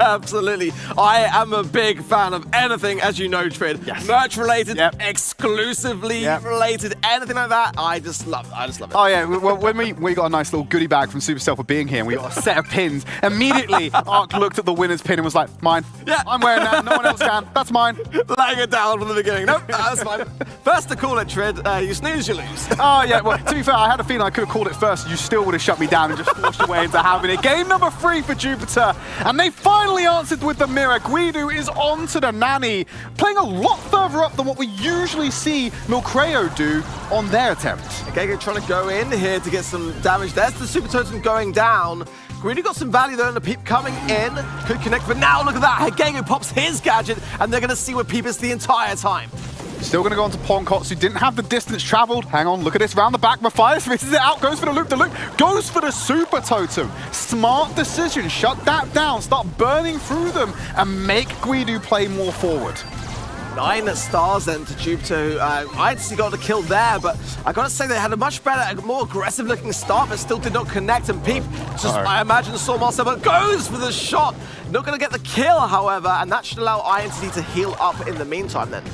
Absolutely. I am a big fan of anything, as you know, Tridd. Yes. Merch related, exclusively related, anything like that. I just love it. Oh yeah, well, when we got a nice little goodie bag from Supercell for being here, and we got a set of pins, immediately Ark looked at the winner's pin and was like, mine. Yeah. I'm wearing that, no one else can. That's mine. Laying it down from the beginning. Nope, that's fine. First to call it, Tridd, you snooze, you lose. Oh yeah, well, to be fair, I had a feeling I could have called it first. You still would have shut me down and just forced your way into having it. Game number 3 for Jupiter, and they finally answered with the mirror. Guido is on to the nanny, playing a lot further up than what we usually see Milcreo do on their attempts. Hagego trying to go in here to get some damage. There's the super totem going down. Guido got some value there, and the Peep coming in. Could connect, but now look at that. Hagego pops his gadget, and they're going to see where Peep is the entire time. Still going to go on to Ponkotsu, didn't have the distance traveled. Hang on, look at this, round the back, Matthias misses it out, goes for the loop, goes for the super totem. Smart decision, shut that down, start burning through them, and make Guido play more forward. 9 stars then to Jupiter. INTZ got the kill there, but I gotta say they had a much better, more aggressive looking start, but still did not connect, and Peep just, I imagine, saw Marcel, but goes for the shot. Not gonna get the kill, however, and that should allow INTZ to heal up in the meantime then.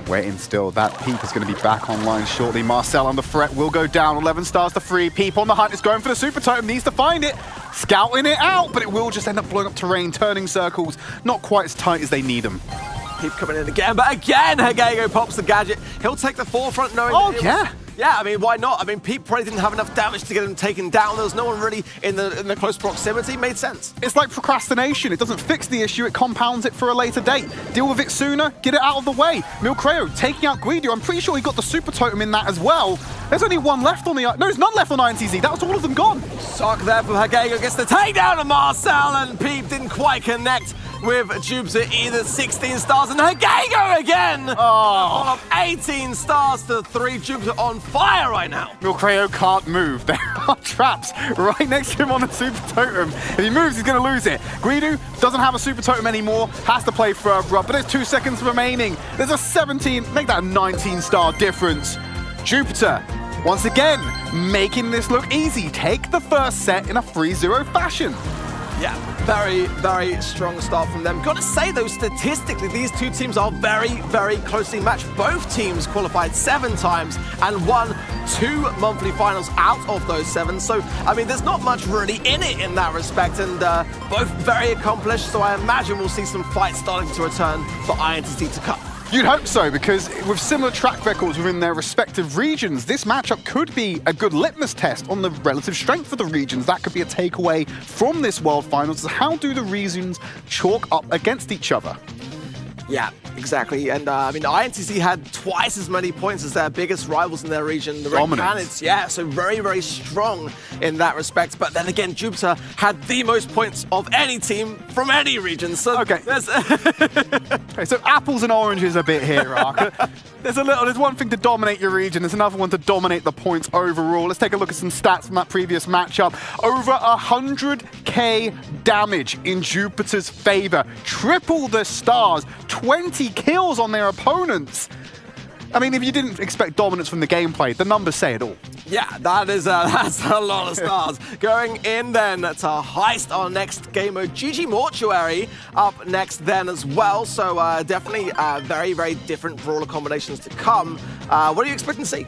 Waiting still, that Peep is going to be back online shortly. Marcel on the threat will go down, 11 stars to 3. Peep on the hunt is going for the super totem, needs to find it. Scouting it out, but it will just end up blowing up terrain, turning circles, not quite as tight as they need them. Peep coming in again, but again Hagego pops the gadget. He'll take the forefront knowing Yeah, I mean, why not? I mean, Peep probably didn't have enough damage to get him taken down. There was no one really in the close proximity. Made sense. It's like procrastination. It doesn't fix the issue, it compounds it for a later date. Deal with it sooner, get it out of the way. Milcreo taking out Guido. I'm pretty sure he got the super totem in that as well. There's only one left on the... No, there's none left on INTZ. That was all of them gone. Sock there from Hagego. Gets the takedown of Marcel, and Peep didn't quite connect with Jupiter either. 16 stars, and Hagego again of 18 stars to 3. Jupiter on fire right now. Milcreo can't move. There are traps right next to him on the Super Totem. If he moves, he's going to lose it. Guido doesn't have a Super Totem anymore, has to play further up, but there's 2 seconds remaining. There's a 17, make that a 19-star difference. Jupiter, once again, making this look easy. Take the first set in a 3-0 fashion. Yeah, very, very strong start from them. Gotta say though, statistically, these two teams are very, very closely matched. Both teams qualified 7 times and won 2 monthly finals out of those 7. So, I mean, there's not much really in it in that respect, and both very accomplished. So I imagine we'll see some fights starting to return for INTZ to come. You'd hope so, because with similar track records within their respective regions, this matchup could be a good litmus test on the relative strength of the regions. That could be a takeaway from this World Finals. How do the regions chalk up against each other? Yeah, exactly. And I mean, INTZ had twice as many points as their biggest rivals in their region, the Red Canids. Yeah, so very, very strong in that respect. But then again, Jupiter had the most points of any team from any region. So okay, okay, so apples and oranges a bit here, Ark. There's one thing to dominate your region, there's another one to dominate the points overall. Let's take a look at some stats from that previous matchup. Over 100k damage in Jupiter's favor. Triple the stars, 20 kills on their opponents. I mean, if you didn't expect dominance from the gameplay, the numbers say it all. Yeah, that's a lot of stars. Going in then to heist our next game mode. GG Mortuary up next then as well. So definitely very, very different brawler combinations to come. What are you expecting to see?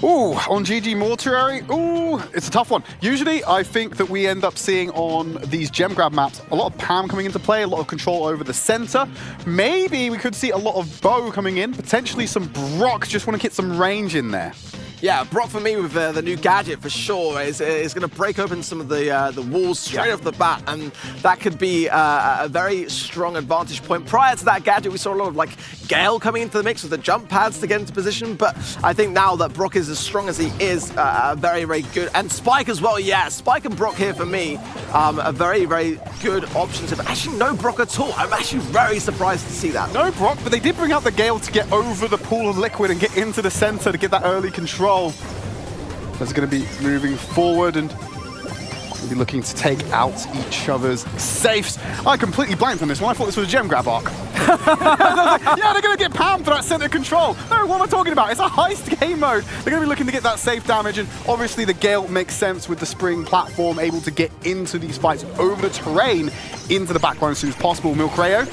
Ooh, on GG Mortuary, ooh, it's a tough one. Usually, I think that we end up seeing on these gem grab maps a lot of Pam coming into play, a lot of control over the center. Maybe we could see a lot of Bo coming in, potentially some Brock, just want to get some range in there. Yeah, Brock for me with the new gadget for sure is going to break open some of the walls straight off the bat, and that could be a very strong advantage point. Prior to that gadget, we saw a lot of like Gale coming into the mix with the jump pads to get into position, but I think now that Brock is as strong as he is, very, very good. And Spike as well, yeah, Spike and Brock here for me, a very, very good option. But actually no Brock at all. I'm actually very surprised to see that. No Brock, but they did bring out the Gale to get over the pool of liquid and get into the center to get that early control. That's going to be moving forward and we'll be looking to take out each other's safes. I completely blanked on this one. I thought this was a gem grab arc. Yeah, they're going to get Pam for that center control. No, what am I talking about? It's a heist game mode. They're going to be looking to get that safe damage, and obviously the Gale makes sense with the spring platform, able to get into these fights over the terrain, into the backline as soon as possible. Milcreo,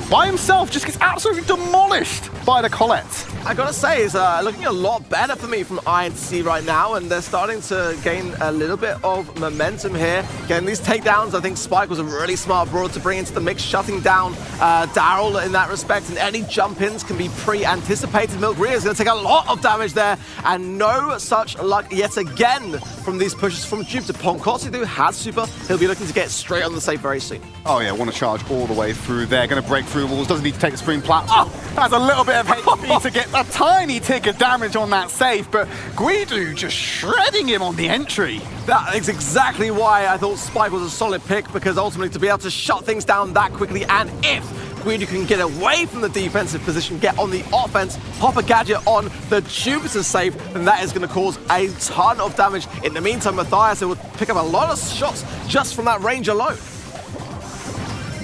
by himself, just gets absolutely demolished by the Colette. I gotta say, it's looking a lot better for me from INTZ right now, and they're starting to gain a little bit of momentum here. Getting these takedowns, I think Spike was a really smart brawler to bring into the mix, shutting down Daryl in that respect, and any jump-ins can be pre-anticipated. Milcreo is gonna take a lot of damage there, and no such luck yet again from these pushes from Jupiter. Ponkotsu has super, he'll be looking to get straight on the safe very soon. Oh yeah, want to charge all the way through there, gonna break through walls, doesn't need to take the spring platform. Has a little bit of HP to get a tiny tick of damage on that safe, but Guido just shredding him on the entry. That is exactly why I thought Spike was a solid pick, because ultimately to be able to shut things down that quickly, and if Guido can get away from the defensive position, get on the offense, pop a gadget on the Jupiter safe, then that is going to cause a ton of damage. In the meantime, Matthias will pick up a lot of shots just from that range alone.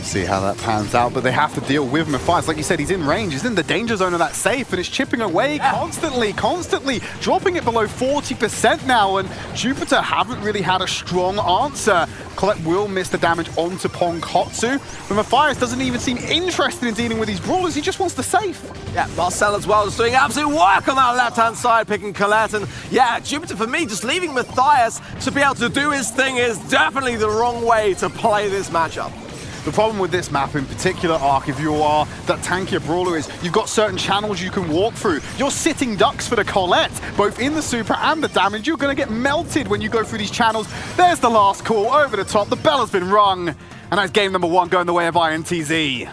See how that pans out, but they have to deal with Matthias. Like you said, he's in range, he's in the danger zone of that safe, and it's chipping away constantly, dropping it below 40% now, and Jupiter haven't really had a strong answer. Colette will miss the damage onto Ponkotsu, but Matthias doesn't even seem interested in dealing with these brawlers, he just wants the safe. Yeah, Marcel as well, just doing absolute work on that left-hand side, picking Colette, and yeah, Jupiter for me, just leaving Matthias to be able to do his thing is definitely the wrong way to play this matchup. The problem with this map in particular, Ark, if you are that tankier brawler, is you've got certain channels you can walk through. You're sitting ducks for the Colette, both in the super and the damage. You're going to get melted when you go through these channels. There's the last call over the top. The bell has been rung, and that's game number 1 going the way of INTZ.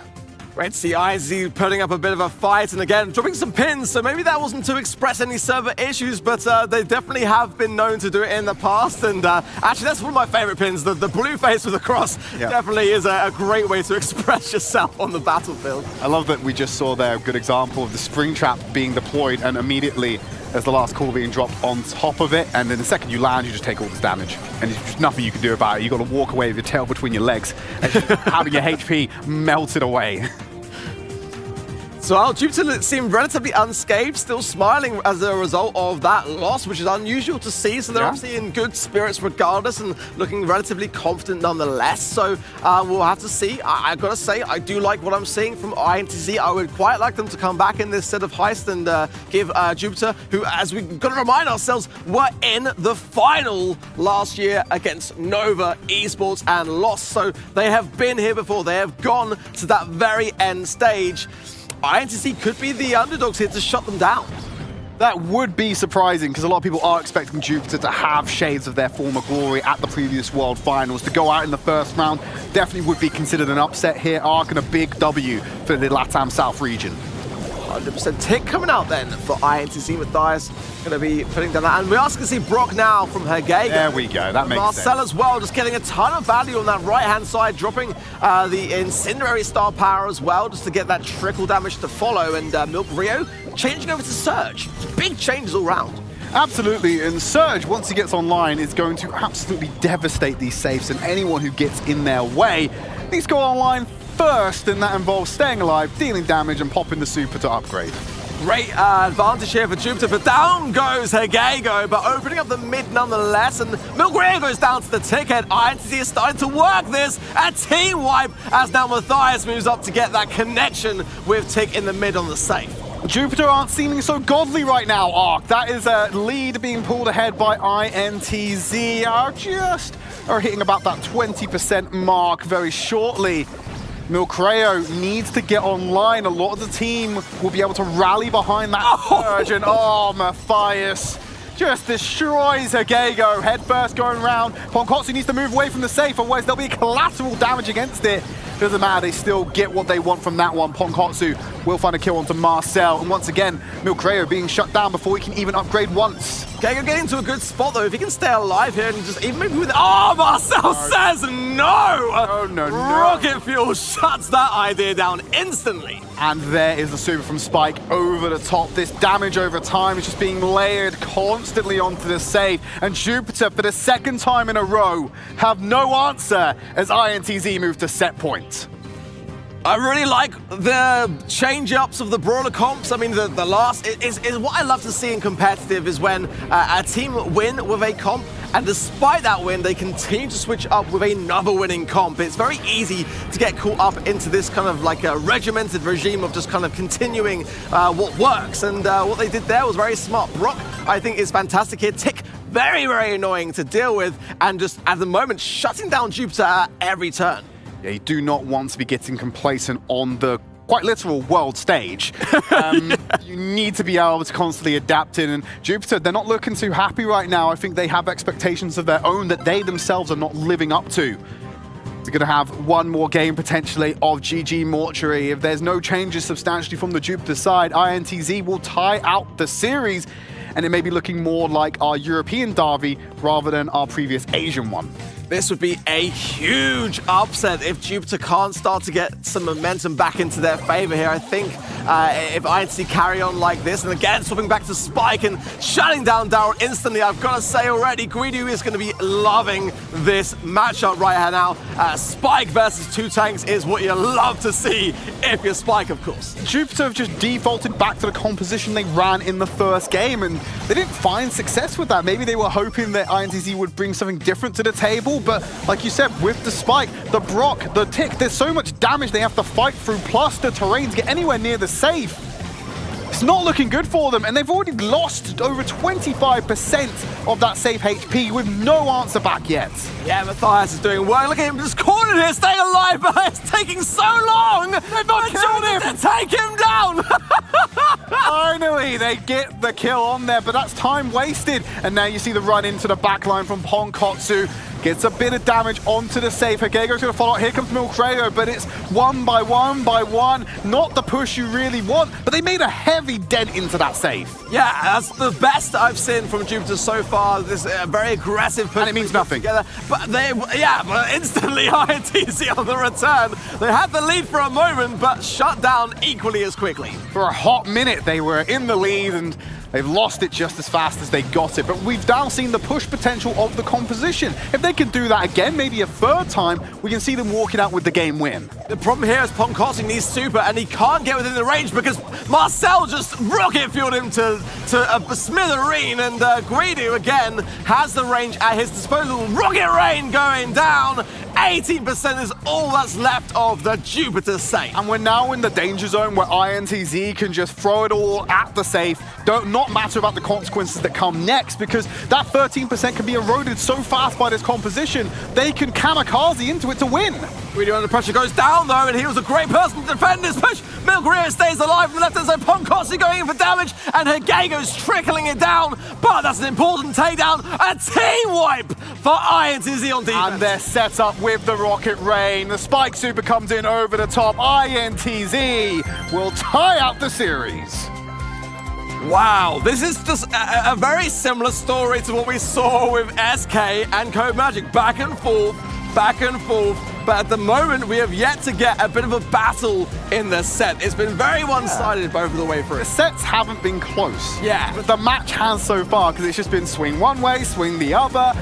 Great to see INTZ putting up a bit of a fight, and again, dropping some pins, so maybe that wasn't to express any server issues, but they definitely have been known to do it in the past, and actually that's one of my favorite pins, the blue face with the cross. Definitely is a great way to express yourself on the battlefield. I love that we just saw there a good example of the spring trap being deployed, and immediately there's the last call being dropped on top of it, and then the second you land, you just take all this damage, and there's just nothing you can do about it. You've got to walk away with your tail between your legs, and just having your HP melted away. So Jupiter seemed relatively unscathed, still smiling as a result of that loss, which is unusual to see. So they're obviously in good spirits regardless and looking relatively confident nonetheless. So we'll have to see. I've got to say, I do like what I'm seeing from INTZ. I would quite like them to come back in this set of heist and give Jupiter, who, as we've got to remind ourselves, were in the final last year against Nova Esports and lost. So they have been here before. They have gone to that very end stage. INTZ could be the underdogs here to shut them down. That would be surprising, because a lot of people are expecting Jupiter to have shades of their former glory at the previous World Finals. To go out in the first round definitely would be considered an upset here. Ark and a big W for the LATAM South region. 100% tick coming out then for INTZ. Matthias going to be putting down that. And we're asking to see Brock now from Hergega. There we go, that makes sense. Marcel as well, just getting a ton of value on that right-hand side, dropping the Incendiary star power as well, just to get that trickle damage to follow. And Milk Rio changing over to Surge. Big changes all round. Absolutely, and Surge, once he gets online, is going to absolutely devastate these safes, and anyone who gets in their way needs to go online first, and that involves staying alive, dealing damage, and popping the super to upgrade. Great advantage here for Jupiter, but down goes Hergega, but opening up the mid nonetheless, and Milgria goes down to the ticket. INTZ is starting to work this, a team wipe, as now Matthias moves up to get that connection with Tick in the mid on the safe. Jupiter aren't seeming so godly right now, Ark. That is a lead being pulled ahead by INTZ. Are hitting about that 20% mark very shortly. Milcreo needs to get online. A lot of the team will be able to rally behind that surge. And Matthias just destroys Hergega. Head first going round. Ponkotsu needs to move away from the safe, otherwise there'll be collateral damage against it. Doesn't matter, they still get what they want from that one. Ponkotsu will find a kill onto Marcel. And once again, Milcreo being shut down before he can even upgrade once. Hergega getting into a good spot though. If he can stay alive here and just even maybe with... Oh, Marcel says no! Oh, no. Rocket Fuel shuts that idea down instantly. And there is the super from Spike over the top. This damage over time is just being layered constantly onto the save. And Jupiter, for the second time in a row, have no answer as INTZ move to set point. I really like the change-ups of the brawler comps. I mean, the last is what I love to see in competitive is when a team win with a comp, and despite that win, they continue to switch up with another winning comp. It's very easy to get caught up into this kind of like a regimented regime of just kind of continuing what works, and what they did there was very smart. Brock, I think, is fantastic here. Tick, very, very annoying to deal with, and just at the moment, shutting down Jupiter at every turn. Yeah, you do not want to be getting complacent on the quite literal world stage. You need to be able to constantly adapt in, and Jupiter, they're not looking too happy right now. I think they have expectations of their own that they themselves are not living up to. They're going to have one more game potentially of GG Mortuary. If there's no changes substantially from the Jupiter side, INTZ will tie out the series, and it may be looking more like our European derby rather than our previous Asian one. This would be a huge upset if Jupiter can't start to get some momentum back into their favor here. I think if INTZ carry on like this, and again swapping back to Spike and shutting down Daryl instantly, I've got to say already, Guido is going to be loving this matchup right now. Spike versus two tanks is what you love to see if you're Spike, of course. Jupiter have just defaulted back to the composition they ran in the first game, and they didn't find success with that. Maybe they were hoping that INTZ would bring something different to the table. But like you said, with the Spike, the Brock, the Tick, there's so much damage they have to fight through, plus the terrain to get anywhere near the safe. It's not looking good for them, and they've already lost over 25% of that safe HP with no answer back yet. Yeah, Matthias is doing work. Look at him just cornered here, staying alive, but it's taking so long. They've not killed him to take him down. Finally, finally they get the kill on there, but that's time wasted. And now you see the run into the backline from Ponkotsu. Gets a bit of damage onto the safe. Hagego's going to follow up. Here comes Milcreo, but it's one by one by one. Not the push you really want, but they made a heavy dent into that safe. Yeah, that's the best I've seen from Jupiter so far. This very aggressive push. And it means nothing. Together. But but instantly INTZ on the return. They had the lead for a moment, but shut down equally as quickly. For a hot minute, they were in the lead, and they've lost it just as fast as they got it. But we've now seen the push potential of the composition. If they can do that again, maybe a third time, we can see them walking out with the game win. The problem here is Ponkotsu needs super, and he can't get within the range because Marcel just rocket fueled him to a smithereen, and Guido again has the range at his disposal. Rocket Rain going down. 18% is all that's left of the Jupiter safe. And we're now in the danger zone where INTZ can just throw it all at the safe. Not matter about the consequences that come next, because that 13% can be eroded so fast by this composition, they can kamikaze into it to win. Guido under pressure goes down though, and he was a great person to defend this push. Milgria stays alive from the left hand side. Ponkotsu going in for damage, and Hagego's trickling it down, but that's an important takedown. A team wipe for INTZ on defense. And they're set up with the Rocket Rain. The Spike Super comes in over the top. INTZ will tie up the series. Wow, this is just a very similar story to what we saw with SK and Code Magic. Back and forth, but at the moment we have yet to get a bit of a battle in the set. It's been very one-sided both of the way through. The sets haven't been close. Yeah. But the match has so far, because it's just been swing one way, swing the other.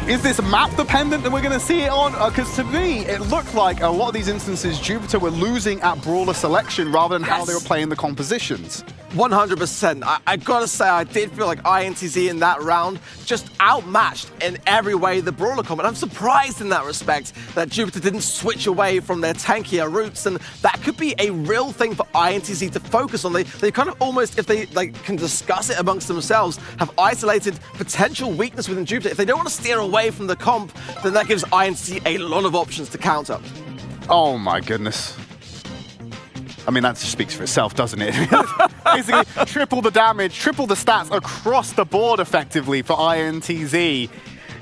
Is this map dependent that we're going to see it on? Because to me, it looked like a lot of these instances, Jupiter were losing at brawler selection rather than how they were playing the compositions. 100%. I gotta say, I did feel like INTZ in that round just outmatched in every way the brawler comp. And I'm surprised in that respect that Jupiter didn't switch away from their tankier routes, and that could be a real thing for INTZ to focus on. They kind of almost, if they can discuss it amongst themselves, have isolated potential weakness within Jupiter. If they don't want to steer away from the comp, then that gives INTZ a lot of options to counter. Oh my goodness. I mean, that just speaks for itself, doesn't it? Basically, triple the damage, triple the stats across the board effectively for INTZ,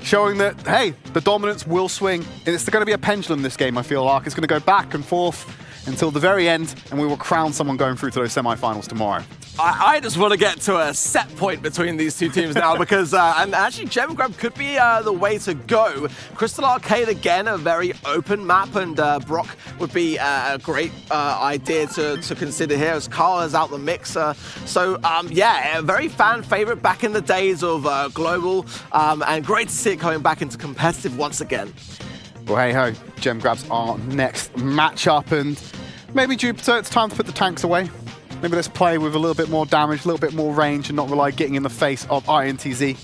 showing that, hey, the dominance will swing. It's going to be a pendulum this game, I feel, Ark. It's going to go back and forth until the very end, and we will crown someone going through to those semifinals tomorrow. I just want to get to a set point between these two teams now because, and actually Gem Grab could be the way to go. Crystal Arcade, again, a very open map, and Brock would be a great idea to consider here as Carl is out the mix. Yeah, a very fan favorite back in the days of Global, and great to see it coming back into competitive once again. Well, hey ho, Gem Grab's our next matchup, and maybe Jupiter, it's time to put the tanks away. Maybe let's play with a little bit more damage, a little bit more range, and not rely getting in the face of INTZ.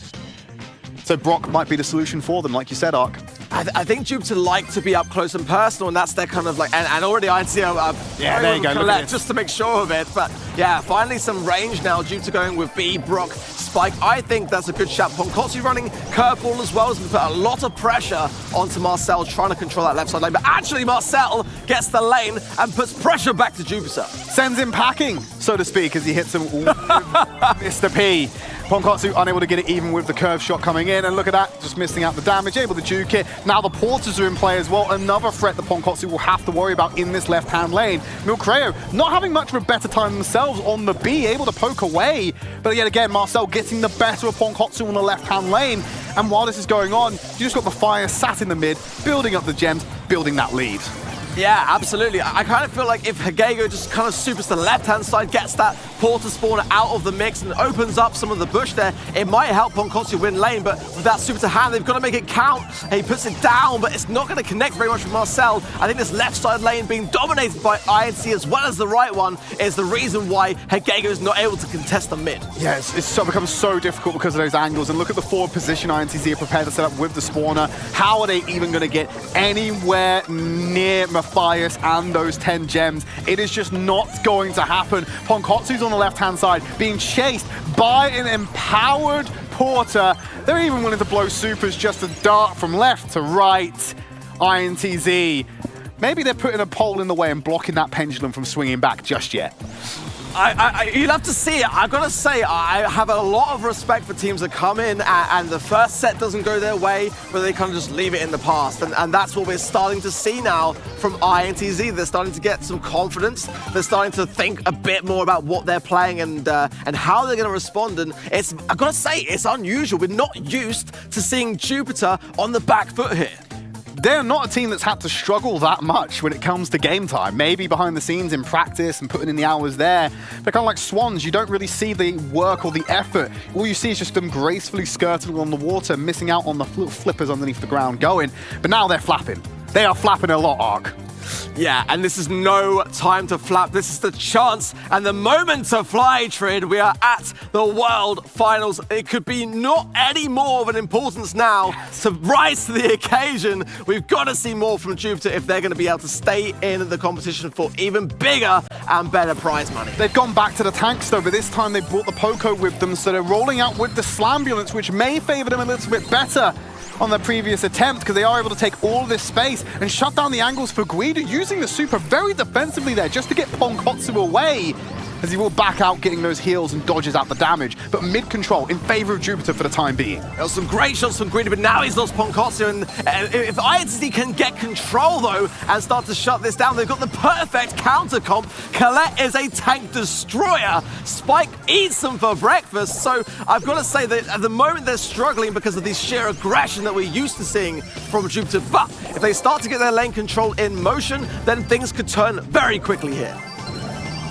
So Brock might be the solution for them, like you said, Ark. I think Jupiter like to be up close and personal, and that's their kind of like, and already INTZ yeah, there you go, look at this. Just to make sure of it. But yeah, finally some range now. Jupiter going with B, Brock, Spike. I think that's a good shot. Ponkotsu running curveball as well, is going to put a lot of pressure onto Marcel trying to control that left side lane. But actually Marcel gets the lane and puts pressure back to Jupiter. Sends him packing, so to speak, as he hits him with Mr. P. Ponkotsu unable to get it even with the curve shot coming in, and look at that, just missing out the damage, able to juke it. Now the porters are in play as well, another threat that Ponkotsu will have to worry about in this left-hand lane. Milcreo not having much of a better time themselves on the B, able to poke away, but yet again, Marcel getting the better of Ponkotsu on the left-hand lane, and while this is going on, you just got the fire sat in the mid, building up the gems, building that lead. Yeah, absolutely. I kind of feel like if Hagego just kind of supers to the left-hand side, gets that porter spawner out of the mix and opens up some of the bush there, it might help Ponkotsu win lane, but with that super to hand, they've got to make it count. He puts it down, but it's not going to connect very much with Marcel. I think this left side lane being dominated by INTZ as well as the right one is the reason why Hagego is not able to contest the mid. Yeah, it's become so difficult because of those angles, and look at the forward position INTZ are prepared to set up with the spawner. How are they even going to get anywhere near Matthias and those 10 gems? It is just not going to happen. Ponkotsu's on the left-hand side, being chased by an empowered porter. They're even willing to blow supers just to dart from left to right. INTZ, maybe they're putting a pole in the way and blocking that pendulum from swinging back just yet. You'll have to see it. I've got to say, I have a lot of respect for teams that come in and the first set doesn't go their way, but they kind of just leave it in the past. And that's what we're starting to see now from INTZ. They're starting to get some confidence. They're starting to think a bit more about what they're playing and how they're going to respond. And I've got to say, it's unusual. We're not used to seeing Jupiter on the back foot here. They're not a team that's had to struggle that much when it comes to game time. Maybe behind the scenes in practice and putting in the hours there. They're kind of like swans. You don't really see the work or the effort. All you see is just them gracefully skirting on the water, missing out on the little flippers underneath the ground going. But now they're flapping. They are flapping a lot, Ark. Yeah, and this is no time to flap. This is the chance and the moment to fly, Tridd. We are at the World Finals. It could be not any more of an importance now to rise to the occasion. We've got to see more from Jupiter if they're going to be able to stay in the competition for even bigger and better prize money. They've gone back to the tanks though, but this time they brought the Poco with them, so they're rolling out with the Slambulance, which may favor them a little bit better on their previous attempt, because they are able to take all of this space and shut down the angles for Guido, using the super very defensively there just to get Ponkotsu away, as he will back out, getting those heals and dodges out the damage. But mid-control in favor of Jupiter for the time being. There was some great shots from Guido, but now he's lost Ponkotsu, and if INTZ can get control though and start to shut this down, they've got the perfect counter comp. Colette is a tank destroyer. Spike eats them for breakfast, so I've got to say that at the moment they're struggling because of the sheer aggression that we're used to seeing from Jupiter. But if they start to get their lane control in motion, then things could turn very quickly here.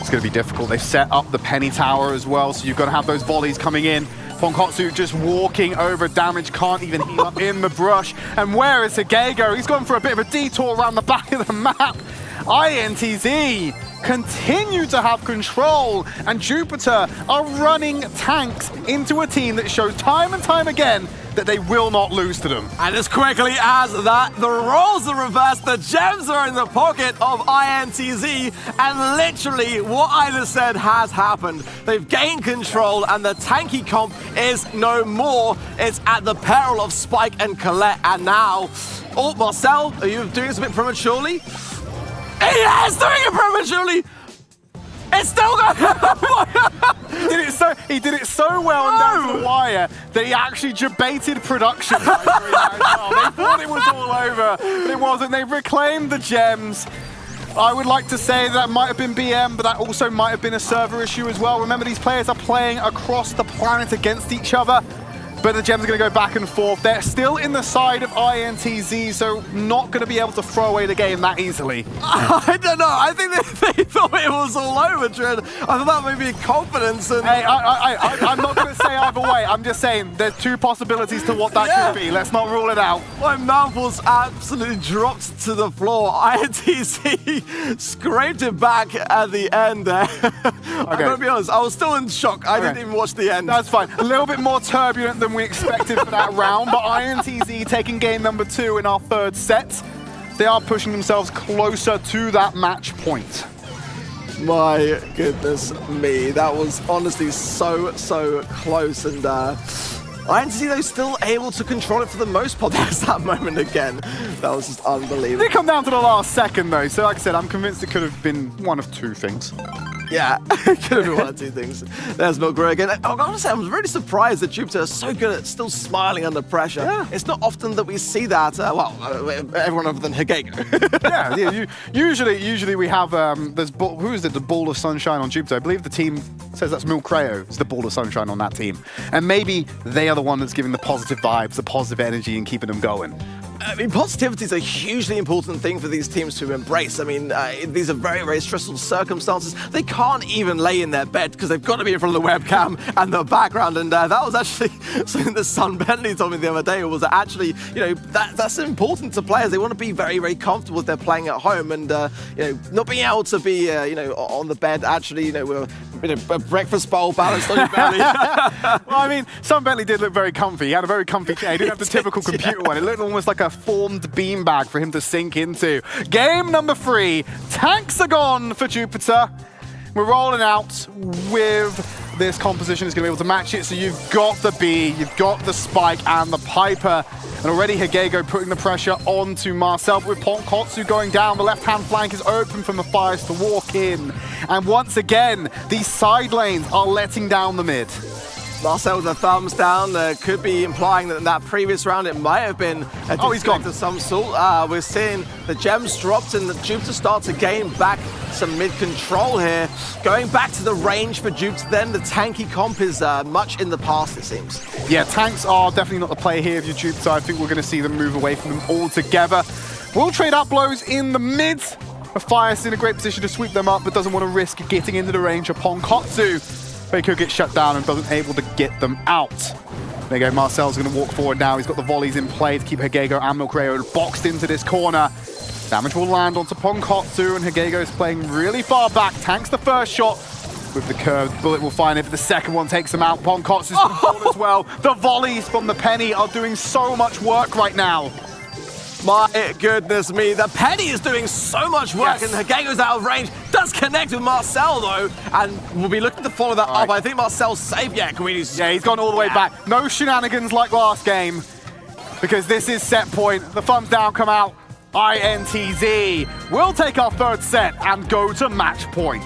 It's going to be difficult. They've set up the Penny Tower as well, so you've got to have those volleys coming in. Ponkotsu just walking over damage, can't even heal up in the brush. And where is Higego? He's gone for a bit of a detour around the back of the map. INTZ continue to have control, and Jupiter are running tanks into a team that shows time and time again that they will not lose to them. And as quickly as that, the roles are reversed, the gems are in the pocket of INTZ, and literally what I just said has happened. They've gained control, and the tanky comp is no more. It's at the peril of Spike and Colette, and now, oh, Marcel, are you doing this a bit prematurely? He is doing it prematurely! It's still going. He did it so well and down to the wire that he actually debated production. They thought it was all over, but it wasn't. They've reclaimed the gems. I would like to say that might have been BM, but that also might have been a server issue as well. Remember, these players are playing across the planet against each other. But the gems are going to go back and forth. They're still in the side of INTZ, so not going to be able to throw away the game that easily. I don't know. I think they thought it was all over, Tridd. I thought that may be confidence. And hey, I'm not going to say either way. I'm just saying there's two possibilities to what that could be. Let's not rule it out. My mouth was absolutely dropped to the floor. INTZ scraped it back at the end there. I'm going to be honest, I was still in shock. I didn't even watch the end. That's fine. A little bit more turbulent than we expected for that round, but INTZ taking game number 2 in our third set. They are pushing themselves closer to that match point. My goodness me, that was honestly so close, and INTZ though still able to control it for the most part. There's that moment again. That was just unbelievable. They come down to the last second though, so like I said, I'm convinced it could have been one of two things. Yeah, it could have been one or two things. There's Milk Gray again. I've got to say, I'm really surprised that Jupiter is so good at still smiling under pressure. Yeah. It's not often that we see that. Everyone other than Higego. yeah. Usually we have, who is it, the Ball of Sunshine on Jupiter? I believe the team says that's Milk Creo. It's the Ball of Sunshine on that team. And maybe they are the one that's giving the positive vibes, the positive energy and keeping them going. I mean, positivity is a hugely important thing for these teams to embrace. I mean, these are very stressful circumstances. They can't even lay in their bed because they've got to be in front of the webcam and the background. And that was actually something that Son Bentley told me the other day, was that actually, that's important to players. They want to be very comfortable if they're playing at home, and not being able to be on the bed actually, with a breakfast bowl balanced on your belly. Well, I mean, Son Bentley did look very comfy. He had a very comfy chair. He didn't have the typical computer one. It looked almost like a formed beanbag for him to sink into. Game number 3. Tanks are gone for Jupiter. We're rolling out with this composition is going to be able to match it. So you've got the Bee, you've got the Spike and the Piper. And already Hagego putting the pressure onto Marcel. With Ponkotsu going down, the left-hand flank is open for Matthias to walk in. And once again, these side lanes are letting down the mid. Marcel with a thumbs down could be implying that in that previous round it might have been a disconnect of some sort. We're seeing the gems dropped and the Jupiter start to gain back some mid control here. Going back to the range for Jupiter then, the tanky comp is much in the past, it seems. Yeah, tanks are definitely not the play here of your Jupiter. I think we're going to see them move away from them altogether. We'll trade up blows in the mid. Matthias in a great position to sweep them up, but doesn't want to risk getting into the range of Ponkotsu. They could get shut down and doesn't able to get them out. There you go, Marcel's going to walk forward now. He's got the volleys in play to keep Hagego and Milcreo boxed into this corner. Damage will land onto Ponkotsu, and Hagego is playing really far back. Tanks the first shot with the curved bullet, will find it, but the second one takes him out. Ponkotsu's controlled as well. The volleys from the Penny are doing so much work right now. My goodness me, the Penny is doing so much work, and Hagego's out of range. Does connect with Marcel though, and we'll be looking to follow that up. I think Marcel's safe. Yeah, he's gone all the way back. No shenanigans like last game, because this is set point. The thumbs down come out. INTZ will take our third set and go to match point.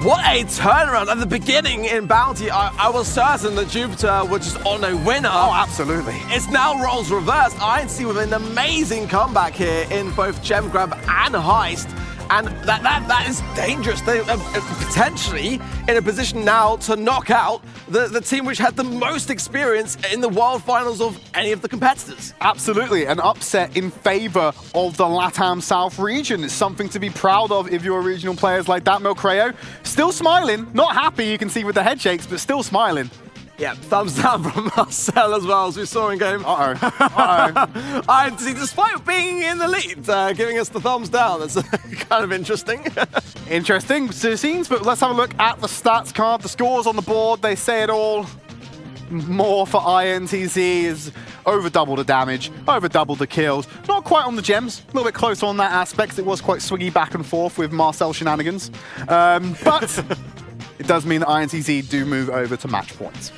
What a turnaround. At the beginning in Bounty, I was certain that Jupiter was just on a winner. Oh, absolutely. It's now roles reversed. INTZ with an amazing comeback here in both Gem Grab and Heist. And that is dangerous. They potentially in a position now to knock out the team which had the most experience in the World Finals of any of the competitors. Absolutely, an upset in favor of the LATAM South region. It's something to be proud of if you're regional players like that. Milcreo still smiling, not happy, you can see with the head shakes, but still smiling. Yeah, thumbs down from Marcel as well, as we saw in game. INTZ, despite being in the lead, giving us the thumbs down. That's kind of interesting. Interesting scenes, but let's have a look at the stats card. The scores on the board, they say it all. More for INTZ is over double the damage, over double the kills. Not quite on the gems, a little bit closer on that aspect. It was quite swiggy back and forth with Marcel shenanigans. But it does mean that INTZ do move over to match points.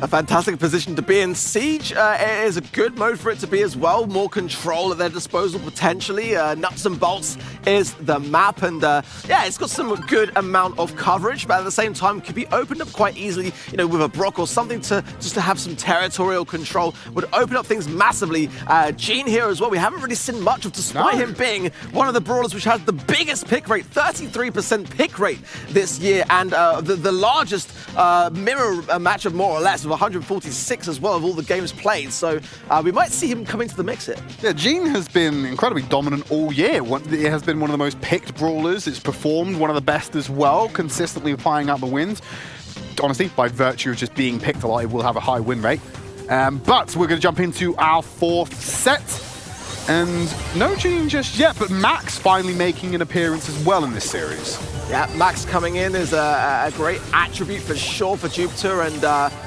A fantastic position to be in. Siege is a good mode for it to be as well. More control at their disposal potentially. Nuts and bolts is the map, and yeah, it's got some good amount of coverage, but at the same time could be opened up quite easily, you know, with a Brock or something to just to have some territorial control. Would open up things massively. Gene here as well, we haven't really seen much of, despite him being one of the brawlers which has the biggest pick rate, 33% pick rate this year, and the largest mirror matchup more or less, 146 as well of all the games played, so we might see him come into the mix here. Yeah, Gene has been incredibly dominant all year. It has been one of the most picked brawlers. It's performed one of the best as well, consistently applying out the wins. Honestly, by virtue of just being picked a lot, it will have a high win rate. But we're going to jump into our fourth set. And no Gene just yet, but Max finally making an appearance as well in this series. Yeah, Max coming in is a great attribute for sure for Jupiter, and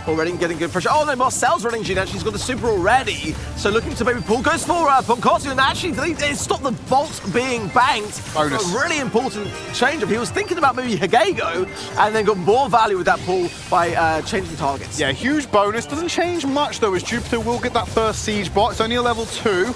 already getting good pressure. Oh no, Marcel's running Gene, actually he's got the super already. So looking to maybe pull, goes for Ponkotsu, and actually they stopped the bolt being banked. Bonus. So a really important change up. He was thinking about maybe Hagego, and then got more value with that pull by changing targets. Yeah, huge bonus. Doesn't change much though, as Jupiter will get that first siege bot. It's only a level 2.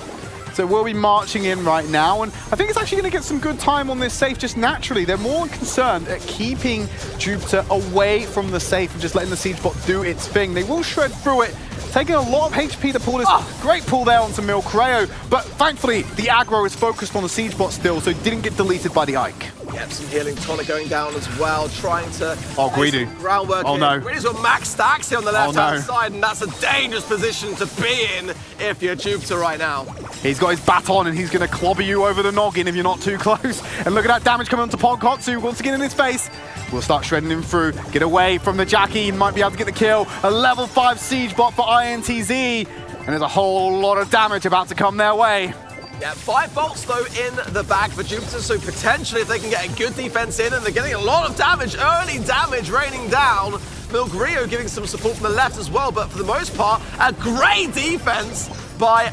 So we'll be marching in right now, and I think it's actually going to get some good time on this safe just naturally. They're more concerned at keeping Jupiter away from the safe and just letting the siege bot do its thing. They will shred through it, taking a lot of HP to pull this. Great pull there onto Milcreo, but thankfully the aggro is focused on the siege bot still, so it didn't get deleted by the Ike. Yep, some healing tonic going down as well, trying to Greedy. groundwork. Oh no. Greedy's got max stacks here on the left-hand side, and that's a dangerous position to be in if you're Jupiter right now. He's got his baton, and he's going to clobber you over the noggin if you're not too close. And look at that damage coming onto Ponkotsu once again in his face. We'll start shredding him through. Get away from the Jackie. He might be able to get the kill. A level 5 siege bot for INTZ. And there's a whole lot of damage about to come their way. Yeah, 5 bolts though in the bag for Jupiter, so potentially if they can get a good defense in, and they're getting a lot of damage, early damage raining down. Milcreo giving some support from the left as well, but for the most part, a great defense by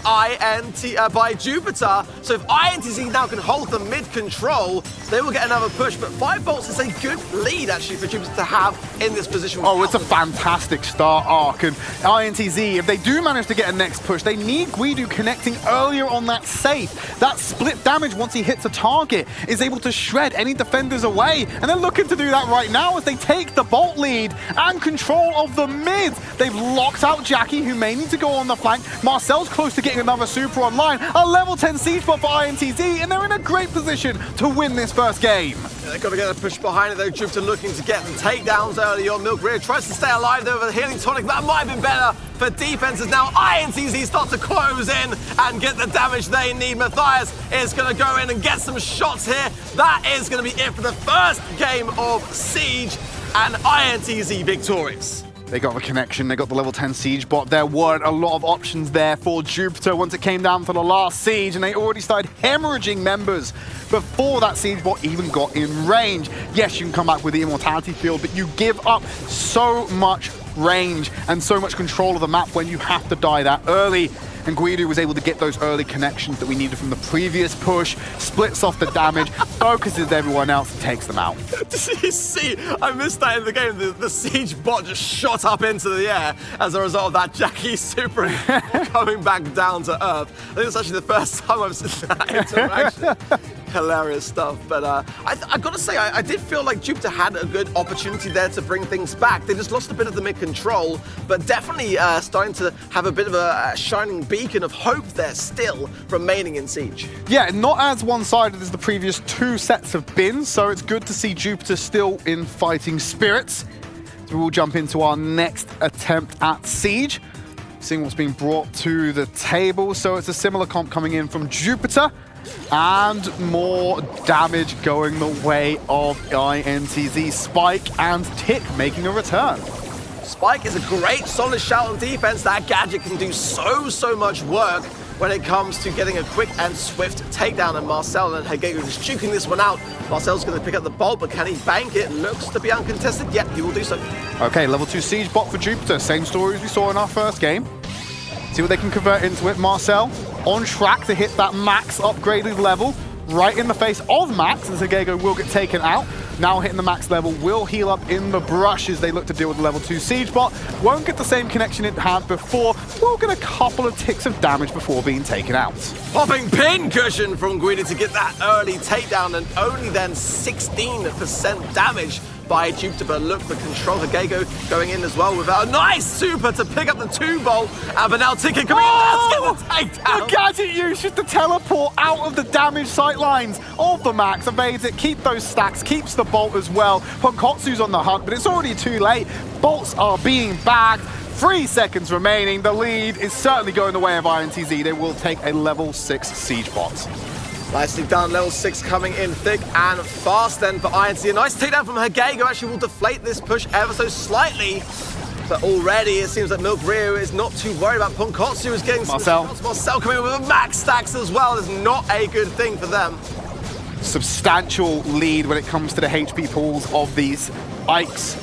by Jupiter. So if INTZ now can hold the mid control, they will get another push. But 5 bolts is a good lead actually for Jupiter to have in this position. Oh, it's a fantastic start, Ark. And INTZ, if they do manage to get a next push, they need Guido connecting earlier on that safe. That split damage once he hits a target is able to shred any defenders away. And they're looking to do that right now as they take the bolt lead and control of the mid. They've locked out Jackie, who may need to go on the flank. Marcel's close to getting another super online. A level 10 siege spot for INTZ, and they're in a great position to win this first game. Yeah, they've got to get a push behind it though. Jupiter looking to get the takedowns early on. Milk Rear tries to stay alive though with a healing tonic. That might have been better for defenses. Now INTZ start to close in and get the damage they need. Matthias is going to go in and get some shots here. That is going to be it for the first game of Siege, and INTZ victorious. They got the connection, they got the level 10 siege bot. There weren't a lot of options there for Jupiter once it came down to the last siege, and they already started hemorrhaging members before that siege bot even got in range. Yes, you can come back with the immortality field, but you give up so much range and so much control of the map when you have to die that early. And Guido was able to get those early connections that we needed from the previous push, splits off the damage, focuses everyone else, and takes them out. Did you see? I missed that in the game. The siege bot just shot up into the air as a result of that Jackie super coming back down to earth. I think it's actually the first time I've seen that interaction. Hilarious stuff. But I got to say, I did feel like Jupiter had a good opportunity there to bring things back. They just lost a bit of the mid control, but definitely starting to have a bit of a shining beacon of hope there still remaining in Siege. Yeah, not as one-sided as the previous 2 sets have been, so it's good to see Jupiter still in fighting spirits. So we'll jump into our next attempt at Siege, seeing what's being brought to the table. So it's a similar comp coming in from Jupiter, and more damage going the way of INTZ. Spike and Tick making a return. Spike is a great solid shout on defense. That gadget can do so much work when it comes to getting a quick and swift takedown, and Marcel and Hegegu just juking this one out. Marcel's going to pick up the bolt, but can he bank it? Looks to be uncontested. Yep, he will do so. Okay, level 2 siege bot for Jupiter. Same story as we saw in our first game. See what they can convert into it. Marcel on track to hit that max upgraded level right in the face of Max, as Hegegu will get taken out. Now hitting the max level, will heal up in the brush as they look to deal with the level 2 siege bot. Won't get the same connection it had before. Will get a couple of ticks of damage before being taken out. Popping pin cushion from Guido to get that early takedown, and only then 16% damage by Jupiter. But look, the control for Hegegu going in as well with a nice super to pick up the 2 bolt. But now Ticket coming in. Let's get the takedown. The gadget use just to teleport out of the damage sight lines of the max. Evades it, keep those stacks, keeps the bolt as well. Ponkotsu's on the hunt, but it's already too late. Bolts are being bagged. 3 seconds remaining. The lead is certainly going the way of INTZ. They will take a level 6 siege bot. Nicely done, level 6 coming in thick and fast then for INTZ. A nice takedown from Hegegu actually will deflate this push ever so slightly. But already it seems that Milk Rio is not too worried about Ponkotsu is getting some shots. Marcel coming in with a max stacks as well is not a good thing for them. Substantial lead when it comes to the HP pools of these Ikes.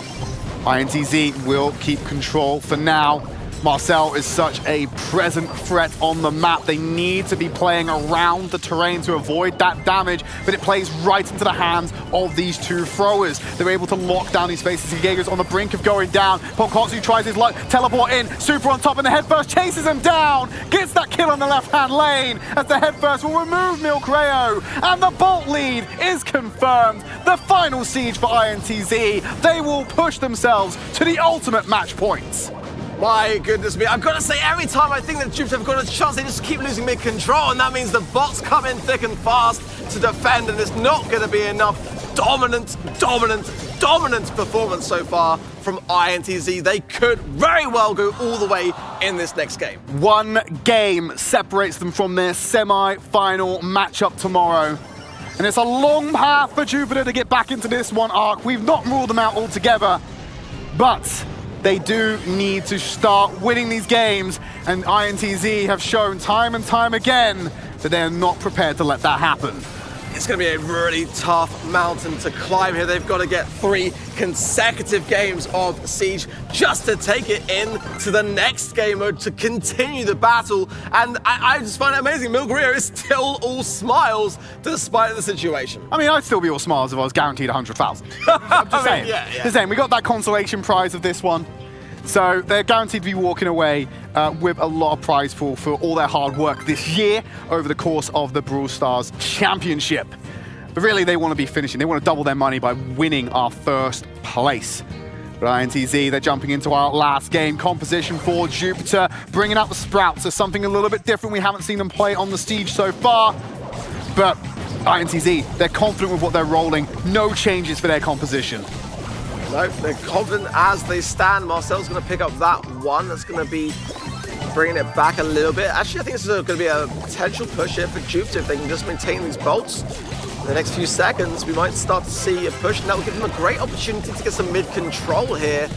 INTZ will keep control for now. Marcel is such a present threat on the map. They need to be playing around the terrain to avoid that damage, but it plays right into the hands of these 2 throwers. They're able to lock down these spaces. Gegega's on the brink of going down. Ponkotsu tries his luck, teleport in, super on top, and the head first chases him down. Gets that kill on the left-hand lane as the head first will remove Milk Rayo, and the bolt lead is confirmed. The final siege for INTZ. They will push themselves to the ultimate match points. My goodness me, I've got to say, every time I think that Jupiter have got a chance, they just keep losing mid-control, and that means the bots come in thick and fast to defend, and it's not going to be enough. Dominant performance so far from INTZ. They could very well go all the way in this next game. 1 game separates them from their semi-final matchup tomorrow. And it's a long path for Jupiter to get back into this one, Ark. We've not ruled them out altogether, but they do need to start winning these games, and INTZ have shown time and time again that they're not prepared to let that happen. it's going to be a really tough mountain to climb here. They've got to get 3 consecutive games of Siege just to take it into the next game mode to continue the battle. And I just find it amazing. Milgria is still all smiles despite the situation. I mean, I'd still be all smiles if I was guaranteed 100,000. I'm just saying. Just saying, we got that consolation prize of this one. So they're guaranteed to be walking away with a lot of prize pool for all their hard work this year over the course of the Brawl Stars Championship. But really, they want to be finishing. They want to double their money by winning our first place. But INTZ, they're jumping into our last game. Composition for Jupiter, bringing out the Sprouts. So something a little bit different. We haven't seen them play on the Siege so far. But INTZ, they're confident with what they're rolling. No changes for their composition. No, they're confident as they stand. Marcel's going to pick up that one. That's going to be bringing it back a little bit. Actually, I think this is going to be a potential push here for Jupiter if they can just maintain these bolts. In the next few seconds, we might start to see a push, and that will give them a great opportunity to get some mid-control here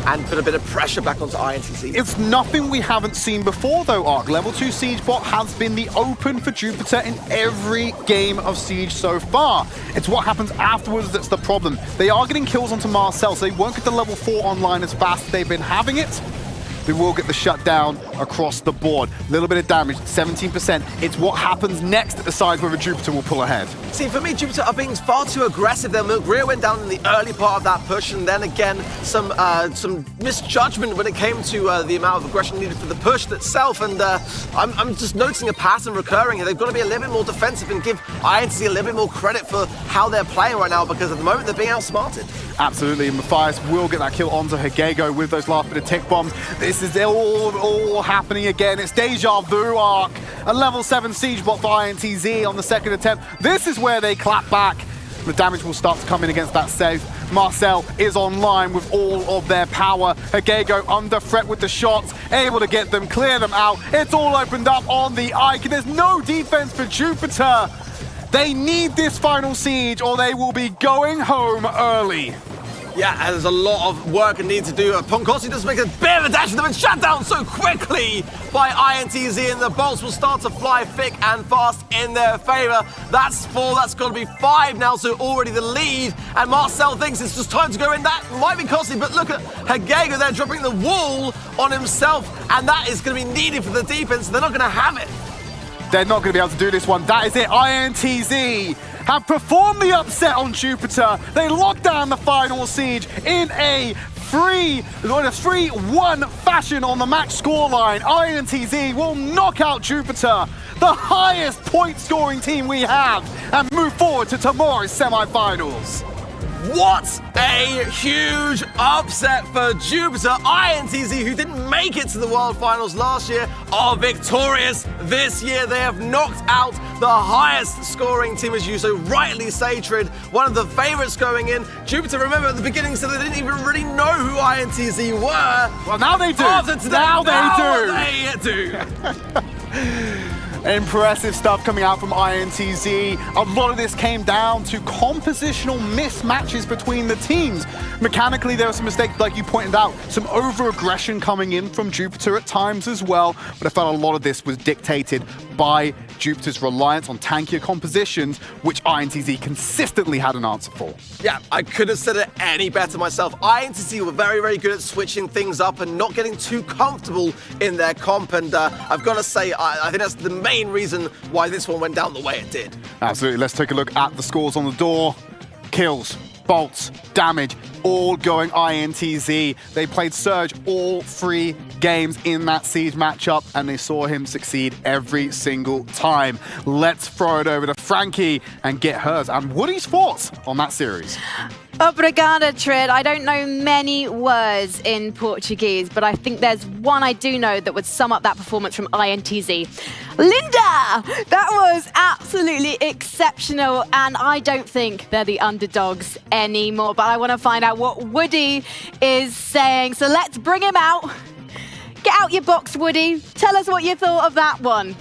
and put a bit of pressure back onto INTZ. It's nothing we haven't seen before, though, Ark. Level 2 Siege bot has been the open for Jupiter in every game of Siege so far. It's what happens afterwards that's the problem. They are getting kills onto Marcel, so they won't get the level 4 online as fast as they've been having it. They will get the shutdown across the board. A little bit of damage, 17%. It's what happens next that decides whether Jupiter will pull ahead. See, for me, Jupiter are being far too aggressive. Their Milgria went down in the early part of that push, and then again, some misjudgment when it came to the amount of aggression needed for the push itself. And I'm just noticing a pattern recurring here. They've got to be a little bit more defensive and give INTZ a little bit more credit for how they're playing right now, because at the moment they're being outsmarted. Absolutely, Matthias will get that kill onto Hagego with those last bit of tick bombs. This is all happening again. It's deja vu, Ark. A level 7 Siege bot for INTZ on the second attempt. This is where they clap back. The damage will start to come in against that safe. Marcel is online with all of their power. Hagego under threat with the shots, able to get them, clear them out. It's all opened up on the Ike. There's no defense for Jupiter. They need this final Siege or they will be going home early. Yeah, there's a lot of work and need to do. Ponkosi does make a bit of a dash, and shut down so quickly by INTZ, and the bolts will start to fly thick and fast in their favor. That's 4, that's got to be 5 now, so already the lead, and Marcel thinks it's just time to go in. That might be costly, but look at Hagego there dropping the wall on himself, and that is going to be needed for the defense. They're not going to have it. They're not going to be able to do this one. That is it. INTZ have performed the upset on Jupiter. They locked down the final Siege in a 3-1 fashion on the match scoreline. INTZ will knock out Jupiter, the highest point-scoring team we have, and move forward to tomorrow's semifinals. What a huge upset for Jupiter. INTZ, who didn't make it to the World Finals last year, are victorious this year. They have knocked out the highest scoring team, as you so rightly say, Tridd. One of the favorites going in. Jupiter, remember at the beginning, said they didn't even really know who INTZ were. Well, now they do. After today, now they do. Impressive stuff coming out from INTZ. A lot of this came down to compositional mismatches between the teams. Mechanically, there were some mistakes, like you pointed out, some over-aggression coming in from Jupiter at times as well. But I felt a lot of this was dictated by Jupiter's reliance on tankier compositions, which INTZ consistently had an answer for. Yeah, I couldn't have said it any better myself. INTZ were very, very good at switching things up and not getting too comfortable in their comp. And I've got to say, I think that's the main reason why this one went down the way it did. Absolutely. Let's take a look at the scores on the door. Kills, bolts, damage, all going INTZ. They played Surge all 3 games in that Siege matchup, and they saw him succeed every single time. Let's throw it over to Frankie and get hers and Woody's thoughts on that series. Obrigada, Tridd. I don't know many words in Portuguese, but I think there's one I do know that would sum up that performance from INTZ. Linda! That was absolutely exceptional, and I don't think they're the underdogs anymore, but I want to find out what Woody is saying. So let's bring him out. Get out your box, Woody. Tell us what you thought of that one.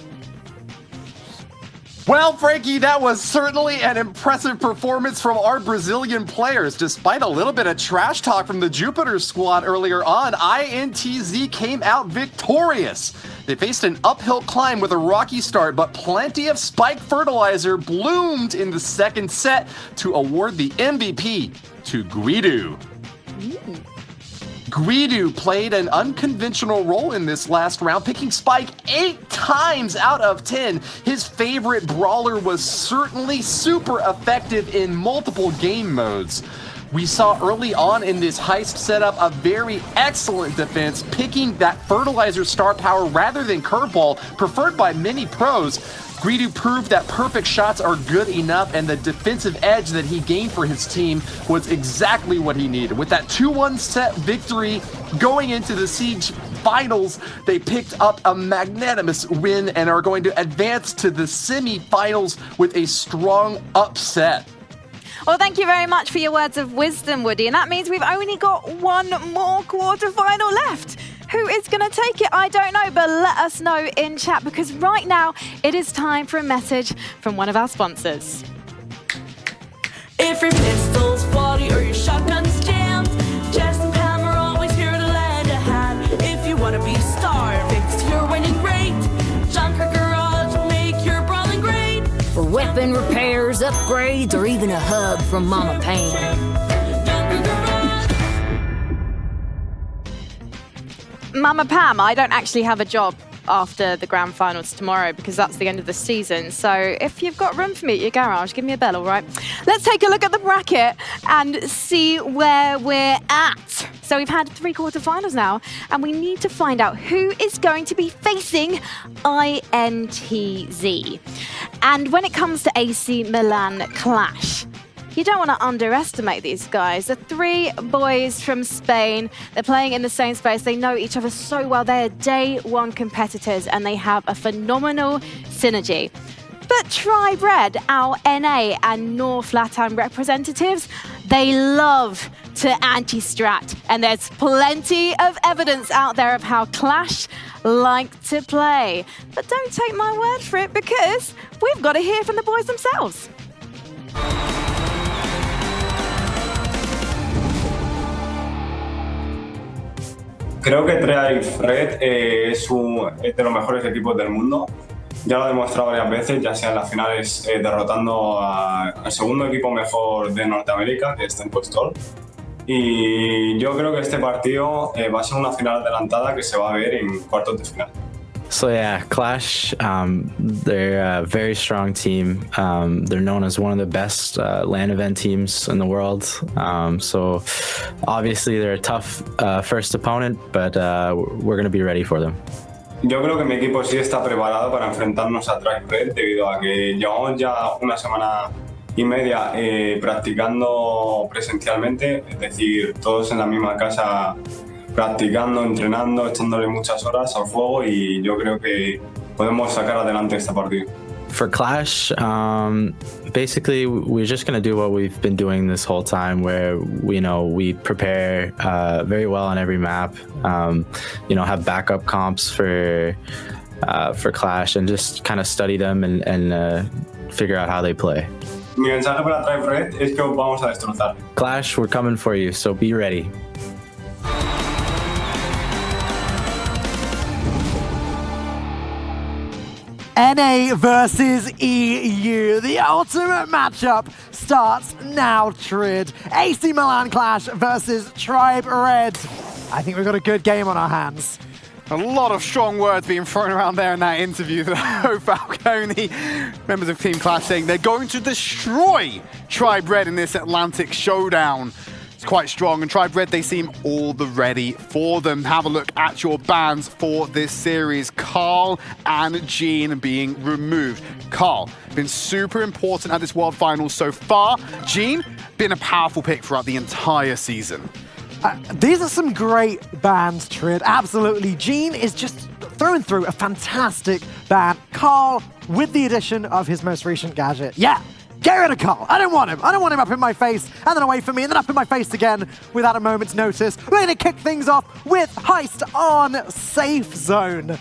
Well, Frankie, that was certainly an impressive performance from our Brazilian players. Despite a little bit of trash talk from the Jupiter squad earlier on, INTZ came out victorious. They faced an uphill climb with a rocky start, but plenty of spike fertilizer bloomed in the second set to award the MVP to Guidu. Guidu played an unconventional role in this last round, picking Spike 8 times out of 10. His favorite brawler was certainly super effective in multiple game modes. We saw early on in this heist setup a very excellent defense, picking that fertilizer star power rather than curveball, preferred by many pros. Guidu proved that perfect shots are good enough, and the defensive edge that he gained for his team was exactly what he needed. With that 2-1 set victory going into the Siege Finals, they picked up a magnanimous win and are going to advance to the semi-finals with a strong upset. Well, thank you very much for your words of wisdom, Woody. And that means we've only got one more quarterfinal left. Who is going to take it? I don't know, but let us know in chat, because right now it is time for a message from one of our sponsors. If your pistol's faulty or your shotgun's jammed, Jess and Pam are always here to lend a hand. If you want to be star, fix your winning rate, Junker Garage will make your brawling great. For weapon repairs, upgrades, or even a hug from Mama Pam. Mama Pam, I don't actually have a job after the grand finals tomorrow because that's the end of the season. So if you've got room for me at your garage, give me a bell, all right? Let's take a look at the bracket and see where we're at. So we've had 3 quarterfinals now, and we need to find out who is going to be facing INTZ. And when it comes to AC Milan Clash, you don't want to underestimate these guys. The 3 boys from Spain, they're playing in the same space. They know each other so well. They are day 1 competitors, and they have a phenomenal synergy. But Tribe Red, our NA and North Latam representatives, they love to anti-strat. And there's plenty of evidence out there of how Clash like to play. But don't take my word for it, because we've got to hear from the boys themselves. Creo que Tridd Red es de los mejores equipos del mundo. Ya lo ha demostrado varias veces, ya sea en las finales derrotando al segundo equipo mejor de Norteamérica, que es Tempostol. Y yo creo que este partido va a ser una final adelantada que se va a ver en cuartos de final. So yeah, Clash, they're a very strong team. They're known as one of the best LAN event teams in the world. So obviously they're a tough first opponent, but we're going to be ready for them. Yo creo que mi equipo sí está preparado para enfrentarnos a Tridd Red, debido a que llevamos ya una semana y media practicando presencialmente, es decir, todos en la misma casa, practicando, entrenando, echándole muchas horas al juego, y yo creo que podemos sacar adelante este partido. For Clash, basically we're just going to do what we've been doing this whole time, where we prepare very well on every map, have backup comps for Clash, and just kind of study them and figure out how they play. Mi mensaje para Tridd Red es que os vamos a destrozar. Clash, we're coming for you, so be ready. NA versus EU. The ultimate matchup starts now, Tridd. AC Milan Clash versus Tribe Red. I think we've got a good game on our hands. A lot of strong words being thrown around there in that interview. Falcone, members of Team Clash, saying they're going to destroy Tribe Red in this Atlantic showdown. It's quite strong, and Tribe Red, they seem all the ready for them. Have a look at your bans for this series. Carl and Jean being removed. Carl, been super important at this World Finals so far. Jean, been a powerful pick throughout the entire season. These are some great bans, Tridd. Absolutely. Jean is just through and through a fantastic ban. Carl, with the addition of his most recent gadget. Yeah. Get rid of Carl. I don't want him. I don't want him up in my face, and then away from me, and then up in my face again without a moment's notice. We're going to kick things off with Heist on Safe Zone.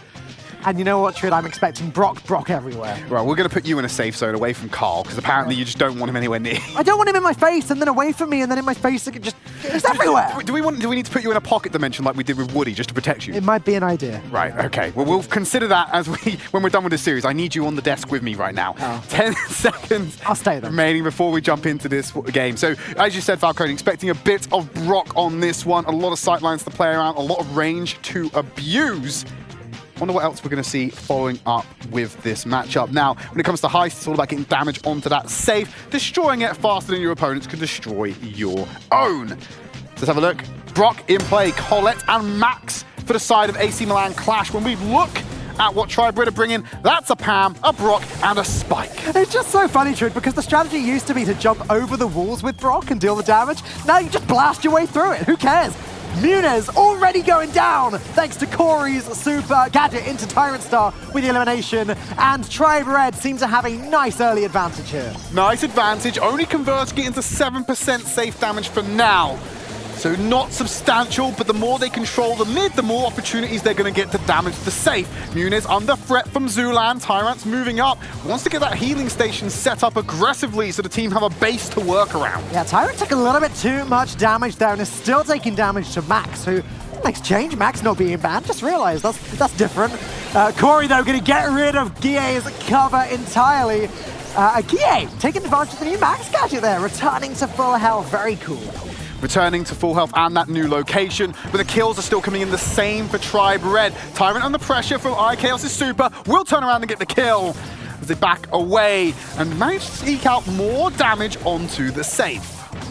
And you know what, Tridd? I'm expecting Brock everywhere. Right, we're going to put you in a safe zone away from Carl, because apparently you just don't want him anywhere near. I don't want him in my face, and then away from me, and then in my face. It's everywhere. Do we need to put you in a pocket dimension like we did with Woody, just to protect you? It might be an idea. Right, okay. Well, we'll consider that when we're done with this series. I need you on the desk with me right now. 10 seconds I'll stay there. remaining before we jump into this game. So, as you said, Falcone, expecting a bit of Brock on this one. A lot of sightlines to play around, a lot of range to abuse. Wonder what else we're going to see following up with this matchup. Now, when it comes to heist, it's all about getting damage onto that safe. Destroying it faster than your opponents can destroy your own. Let's have a look. Brock in play, Colette and Max for the side of AC Milan Clash. When we look at what Tribe Red are bringing, that's a Pam, a Brock, and a Spike. It's just so funny, Tridd, because the strategy used to be to jump over the walls with Brock and deal the damage. Now you just blast your way through it. Who cares? Muniz already going down thanks to Corey's super gadget into Tyrant Star with the elimination, and Tribe Red seem to have a nice early advantage here. Nice advantage, only converting it into 7% safe damage for now. So not substantial, but the more they control the mid, the more opportunities they're going to get to damage the safe. Muniz under threat from Zulan. Tyrant's moving up. Wants to get that healing station set up aggressively so the team have a base to work around. Yeah, Tyrant took a little bit too much damage there and is still taking damage to Max, who makes change. Max not being banned. Just realized that's different. Corey, though, going to get rid of Guille's cover entirely. Guille taking advantage of the new Max gadget there, returning to full health. Very cool. Returning to full health and that new location, but the kills are still coming in the same for Tribe Red. Tyrant under pressure from IKOS' super will turn around and get the kill as they back away and manage to eke out more damage onto the safe.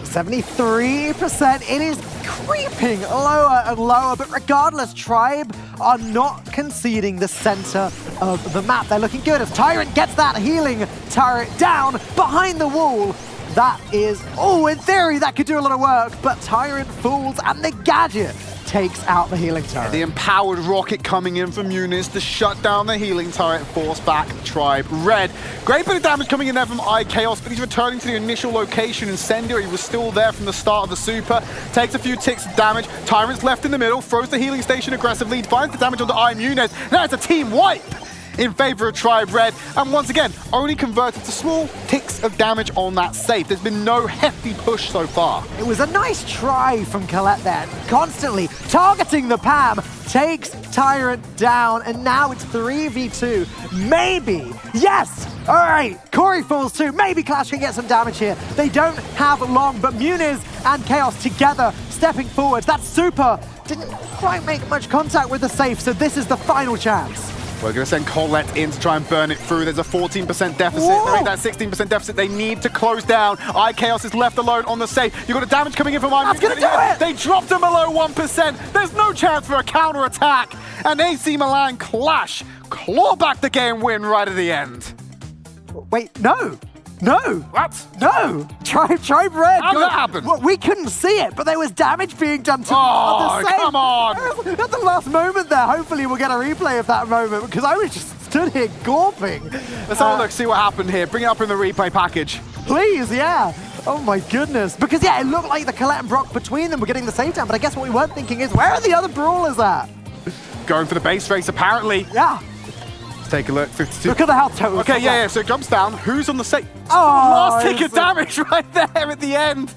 73%, it is creeping lower and lower, but regardless, Tribe are not conceding the center of the map. They're looking good as Tyrant gets that healing turret down behind the wall. That is, in theory, that could do a lot of work, but Tyrant falls and the gadget takes out the healing turret. The empowered rocket coming in from Muniz to shut down the healing turret, force back Tribe Red. Great bit of damage coming in there from IKOS, but he's returning to the initial location. Incendiary was still there from the start of the super. Takes a few ticks of damage. Tyrant's left in the middle, throws the healing station aggressively, finds the damage onto Muniz. Now it's a team wipe in favor of Tribe Red, and once again, only converted to small ticks of damage on that safe. There's been no hefty push so far. It was a nice try from Colette there, constantly targeting the Pam, takes Tyrant down, and now it's 3v2. Maybe, yes! All right, Corey falls too. Maybe Clash can get some damage here. They don't have long, but Muniz and Chaos together stepping forward. That super didn't quite make much contact with the safe, so this is the final chance. We're going to send Colette in to try and burn it through. There's a 14% deficit. Whoa. They make that 16% deficit. They need to close down. IKOS is left alone on the safe. You've got a damage coming in from IMU. That's going to do it! They dropped him below 1%. There's no chance for a counter-attack. And AC Milan Clash claw back the game win right at the end. Wait, no! No! What? No! Tribe Red! How did that happen? Well, we couldn't see it, but there was damage being done to Oh, the safe. come on! At the last moment there, hopefully we'll get a replay of that moment, because I was just stood here gawping. Let's have a look, see what happened here. Bring it up in the replay package. Please, yeah. Oh my goodness. Because, yeah, it looked like the Colette and Brock between them were getting the save down, but I guess what we weren't thinking is, where are the other brawlers at? Going for the base race, apparently. Yeah. Let's take a look. 52. Look at the health total. Okay, yeah, so it jumps down. Who's on the safe? Oh, last tick of damage right there at the end.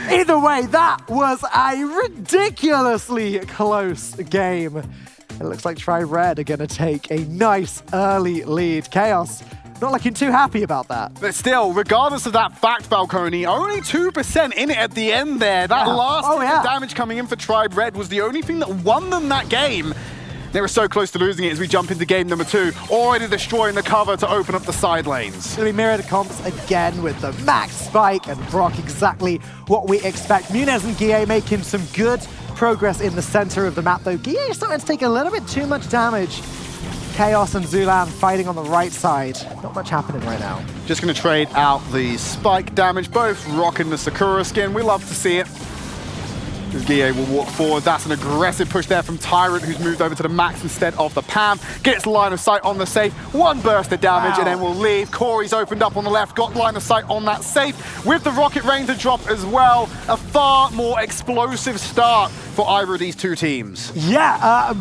Either way, that was a ridiculously close game. It looks like Tribe Red are going to take a nice early lead. Chaos not looking too happy about that. But still, regardless of that fact, Falcone, only 2% in it at the end there. That last tick of damage coming in for Tribe Red was the only thing that won them that game. They were so close to losing it as we jump into game number 2, already destroying the cover to open up the side lanes. Really mirrored comps again with the Max, Spike, and Brock, exactly what we expect. Muniz and Guille making some good progress in the center of the map, though. Guille is starting to take a little bit too much damage. Chaos and Zulan fighting on the right side. Not much happening right now. Just going to trade out the Spike damage, both rocking the Sakura skin. We love to see it. Guille will walk forward. That's an aggressive push there from Tyrant, who's moved over to the Max instead of the Pam. Gets line of sight on the safe. One burst of damage, and then we'll leave. Corey's opened up on the left, got line of sight on that safe. With the rocket rain to drop as well, a far more explosive start for either of these two teams. Yeah,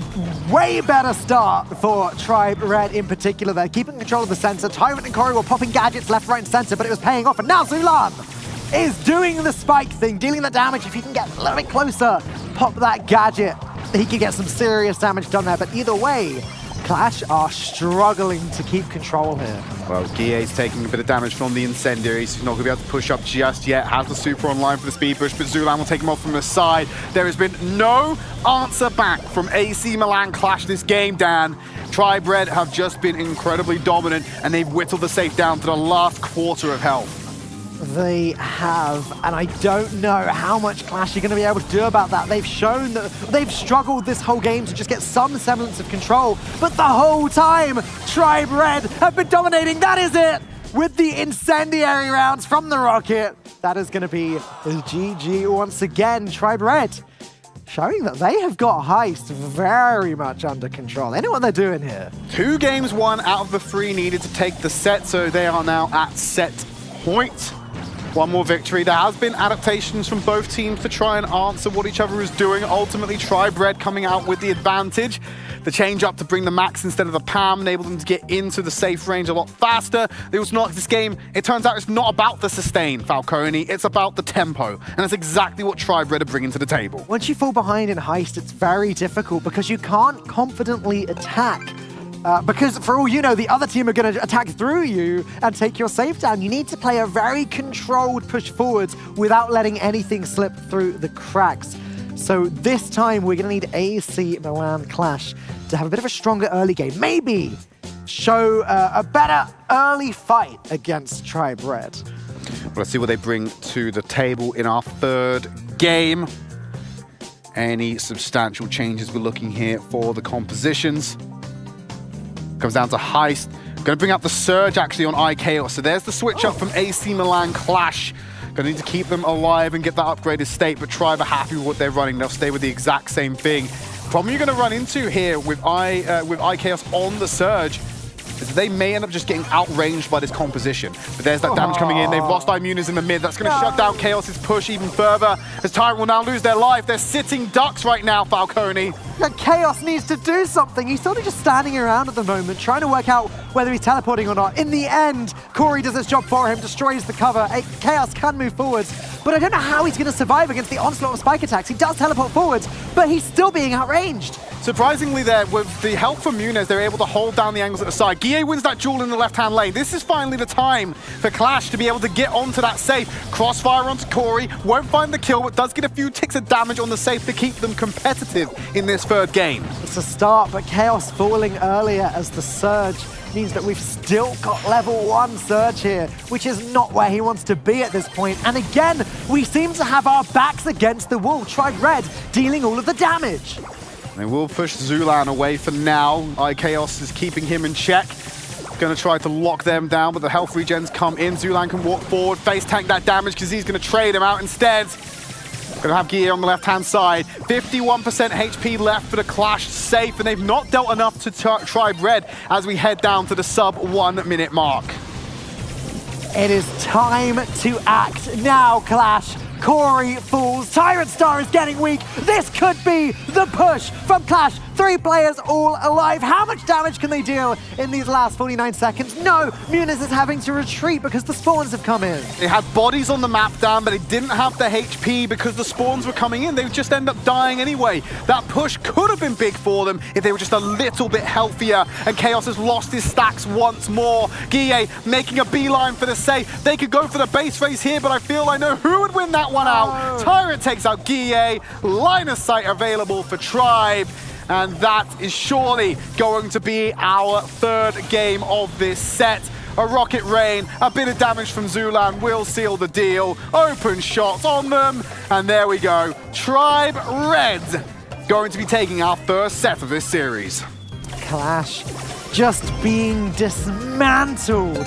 way better start for Tribe Red in particular. They're keeping control of the center. Tyrant and Corey were popping gadgets left, right, and center, but it was paying off. And now Zulan is doing the spike thing, dealing the damage. If he can get a little bit closer, pop that gadget, he could get some serious damage done there. But either way, Clash are struggling to keep control here. Well, Guille's taking a bit of damage from the incendiaries. He's not going to be able to push up just yet. Has the super online for the speed push, but Zulan will take him off from the side. There has been no answer back from AC Milan Clash this game, Dan. Tribe Red have just been incredibly dominant, and they've whittled the safe down to the last quarter of health. They have, and I don't know how much Clash are going to be able to do about that. They've shown that they've struggled this whole game to just get some semblance of control, but the whole time, Tribe Red have been dominating. That is it! With the incendiary rounds from the rocket, that is going to be GG once again. Tribe Red showing that they have got Heist very much under control. They know what they're doing here. 2 games won out of the 3 needed to take the set, so they are now at set point. One more victory. There has been adaptations from both teams to try and answer what each other is doing. Ultimately, Tribe Red coming out with the advantage. The change up to bring the Max instead of the Pam enabled them to get into the safe range a lot faster. It was not this game. It turns out it's not about the sustain, Falcone. It's about the tempo. And that's exactly what Tribe Red are bringing to the table. Once you fall behind in Heist, it's very difficult because you can't confidently attack. Because for all you know, the other team are going to attack through you and take your safe down. You need to play a very controlled push forwards without letting anything slip through the cracks. So this time we're going to need AC Milan Clash to have a bit of a stronger early game. Maybe show a better early fight against Tribe Red. Well, let's see what they bring to the table in our 3rd game. Any substantial changes we're looking here for the compositions? Comes down to Heist. Going to bring out the Surge actually on IKO. So there's the switch up from AC Milan Clash. Going to need to keep them alive and get that upgraded state, but Tribe are happy with what they're running. They'll stay with the exact same thing. Problem you're going to run into here with IKO on the Surge is that they may end up just getting outranged by this composition. But there's that damage coming in. They've lost Imunas in the mid. That's going to shut down Chaos's push even further, as Tyrant will now lose their life. They're sitting ducks right now, Falcone. Chaos needs to do something. He's sort of just standing around at the moment, trying to work out whether he's teleporting or not. In the end, Corey does his job for him, destroys the cover. Chaos can move forwards, but I don't know how he's going to survive against the onslaught of spike attacks. He does teleport forwards, but he's still being outranged. Surprisingly there, with the help from Muniz, they're able to hold down the angles at the side. Guille wins that duel in the left-hand lane. This is finally the time for Clash to be able to get onto that safe. Crossfire onto Corey, won't find the kill, but does get a few ticks of damage on the safe to keep them competitive in this 3rd game. It's a start, but Chaos falling earlier as the Surge means that we've still got level 1 Surge here, which is not where he wants to be at this point. And again, we seem to have our backs against the wall. Tribe Red dealing all of the damage. They will push Zulan away for now. IKOS is keeping him in check. Going to try to lock them down, but the health regens come in. Zulan can walk forward, face tank that damage because he's going to trade him out instead. Going to have Guille on the left-hand side. 51% HP left for the Clash safe, and they've not dealt enough to Tribe Red as we head down to the sub-1 minute mark. It is time to act now, Clash. Corey falls. Tyrant Star is getting weak. This could be the push from Clash. 3 players all alive. How much damage can they deal in these last 49 seconds? No, Muniz is having to retreat because the spawns have come in. They had bodies on the map down, but they didn't have the HP because the spawns were coming in. They would just end up dying anyway. That push could have been big for them if they were just a little bit healthier. And Chaos has lost his stacks once more. Guille making a beeline for the safe. They could go for the base race here, but I feel I know who would win that one out. Tyrant takes out Guille. Line of sight available for Tribe. And that is surely going to be our 3rd game of this set. A rocket rain, a bit of damage from Zulan will seal the deal. Open shots on them, and there we go. Tribe Red going to be taking our 1st set of this series. Clash just being dismantled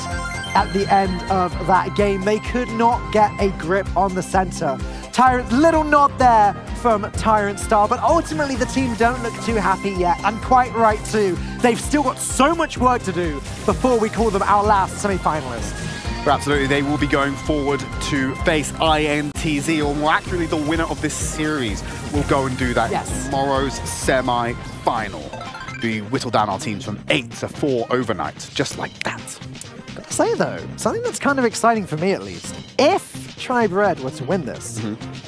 at the end of that game. They could not get a grip on the center. Tyrant's little nod there from Tyrant Star, but ultimately the team don't look too happy yet, and quite right too. They've still got so much work to do before we call them our last semi-finalists. Absolutely, they will be going forward to face INTZ, or more accurately, the winner of this series will go and do that in tomorrow's semi-final. We whittle down our teams from 8 to 4 overnight, just like that. Gotta say though, something that's kind of exciting for me at least. If Tribe Red were to win this,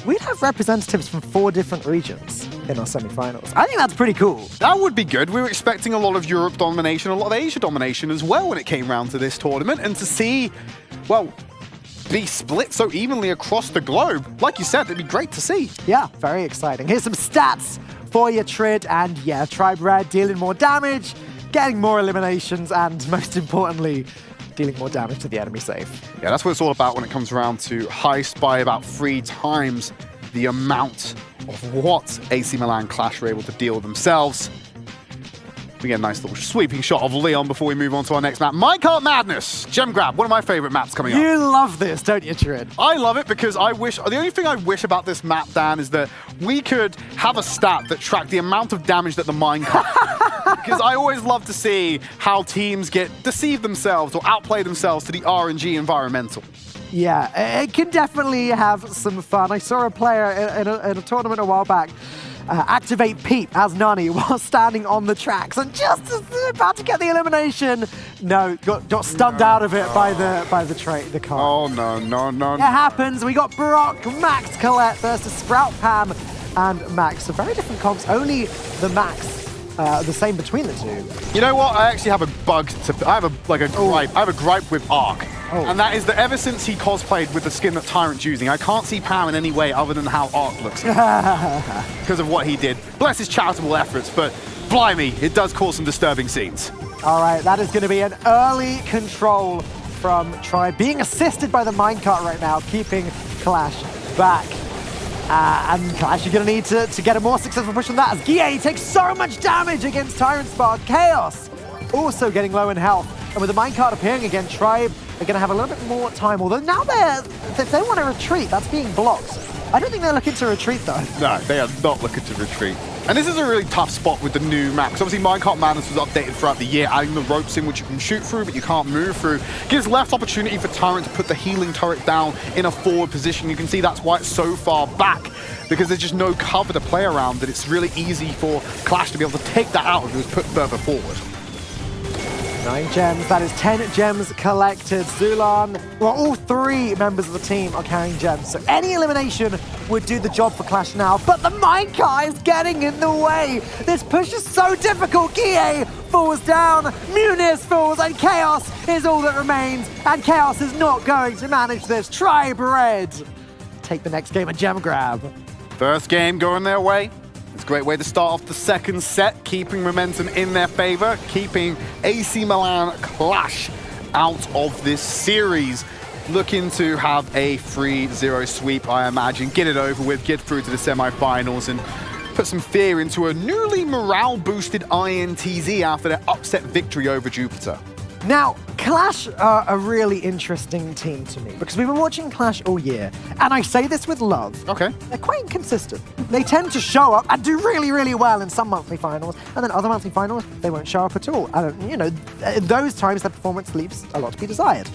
we'd have representatives from 4 different regions in our semi-finals. I think that's pretty cool. That would be good. We were expecting a lot of Europe domination, a lot of Asia domination as well when it came round to this tournament, and to see, well, be split so evenly across the globe, like you said, it'd be great to see. Yeah, very exciting. Here's some stats for your Tridd, and yeah, Tribe Red dealing more damage, getting more eliminations, and most importantly, dealing more damage to the enemy safe. Yeah, that's what it's all about when it comes around to heist by about 3 times the amount of what AC Milan Clash were able to deal themselves. We get a nice little sweeping shot of Leon before we move on to our next map. Minecart Madness! Gem Grab, one of my favorite maps coming up. You love this, don't you, Tridd? I love it because the only thing I wish about this map, Dan, is that we could have a stat that tracked the amount of damage that the minecart because I always love to see how teams deceive themselves or outplay themselves to the RNG environmental. Yeah, it can definitely have some fun. I saw a player in a tournament a while back activate Peep as Nani while standing on the tracks, and just as they're about to get the elimination, got stunned out of it by the car. Oh no. It happens. We got Brock, Max, Colette versus Sprout, Pam, and Max. So very different comps. Only the Max the same between the two. You know what? I actually have a gripe. I have a gripe with Ark. And that is that ever since he cosplayed with the skin that Tyrant's using, I can't see Pam in any way other than how Ark looks. Because of what he did. Bless his charitable efforts, but blimey, it does cause some disturbing scenes. All right, that is going to be an early control from Tribe, being assisted by the minecart right now, keeping Clash back. And Clash, you're going to need to get a more successful push on that, as Guille takes so much damage against Tyrant Spark. Chaos also getting low in health. And with the minecart appearing again, Tribe are going to have a little bit more time. Although now if they want to retreat, that's being blocked. I don't think they're looking to retreat though. No, they are not looking to retreat. And this is a really tough spot with the new map, because obviously Minecart Madness was updated throughout the year, adding the ropes in which you can shoot through, but you can't move through. Gives less opportunity for Tyrant to put the healing turret down in a forward position. You can see that's why it's so far back, because there's just no cover to play around, that it's really easy for Clash to be able to take that out if it was put further forward. 9 gems, that is 10 gems collected. Zulan, well, all 3 members of the team are carrying gems, so any elimination would do the job for Clash now, but the minecart is getting in the way. This push is so difficult. Guille falls down, Muniz falls, and Chaos is all that remains, and Chaos is not going to manage this. Tribe Red take the next game, a gem grab. First game going their way. It's a great way to start off the second set, keeping momentum in their favor, keeping AC Milan Clash out of this series. Looking to have a 3-0 sweep, I imagine. Get it over with, get through to the semi-finals, and put some fear into a newly morale-boosted INTZ after their upset victory over Jupiter. Now, Clash are a really interesting team to me, because we've been watching Clash all year, and I say this with love. Okay. They're quite inconsistent. They tend to show up and do really, really well in some monthly finals, and then other monthly finals, they won't show up at all. And, in those times, their performance leaves a lot to be desired.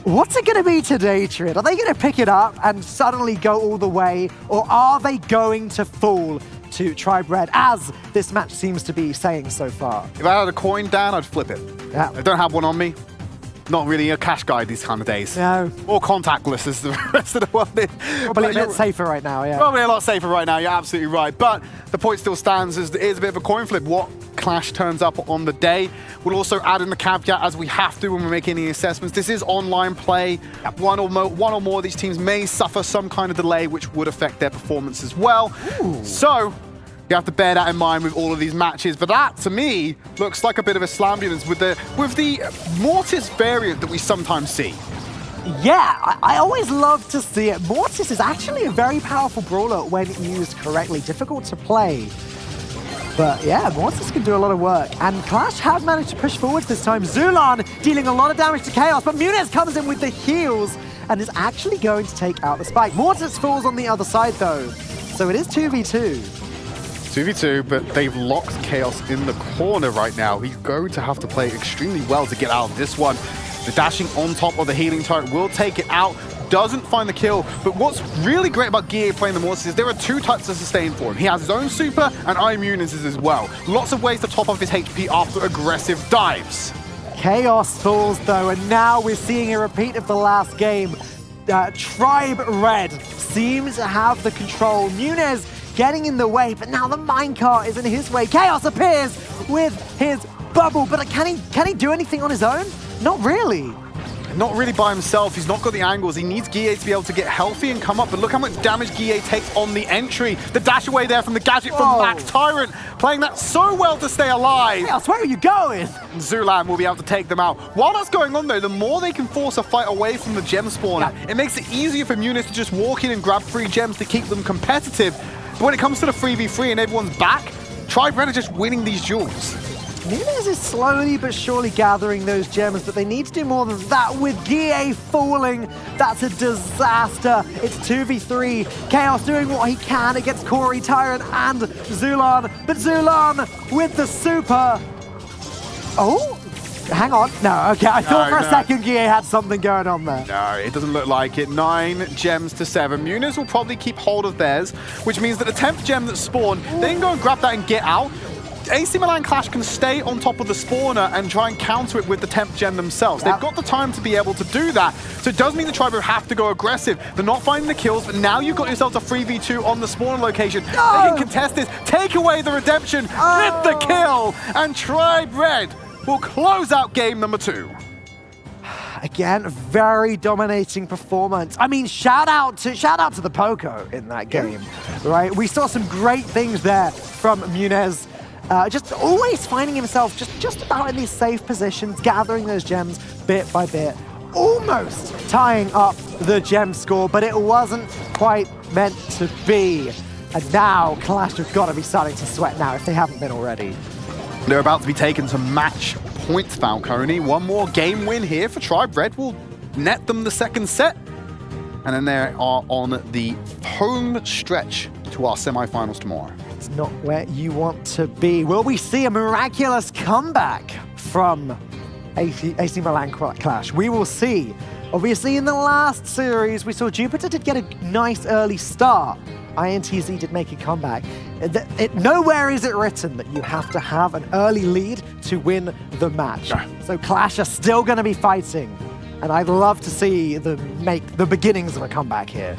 What's it going to be today, Tridd? Are they going to pick it up and suddenly go all the way, or are they going to fall to Tribe Red, as this match seems to be saying so far? If I had a coin, Dan, I'd flip it. Yeah. I don't have one on me. Not really a cash guy these kind of days. No. Or contactless as the rest of the world is. Probably a bit safer right now, yeah. Probably a lot safer right now, you're absolutely right. But the point still stands, as it is a bit of a coin flip. What Clash turns up on the day. We'll also add in the caveat, as we have to when we make any assessments. This is online play. One or more of these teams may suffer some kind of delay, which would affect their performance as well. Ooh. So you have to bear that in mind with all of these matches. But that, to me, looks like a bit of a slambulance with the Mortis variant that we sometimes see. Yeah, I always love to see it. Mortis is actually a very powerful brawler when used correctly. Difficult to play. But yeah, Mortis can do a lot of work. And Clash has managed to push forwards this time. Zulan dealing a lot of damage to Chaos, but Muniz comes in with the heals and is actually going to take out the spike. Mortis falls on the other side though. So it is 2v2. 2v2, but they've locked Chaos in the corner right now. He's going to have to play extremely well to get out of this one. The dashing on top of the healing turret will take it out. Doesn't find the kill, but what's really great about Guille playing the Mortis is there are 2 types of sustain for him. He has his own super and INTZ as well. Lots of ways to top off his HP after aggressive dives. Chaos falls though, and now we're seeing a repeat of the last game. Tribe Red seems to have the control. Nunez getting in the way, but now the minecart is in his way. Chaos appears with his bubble, but can he do anything on his own? Not really. Not really by himself. He's not got the angles. He needs Guille to be able to get healthy and come up. But look how much damage Guille takes on the entry. The dash away there from the gadget from Max Tyrant. Playing that so well to stay alive. Hey, where are you going? Zulan will be able to take them out. While that's going on though, the more they can force a fight away from the gem spawner, it makes it easier for Muniz to just walk in and grab 3 gems to keep them competitive. But when it comes to the 3v3 and everyone's back, Tribe Red are just winning these duels. Nunez is slowly but surely gathering those gems, but they need to do more than that. With Guille falling, that's a disaster. It's 2v3. Chaos doing what he can against Corey, Tyrant, and Zulan. But Zulan with the super. Oh, hang on. No, okay. I thought for a second Guille had something going on there. No, it doesn't look like it. 9 gems to 7. Muniz will probably keep hold of theirs, which means that the 10th gem that's spawned, they can go and grab that and get out. AC Milan Clash can stay on top of the spawner and try and counter it with the 10th gem themselves. They've got the time to be able to do that. So it does mean the Tribe have to go aggressive. They're not finding the kills, but now you've got yourself a 3v2 on the spawner location. They can contest this, take away the redemption, get the kill, and Tribe Red will close out game number 2. Again, very dominating performance. I mean, shout out to the Poco in that game, right? We saw some great things there from Muniz. Just always finding himself just about in these safe positions, gathering those gems bit by bit, almost tying up the gem score, but it wasn't quite meant to be. And now Clash have got to be starting to sweat now if they haven't been already. They're about to be taken to match point, Falcone. One more game win here for Tribe Red will net them the 2nd set. And then they are on the home stretch to our semifinals tomorrow. It's not where you want to be. Will we see a miraculous comeback from AC Milan Clash? We will see. Obviously, in the last series, we saw Jupiter did get a nice early start. INTZ did make a comeback. Nowhere is it written that you have to have an early lead to win the match. So Clash are still going to be fighting. And I'd love to see them make the beginnings of a comeback here.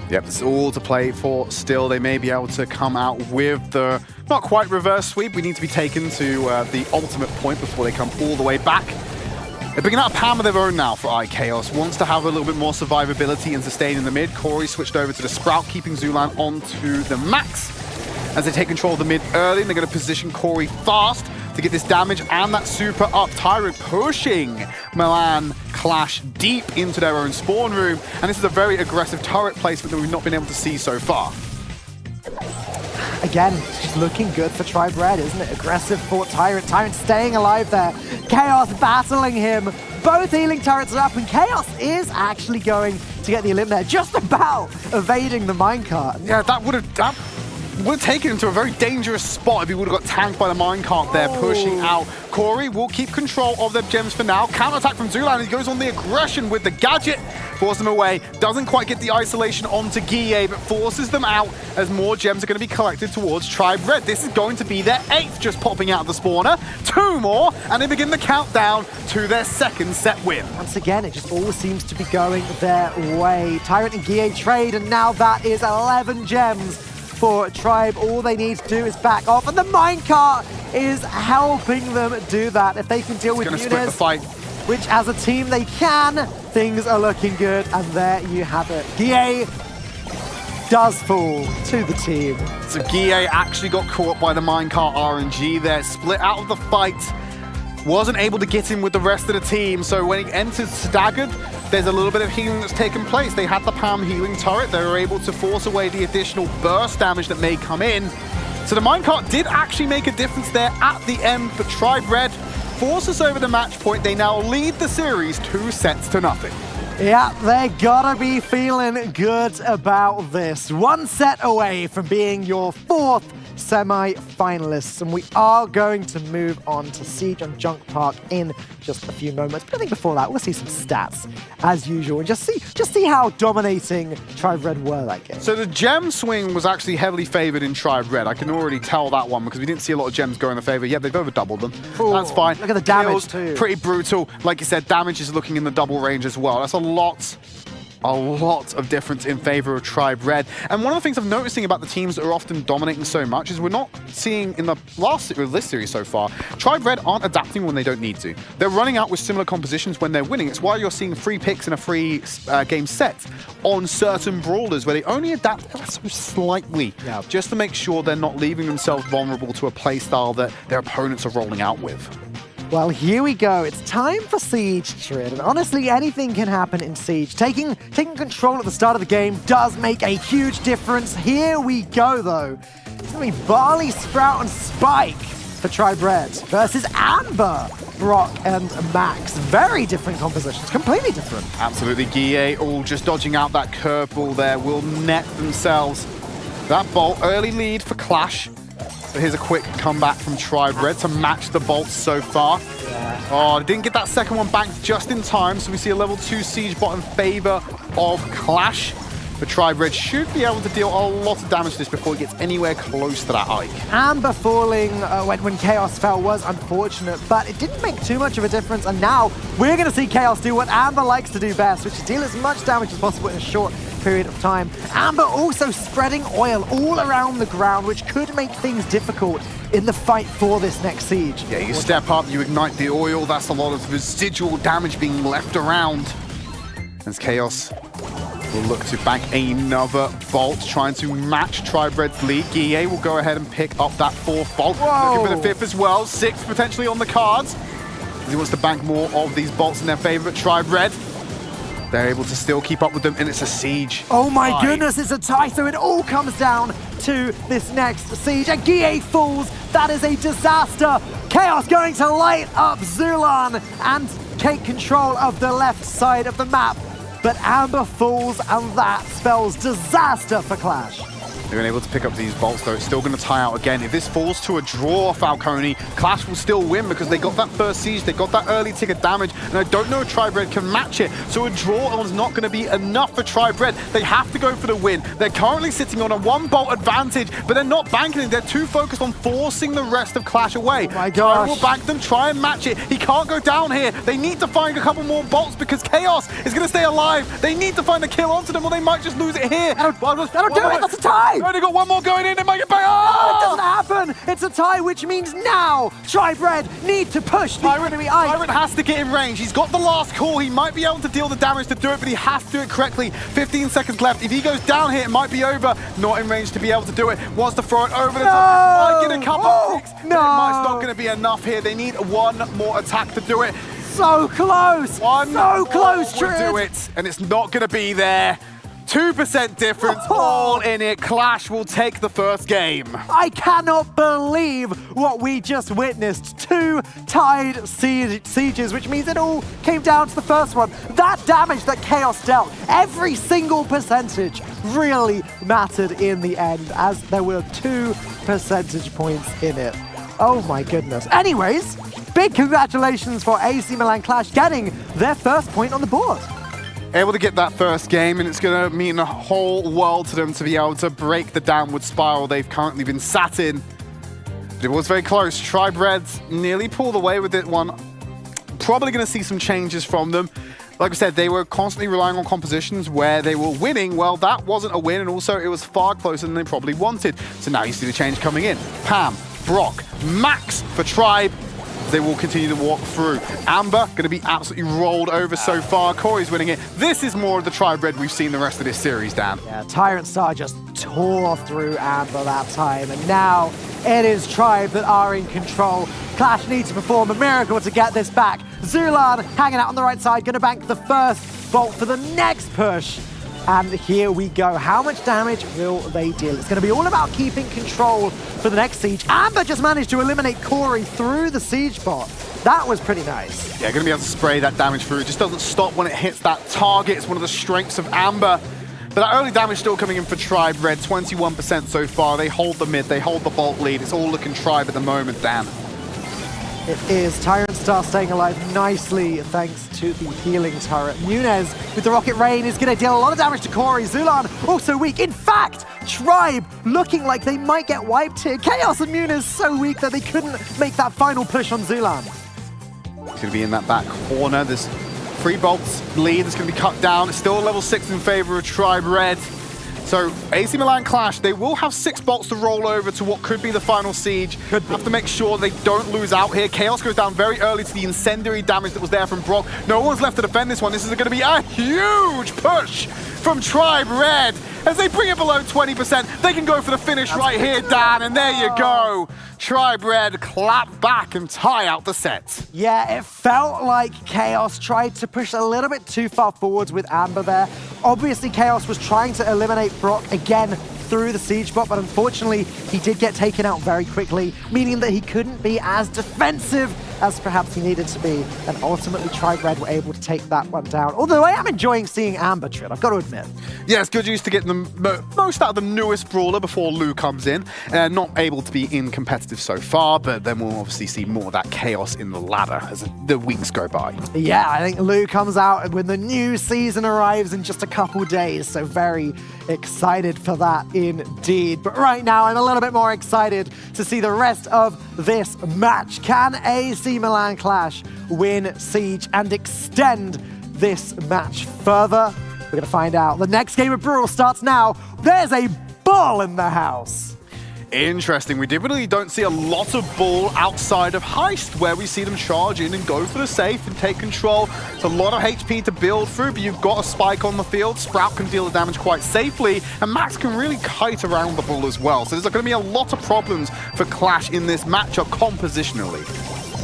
Yep, it's all to play for still. They may be able to come out with the, not quite reverse sweep. We need to be taken to the ultimate point before they come all the way back. They're bringing out a Pam of their own now for iChaos. Wants to have a little bit more survivability and sustain in the mid. Corey switched over to the Sprout, keeping Zulan onto the max. As they take control of the mid early, and they're going to position Corey fast to get this damage and that super up. Tyrant pushing Milan Clash deep into their own spawn room. And this is a very aggressive turret placement that we've not been able to see so far. Again, just looking good for Tribe Red, isn't it? Aggressive for Tyrant. Tyrant staying alive there. Chaos battling him. Both healing turrets are up, and Chaos is actually going to get the elim there, just about evading the minecart. Yeah, that would have taken him to a very dangerous spot if he would have got tanked by the minecart there, pushing out. Corey will keep control of their gems for now. Counter-attack from Zulan. He goes on the aggression with the gadget. Forces them away. Doesn't quite get the isolation onto Guille, but forces them out as more gems are going to be collected towards Tribe Red. This is going to be their 8th just popping out of the spawner. 2 more, and they begin the countdown to their 2nd set win. Once again, it just all seems to be going their way. Tyrant and Guille trade, and now that is 11 gems for Tribe. All they need to do is back off, and the minecart is helping them do that. If they can deal with Muniz, split the fight, which as a team they can, things are looking good, and there you have it. Guille does fall to the team. So Guille actually got caught by the minecart RNG there, split out of the fight. Wasn't able to get in with the rest of the team, so when he enters staggered, there's a little bit of healing that's taken place. They had the Pam healing turret. They were able to force away the additional burst damage that may come in. So the minecart did actually make a difference there at the end, but Tribe Red forces over the match point. They now lead the series 2 sets to nothing. Yeah, they gotta be feeling good about this. One set away from being your 4th semi-finalists, and we are going to move on to Siege on Junk Park in just a few moments. But I think before that, we'll see some stats as usual and just see how dominating Tribe Red were that game. So the gem swing was actually heavily favored in Tribe Red. I can already tell that one because we didn't see a lot of gems go in the favor. Yeah, they've over doubled them. Ooh, that's fine. Look at the damage Kills, too. Pretty brutal. Like you said, damage is looking in the double range as well. That's a lot of difference in favor of Tribe Red. And one of the things I'm noticing about the teams that are often dominating so much is we're not seeing in the this series so far, Tribe Red aren't adapting when they don't need to. They're running out with similar compositions when they're winning. It's why you're seeing free picks in a free game set on certain brawlers where they only adapt so slightly just to make sure they're not leaving themselves vulnerable to a playstyle that their opponents are rolling out with. Well, here we go. It's time for Siege, Tridd. And honestly, anything can happen in Siege. Taking control at the start of the game does make a huge difference. Here we go, though. It's going to be Barley, Sprout, and Spike for Tribe Red versus Amber, Brock, and Max. Very different compositions. Completely different. Absolutely. Guille all just dodging out that curveball there will net themselves that bolt. Early lead for Clash. But here's a quick comeback from Tribe Red to match the bolts so far. Oh, didn't get that second one banked just in time, so we see a level 2 Siege bot in favor of Clash. But Tribe Red should be able to deal a lot of damage to this before it gets anywhere close to that Ike. Amber falling when Chaos fell was unfortunate, but it didn't make too much of a difference. And now we're going to see Chaos do what Amber likes to do best, which is deal as much damage as possible in a short period of time. Amber also spreading oil all around the ground, which could make things difficult in the fight for this next siege. Yeah, you step up, you ignite the oil, that's a lot of residual damage being left around. As Chaos will look to bank another bolt, trying to match Tribe Red's lead. Guille will go ahead and pick up that 4th bolt. Whoa. Looking for the 5th as well, 6th potentially on the cards. He wants to bank more of these bolts in their favor. Tribe Red, they're able to still keep up with them, and it's a siege. Oh my goodness, it's a tie, so it all comes down to this next siege. And Guille falls, that is a disaster. Chaos going to light up Zulan and take control of the left side of the map. But Amber falls, and that spells disaster for Clash. They've been able to pick up these bolts, though. It's still going to tie out again. If this falls to a draw, Falcone, Clash will still win because they got that first siege, they got that early ticket damage, and I don't know if Tribe Red can match it. So a draw is not going to be enough for Tribe Red. They have to go for the win. They're currently sitting on a 1-bolt advantage, but they're not banking it. They're too focused on forcing the rest of Clash away. Oh my gosh. Tribe will bank them, try and match it. He can't go down here. They need to find a couple more bolts because Chaos is going to stay alive. They need to find a kill onto them, or they might just lose it here. That'll do it, that's a tie! They only got one more going in, they might get back. Oh, it doesn't happen! It's a tie, which means now Tribe Red need to push the enemy Ike. Tyrant has to get in range. He's got the last call. He might be able to deal the damage to do it, but he has to do it correctly. 15 seconds left. If he goes down here, it might be over. Not in range to be able to do it. Wants to throw it over the top. Might get a couple of picks. No! But it's not going to be enough here. They need one more attack to do it. So close! So close, Tridd. Tridd! Do it, and it's not going to be there. 2% difference, all in it. Clash will take the first game. I cannot believe what we just witnessed. 2 tied sieges, which means it all came down to the first one. That damage that Chaos dealt, every single percentage really mattered in the end, as there were 2 percentage points in it. Oh my goodness. Anyways, big congratulations for AC Milan Clash getting their first point on the board. Able to get that first game, and it's going to mean a whole world to them to be able to break the downward spiral they've currently been sat in. But it was very close. Tribe Reds nearly pulled away with it one. Probably going to see some changes from them. Like I said, they were constantly relying on compositions where they were winning. Well, that wasn't a win, and also it was far closer than they probably wanted. So now you see the change coming in. Pam, Brock, Max for Tribe. They will continue to walk through. Amber going to be absolutely rolled over so far. Corey's winning it. This is more of the Tribe Red we've seen the rest of this series, Dan. Yeah, Tyrant Star just tore through Amber that time, and now it is Tribe that are in control. Clash needs to perform a miracle to get this back. Zulan hanging out on the right side, going to bank the first bolt for the next push. And here we go. How much damage will they deal? It's going to be all about keeping control for the next siege. Amber just managed to eliminate Corey through the siege bot. That was pretty nice. Yeah, going to be able to spray that damage through. It just doesn't stop when it hits that target. It's one of the strengths of Amber. But that early damage still coming in for Tribe Red, 21% so far. They hold the mid, they hold the Bolt lead. It's all looking Tribe at the moment, Dan. It is. Tyrant Star staying alive nicely thanks to the healing turret. Muniz with the Rocket Rain is going to deal a lot of damage to Corey. Zulan also weak. In fact, Tribe looking like they might get wiped here. Chaos and Muniz so weak that they couldn't make that final push on Zulan. He's going to be in that back corner. There's 3 bolts lead that's going to be cut down. It's still level 6 in favor of Tribe Red. So AC Milan Clash, they will have 6 bolts to roll over to what could be the final siege. Have to make sure they don't lose out here. Chaos goes down very early to the incendiary damage that was there from Brock. No one's left to defend this one. This is going to be a huge push from Tribe Red. As they bring it below 20%, they can go for the finish right here, Dan, and there you go. Tribe Red clap back and tie out the set. Yeah, it felt like Chaos tried to push a little bit too far forwards with Amber there. Obviously, Chaos was trying to eliminate Brock again through the siege bot, but unfortunately, he did get taken out very quickly, meaning that he couldn't be as defensive as perhaps he needed to be, and ultimately Tribe Red were able to take that one down. Although I am enjoying seeing Amber, Tridd, I've got to admit. Yeah, it's good use to get the most out of the newest brawler before Lou comes in. Not able to be in competitive so far, but then we'll obviously see more of that chaos in the ladder as the weeks go by. Yeah, I think Lou comes out when the new season arrives in just a couple days, so very excited for that indeed. But right now, I'm a little bit more excited to see the rest of this match. Can AC Milan Clash win Siege and extend this match further? We're going to find out. The next game of Brawl starts now. There's a ball in the house. Interesting. We really don't see a lot of ball outside of Heist, where we see them charge in and go for the safe and take control. It's a lot of HP to build through, but you've got a Spike on the field. Sprout can deal the damage quite safely, and Max can really kite around the ball as well. So there's going to be a lot of problems for Clash in this matchup compositionally.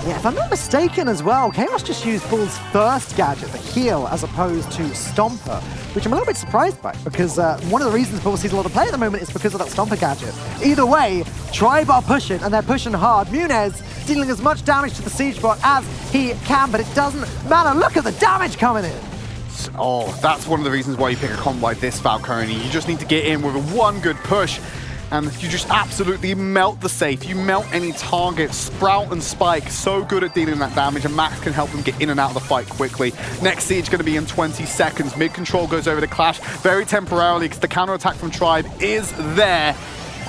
Yeah, if I'm not mistaken as well, Chaos just used Bull's first gadget, the heal, as opposed to Stomper, which I'm a little bit surprised by, because one of the reasons Bull sees a lot of play at the moment is because of that Stomper gadget. Either way, Tribe are pushing, and they're pushing hard. Muniz dealing as much damage to the siege bot as he can, but it doesn't matter. Look at the damage coming in. Oh, that's one of the reasons why you pick a comp like this, Falcone. You just need to get in with one good push, and you just absolutely melt the safe. You melt any target. Sprout and Spike, so good at dealing that damage, and Max can help them get in and out of the fight quickly. Next siege going to be in 20 seconds. Mid-control goes over to Clash very temporarily because the counterattack from Tribe is there.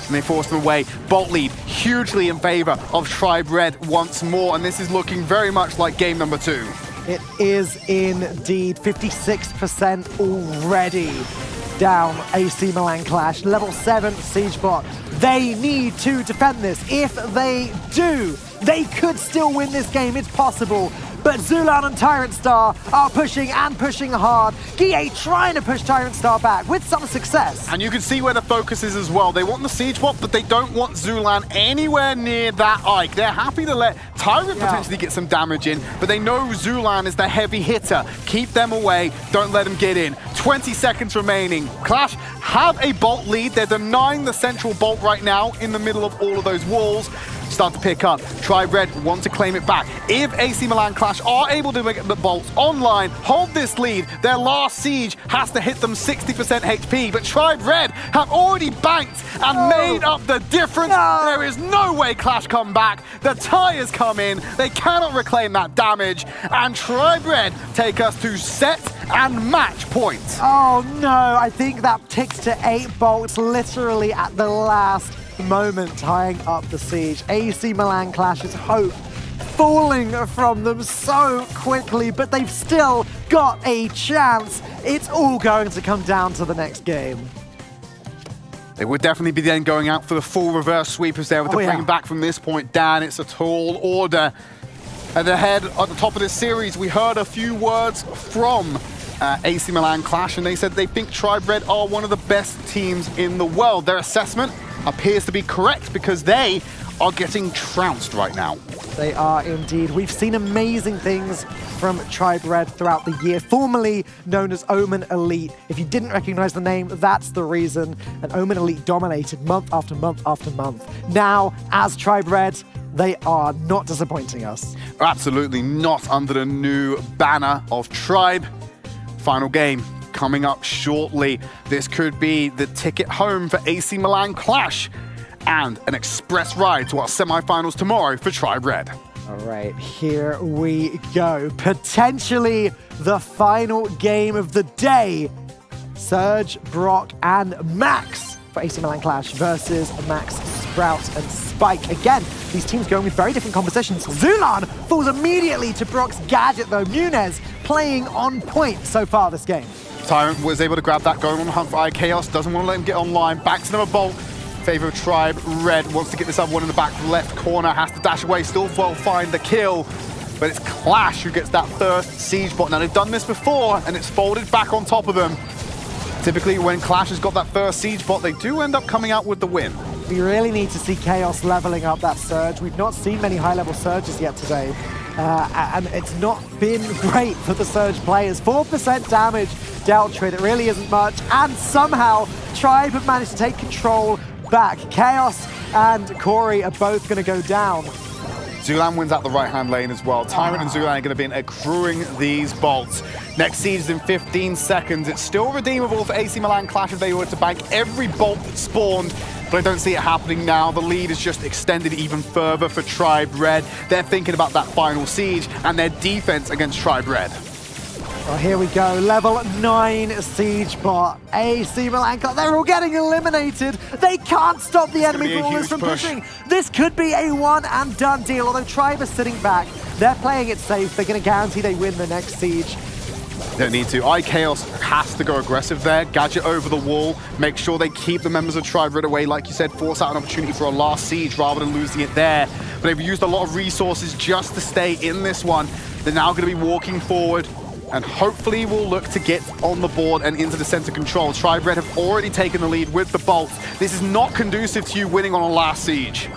And they force them away. Bolt lead hugely in favor of Tribe Red once more, and this is looking very much like game number 2. It is indeed 56% already down AC Milan Clash. Level 7 siege bot. They need to defend this. If they do, they could still win this game. It's possible. But Zulan and Tyrant Star are pushing and pushing hard. Guille trying to push Tyrant Star back with some success. And you can see where the focus is as well. They want the siege bot, but they don't want Zulan anywhere near that Ike. They're happy to let Tyrant potentially get some damage in, but they know Zulan is the heavy hitter. Keep them away. Don't let them get in. 20 seconds remaining. Clash have a bolt lead. They're denying the central bolt right now in the middle of all of those walls. Start to pick up. Tribe Red want to claim it back. If AC Milan Clash are able to make the bolts online, hold this lead, their last siege has to hit them 60% HP, but Tribe Red have already banked and made up the difference. There is no way Clash come back. The tires come in. They cannot reclaim that damage, and Tribe Red take us to set and match point. Oh no, I think that ticks to 8 bolts literally at the last moment, tying up the siege. AC Milan Clash's hope falling from them so quickly, but they've still got a chance. It's all going to come down to the next game. They would definitely be then going out for the full reverse sweep as they were to bring back from this point. Dan, it's a tall order. And ahead at the top of this series, we heard a few words from AC Milan Clash, and they said they think Tribe Red are one of the best teams in the world. Their assessment appears to be correct because they are getting trounced right now. They are indeed. We've seen amazing things from Tribe Red throughout the year, formerly known as Omen Elite. If you didn't recognize the name, that's the reason. And Omen Elite dominated month after month after month. Now, as Tribe Red, they are not disappointing us. Absolutely not under the new banner of Tribe. Final game coming up shortly. This could be the ticket home for AC Milan Clash and an express ride to our semi-finals tomorrow for Tribe Red. All right, here we go. Potentially the final game of the day. Surge, Brock, and Max for AC Milan Clash versus Max, Sprout, and Spike. Again, these teams going with very different compositions. Zulan falls immediately to Brock's gadget, though. Nunez playing on point so far this game. Tyrant was able to grab that, going on the hunt for IKaos. Doesn't want to let him get online. Back to another bolt. Favor of Tribe. Red wants to get this other one in the back left corner. Has to dash away. Still will find the kill. But it's Clash who gets that first siege bot. Now, they've done this before, and it's folded back on top of them. Typically, when Clash has got that first siege bot, they do end up coming out with the win. We really need to see Chaos leveling up that Surge. We've not seen many high-level Surges yet today. And it's not been great for the Surge players. 4% damage dealt Tridd, it really isn't much. And somehow, Tribe have managed to take control back. Chaos and Corey are both going to go down. Zulan wins out the right-hand lane as well. Tyrant and Zulan are going to be accruing these bolts. Next siege is in 15 seconds. It's still redeemable for AC Milan Clash if they were to bank every bolt that spawned, but I don't see it happening now. The lead is just extended even further for Tribe Red. They're thinking about that final siege and their defense against Tribe Red. Well, here we go. Level 9 siege bot. AC Milan Clash, they're all getting eliminated. They can't stop the enemy brawlers from pushing. This could be a one and done deal, although Tribe is sitting back. They're playing it safe. They're going to guarantee they win the next siege. Don't need to. IKaos has to go aggressive there. Gadget over the wall. Make sure they keep the members of Tribe Red away. Like you said, force out an opportunity for a last siege rather than losing it there. But they've used a lot of resources just to stay in this one. They're now going to be walking forward, and hopefully we'll look to get on the board and into the center control. Tribe Red have already taken the lead with the bolts. This is not conducive to you winning on a last siege.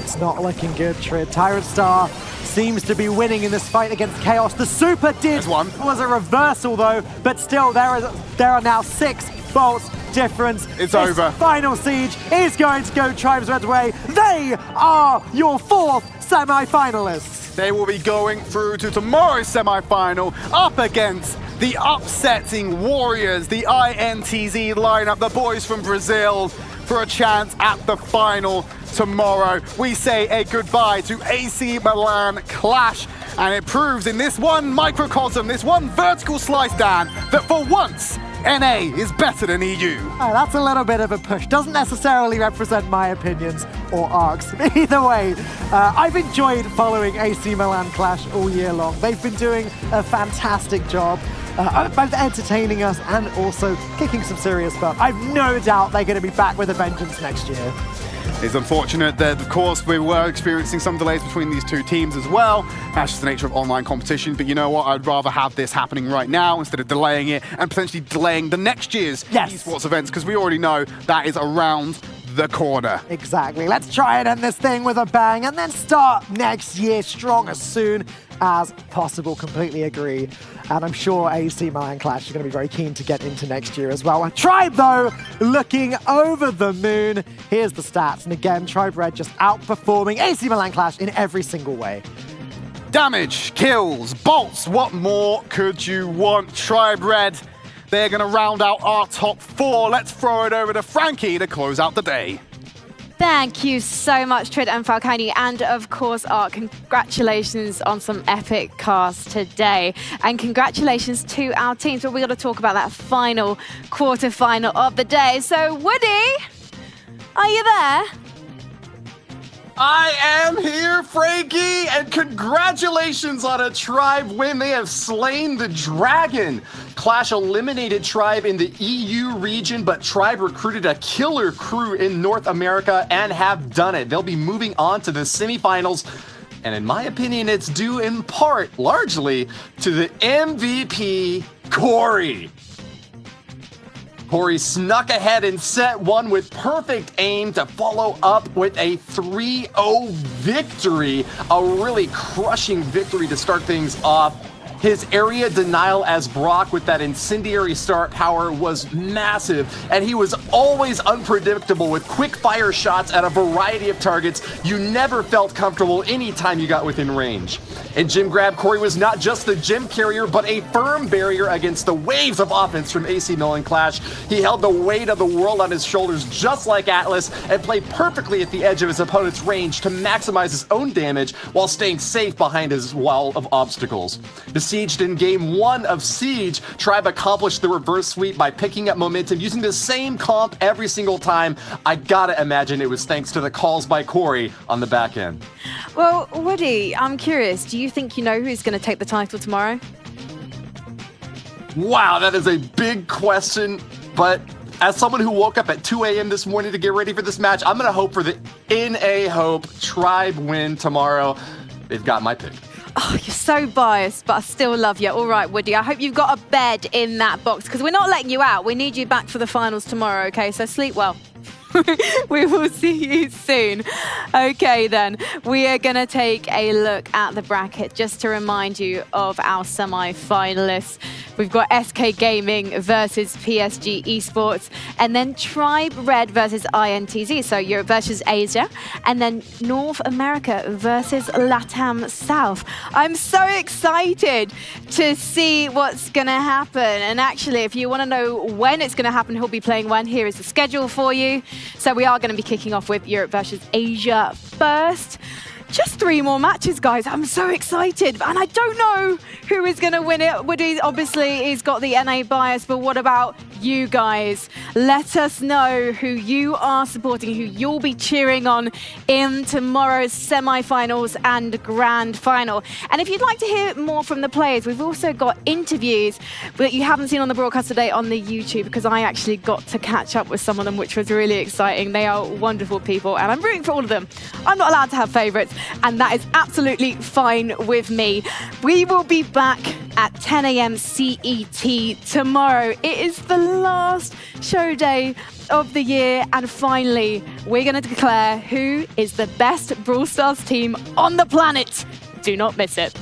It's not looking good, Tridd. Tyrant Star seems to be winning in this fight against Chaos. The super was a reversal though, but still there are now 6 bolts difference. It's over. Final siege is going to go Tribe Red's way. They are your 4th semi-finalists. They will be going through to tomorrow's semi-final up against the upsetting Warriors, the INTZ lineup, the boys from Brazil, for a chance at the final tomorrow. We say a goodbye to AC Milan Clash, and it proves in this one microcosm, this one vertical slice, Dan, that for once, NA is better than EU. Oh, that's a little bit of a push. Doesn't necessarily represent my opinions or arcs. Either way, I've enjoyed following AC Milan Clash all year long. They've been doing a fantastic job, both entertaining us and also kicking some serious butt. I've no doubt they're going to be back with a vengeance next year. It's unfortunate that, of course, we were experiencing some delays between these two teams as well. That's just the nature of online competition. But you know what? I'd rather have this happening right now instead of delaying it and potentially delaying the next year's esports events, because we already know that is around the corner. Exactly. Let's try and end this thing with a bang and then start next year strong as soon as possible. Completely agree. And I'm sure AC Milan Clash are going to be very keen to get into next year as well. Tribe, though, looking over the moon. Here's the stats. And again, Tribe Red just outperforming AC Milan Clash in every single way. Damage, kills, bolts. What more could you want? Tribe Red, they're going to round out our top 4. Let's throw it over to Frankie to close out the day. Thank you so much, Tridd and Falcone, and of course, Ark. Congratulations on some epic casts today, and congratulations to our teams. But we're going to talk about that final quarterfinal of the day. So, Woody, are you there? I am here, Frankie, and congratulations on a Tribe win. They have slain the dragon. Clash eliminated Tribe in the EU region, but Tribe recruited a killer crew in North America and have done it. They'll be moving on to the semifinals, and in my opinion, it's due in part, largely, to the MVP, Corey. Corey snuck ahead in set 1 with perfect aim to follow up with a 3-0 victory. A really crushing victory to start things off. His area denial as Brock with that incendiary start power was massive, and he was always unpredictable with quick fire shots at a variety of targets. You never felt comfortable anytime you got within range. In Gym Grab, Corey was not just the gym carrier, but a firm barrier against the waves of offense from AC Milan Clash. He held the weight of the world on his shoulders just like Atlas and played perfectly at the edge of his opponent's range to maximize his own damage while staying safe behind his wall of obstacles. Besieged in Game 1 of Siege, Tribe accomplished the reverse sweep by picking up momentum using the same comp every single time. I gotta imagine it was thanks to the calls by Corey on the back end. Well, Woody, I'm curious. Do you think you know who's going to take the title tomorrow? Wow, that is a big question, but as someone who woke up at 2 a.m. this morning to get ready for this match, I'm going to hope for the NA Hope Tribe win tomorrow. They've got my pick. Oh, you're so biased, but I still love you. All right, Woody, I hope you've got a bed in that box because we're not letting you out. We need you back for the finals tomorrow, okay? So sleep well. We will see you soon. Okay, then. We are going to take a look at the bracket just to remind you of our semi-finalists. We've got SK Gaming versus PSG Esports, and then Tribe Red versus INTZ, so Europe versus Asia, and then North America versus LATAM South. I'm so excited to see what's going to happen. And actually, if you want to know when it's going to happen, who'll be playing when, here is the schedule for you. So we are going to be kicking off with Europe versus Asia first. Just 3 more matches, guys. I'm so excited. And I don't know who is going to win it. Woody, obviously, he's got the NA bias, but what about you guys? Let us know who you are supporting, who you'll be cheering on in tomorrow's semi-finals and grand final. And if you'd like to hear more from the players, we've also got interviews that you haven't seen on the broadcast today on the YouTube, because I actually got to catch up with some of them, which was really exciting. They are wonderful people, and I'm rooting for all of them. I'm not allowed to have favorites, and that is absolutely fine with me. We will be back at 10 a.m. CET tomorrow. It is the last show day of the year, and finally, we're going to declare who is the best Brawl Stars team on the planet. Do not miss it.